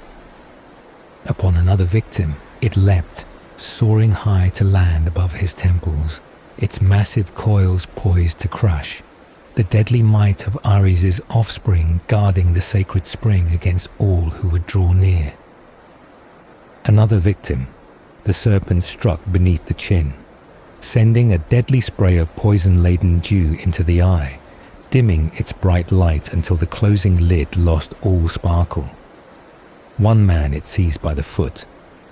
Upon another victim, it leapt, soaring high to land above his temples, its massive coils poised to crush, the deadly might of Ares' offspring guarding the sacred spring against all who would draw near. Another victim, the serpent struck beneath the chin, sending a deadly spray of poison-laden dew into the eye, dimming its bright light until the closing lid lost all sparkle. One man it seized by the foot,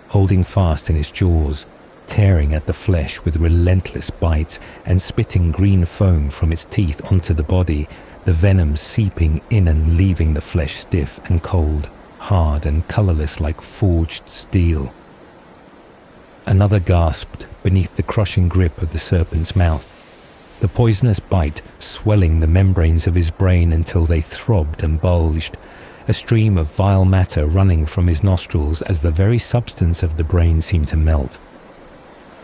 holding fast in its jaws, tearing at the flesh with relentless bites and spitting green foam from its teeth onto the body, the venom seeping in and leaving the flesh stiff and cold, hard and colorless like forged steel. Another gasped beneath the crushing grip of the serpent's mouth, the poisonous bite swelling the membranes of his brain until they throbbed and bulged, a stream of vile matter running from his nostrils as the very substance of the brain seemed to melt.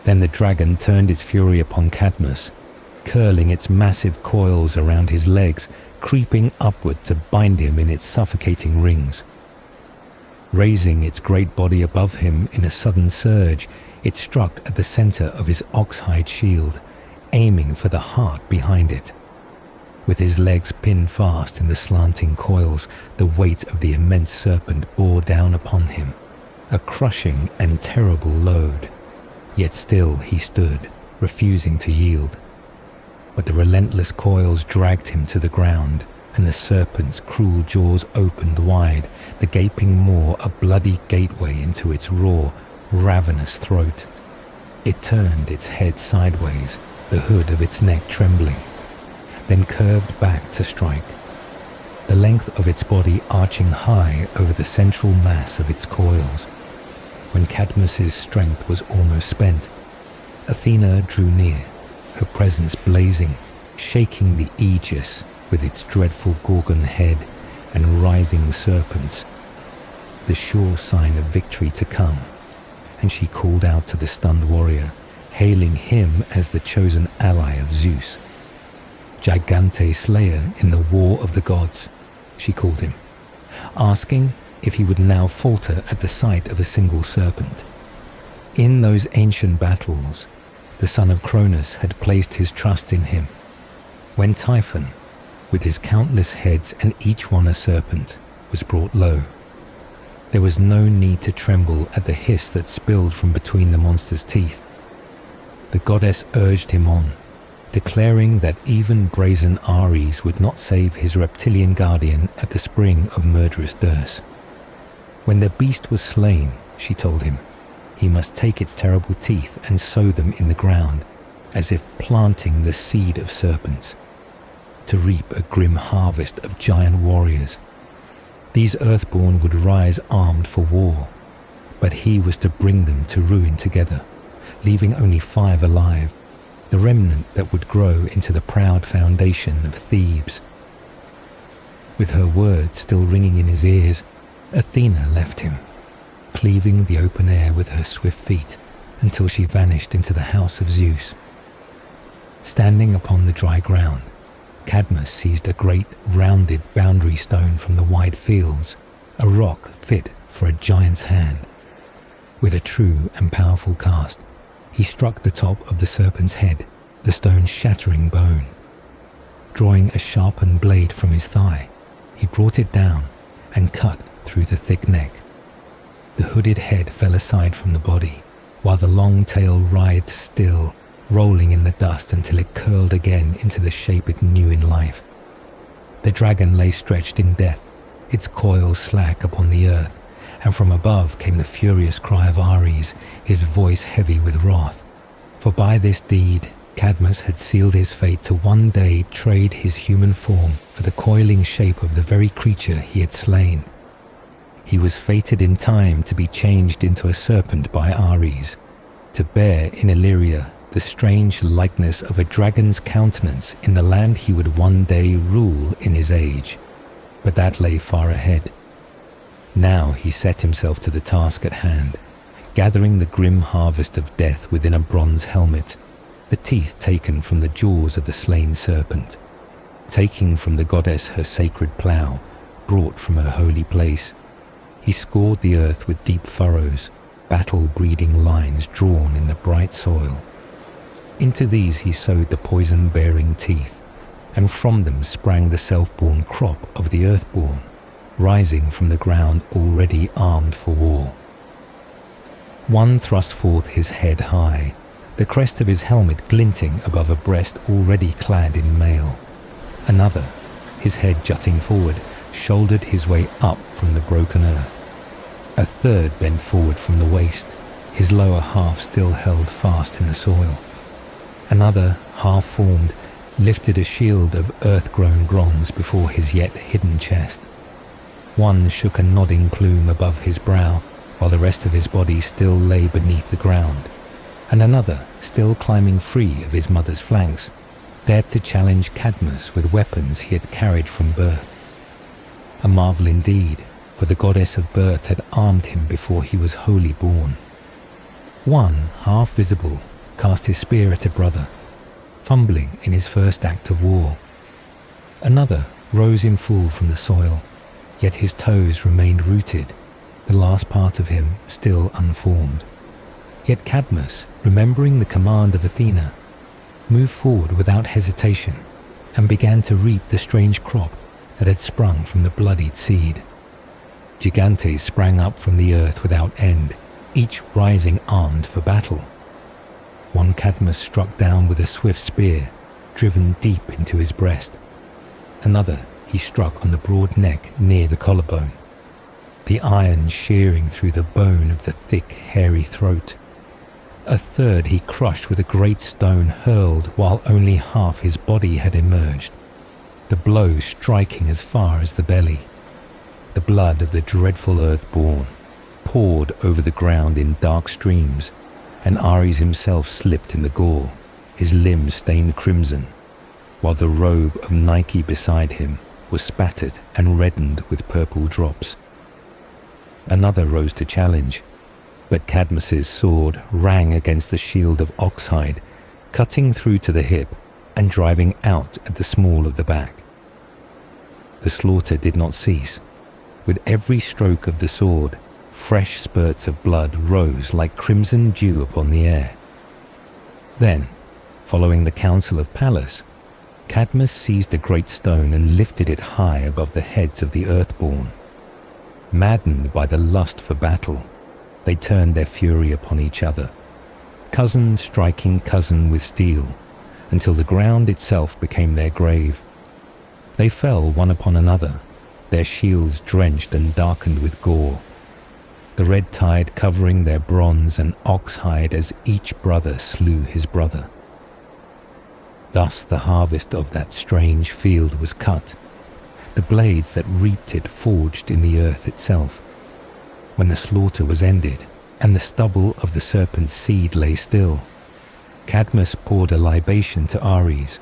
Then the dragon turned its fury upon Cadmus, curling its massive coils around his legs, creeping upward to bind him in its suffocating rings. Raising its great body above him in a sudden surge, it struck at the center of his ox-hide shield, aiming for the heart behind it. With his legs pinned fast in the slanting coils, the weight of the immense serpent bore down upon him, a crushing and terrible load. Yet still he stood, refusing to yield. But the relentless coils dragged him to the ground, and the serpent's cruel jaws opened wide, the gaping maw a bloody gateway into its raw, ravenous throat. It turned its head sideways, the hood of its neck trembling, then curved back to strike, the length of its body arching high over the central mass of its coils. When Cadmus's strength was almost spent, Athena drew near, her presence blazing, shaking the Aegis with its dreadful gorgon head and writhing serpents, the sure sign of victory to come. And she called out to the stunned warrior, hailing him as the chosen ally of Zeus. Gigante Slayer in the war of the gods, she called him, asking if he would now falter at the sight of a single serpent. In those ancient battles, the son of Cronus had placed his trust in him. When Typhon, with his countless heads and each one a serpent, was brought low, there was no need to tremble at the hiss that spilled from between the monster's teeth. The goddess urged him on, declaring that even brazen Ares would not save his reptilian guardian at the spring of murderous Dirce. When the beast was slain, she told him, he must take its terrible teeth and sow them in the ground, as if planting the seed of serpents, to reap a grim harvest of giant warriors. These earthborn would rise armed for war, but he was to bring them to ruin together, leaving only 5 alive, the remnant that would grow into the proud foundation of Thebes. With her words still ringing in his ears, Athena left him, cleaving the open air with her swift feet until she vanished into the house of Zeus. Standing upon the dry ground, Cadmus seized a great rounded boundary stone from the wide fields, a rock fit for a giant's hand. With a true and powerful cast, he struck the top of the serpent's head, the stone shattering bone. Drawing a sharpened blade from his thigh, he brought it down and cut through the thick neck. The hooded head fell aside from the body, while the long tail writhed still, rolling in the dust until it curled again into the shape it knew in life. The dragon lay stretched in death, its coils slack upon the earth, and from above came the furious cry of Ares, his voice heavy with wrath. For by this deed, Cadmus had sealed his fate to one day trade his human form for the coiling shape of the very creature he had slain. He was fated in time to be changed into a serpent by Ares, to bear in Illyria the strange likeness of a dragon's countenance in the land he would one day rule in his age. But that lay far ahead. Now he set himself to the task at hand, gathering the grim harvest of death within a bronze helmet, the teeth taken from the jaws of the slain serpent, taking from the goddess her sacred plough, brought from her holy place. He scored the earth with deep furrows, battle-breeding lines drawn in the bright soil. Into these he sowed the poison-bearing teeth, and from them sprang the self-born crop of the earthborn, rising from the ground already armed for war. One thrust forth his head high, the crest of his helmet glinting above a breast already clad in mail. Another, his head jutting forward, shouldered his way up from the broken earth. A third bent forward from the waist, his lower half still held fast in the soil. Another, half-formed, lifted a shield of earth-grown bronze before his yet hidden chest. One shook a nodding plume above his brow, while the rest of his body still lay beneath the ground, and another, still climbing free of his mother's flanks, dared to challenge Cadmus with weapons he had carried from birth. A marvel indeed, for the goddess of birth had armed him before he was wholly born. One, half visible, cast his spear at a brother, fumbling in his first act of war. Another rose in full from the soil, yet his toes remained rooted, the last part of him still unformed. Yet Cadmus, remembering the command of Athena, moved forward without hesitation and began to reap the strange crop that had sprung from the bloodied seed. Gigantes sprang up from the earth without end, each rising armed for battle. One Cadmus struck down with a swift spear, driven deep into his breast. Another he struck on the broad neck near the collarbone, the iron shearing through the bone of the thick, hairy throat. A third he crushed with a great stone hurled while only half his body had emerged, the blow striking as far as the belly. The blood of the dreadful earthborn poured over the ground in dark streams, and Ares himself slipped in the gore, his limbs stained crimson, while the robe of Nike beside him was spattered and reddened with purple drops. Another rose to challenge, but Cadmus's sword rang against the shield of oxhide, cutting through to the hip and driving out at the small of the back. The slaughter did not cease. With every stroke of the sword, fresh spurts of blood rose like crimson dew upon the air. Then, following the counsel of Pallas, Cadmus seized a great stone and lifted it high above the heads of the earthborn. Maddened by the lust for battle, they turned their fury upon each other, cousin striking cousin with steel, until the ground itself became their grave. They fell one upon another, their shields drenched and darkened with gore, the red tide covering their bronze and oxhide as each brother slew his brother. Thus the harvest of that strange field was cut, the blades that reaped it forged in the earth itself. When the slaughter was ended, and the stubble of the serpent's seed lay still, Cadmus poured a libation to Ares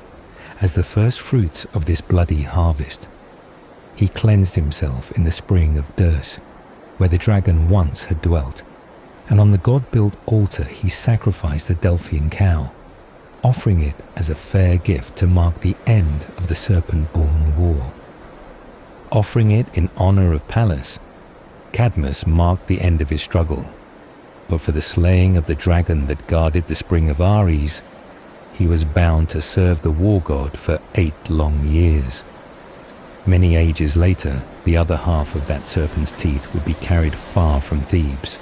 as the first fruits of this bloody harvest. He cleansed himself in the spring of Dirce, where the dragon once had dwelt, and on the god-built altar he sacrificed the Delphian cow, offering it as a fair gift to mark the end of the serpent-born war. Offering it in honor of Pallas, Cadmus marked the end of his struggle, but for the slaying of the dragon that guarded the spring of Ares, he was bound to serve the war god for 8 long years. Many ages later, the other half of that serpent's teeth would be carried far from Thebes,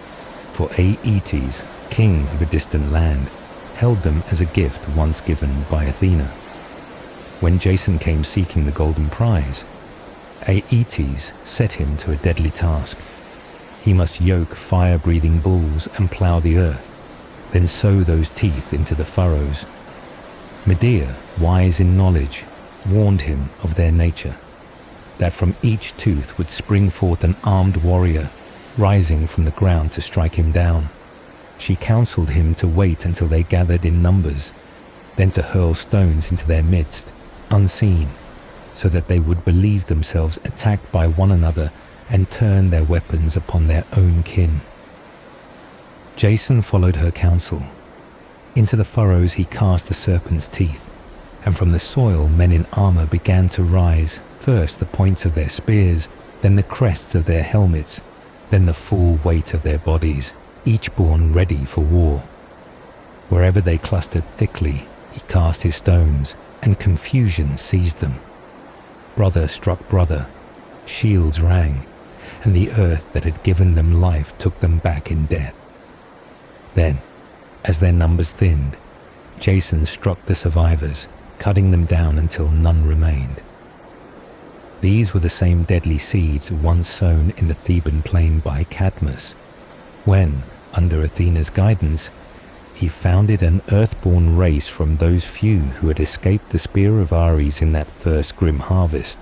for Aeetes, king of a distant land, held them as a gift once given by Athena. When Jason came seeking the golden prize, Aeetes set him to a deadly task. He must yoke fire-breathing bulls and plough the earth, then sow those teeth into the furrows. Medea, wise in knowledge, warned him of their nature, that from each tooth would spring forth an armed warrior, rising from the ground to strike him down. She counseled him to wait until they gathered in numbers, then to hurl stones into their midst, unseen, so that they would believe themselves attacked by one another and turn their weapons upon their own kin. Jason followed her counsel. Into the furrows he cast the serpent's teeth, and from the soil men in armor began to rise, first the points of their spears, then the crests of their helmets, then the full weight of their bodies, each born ready for war. Wherever they clustered thickly, he cast his stones, and confusion seized them. Brother struck brother, shields rang, and the earth that had given them life took them back in death. Then, as their numbers thinned, Jason struck the survivors, cutting them down until none remained. These were the same deadly seeds once sown in the Theban plain by Cadmus, when, under Athena's guidance, he founded an earthborn race from those few who had escaped the spear of Ares in that first grim harvest.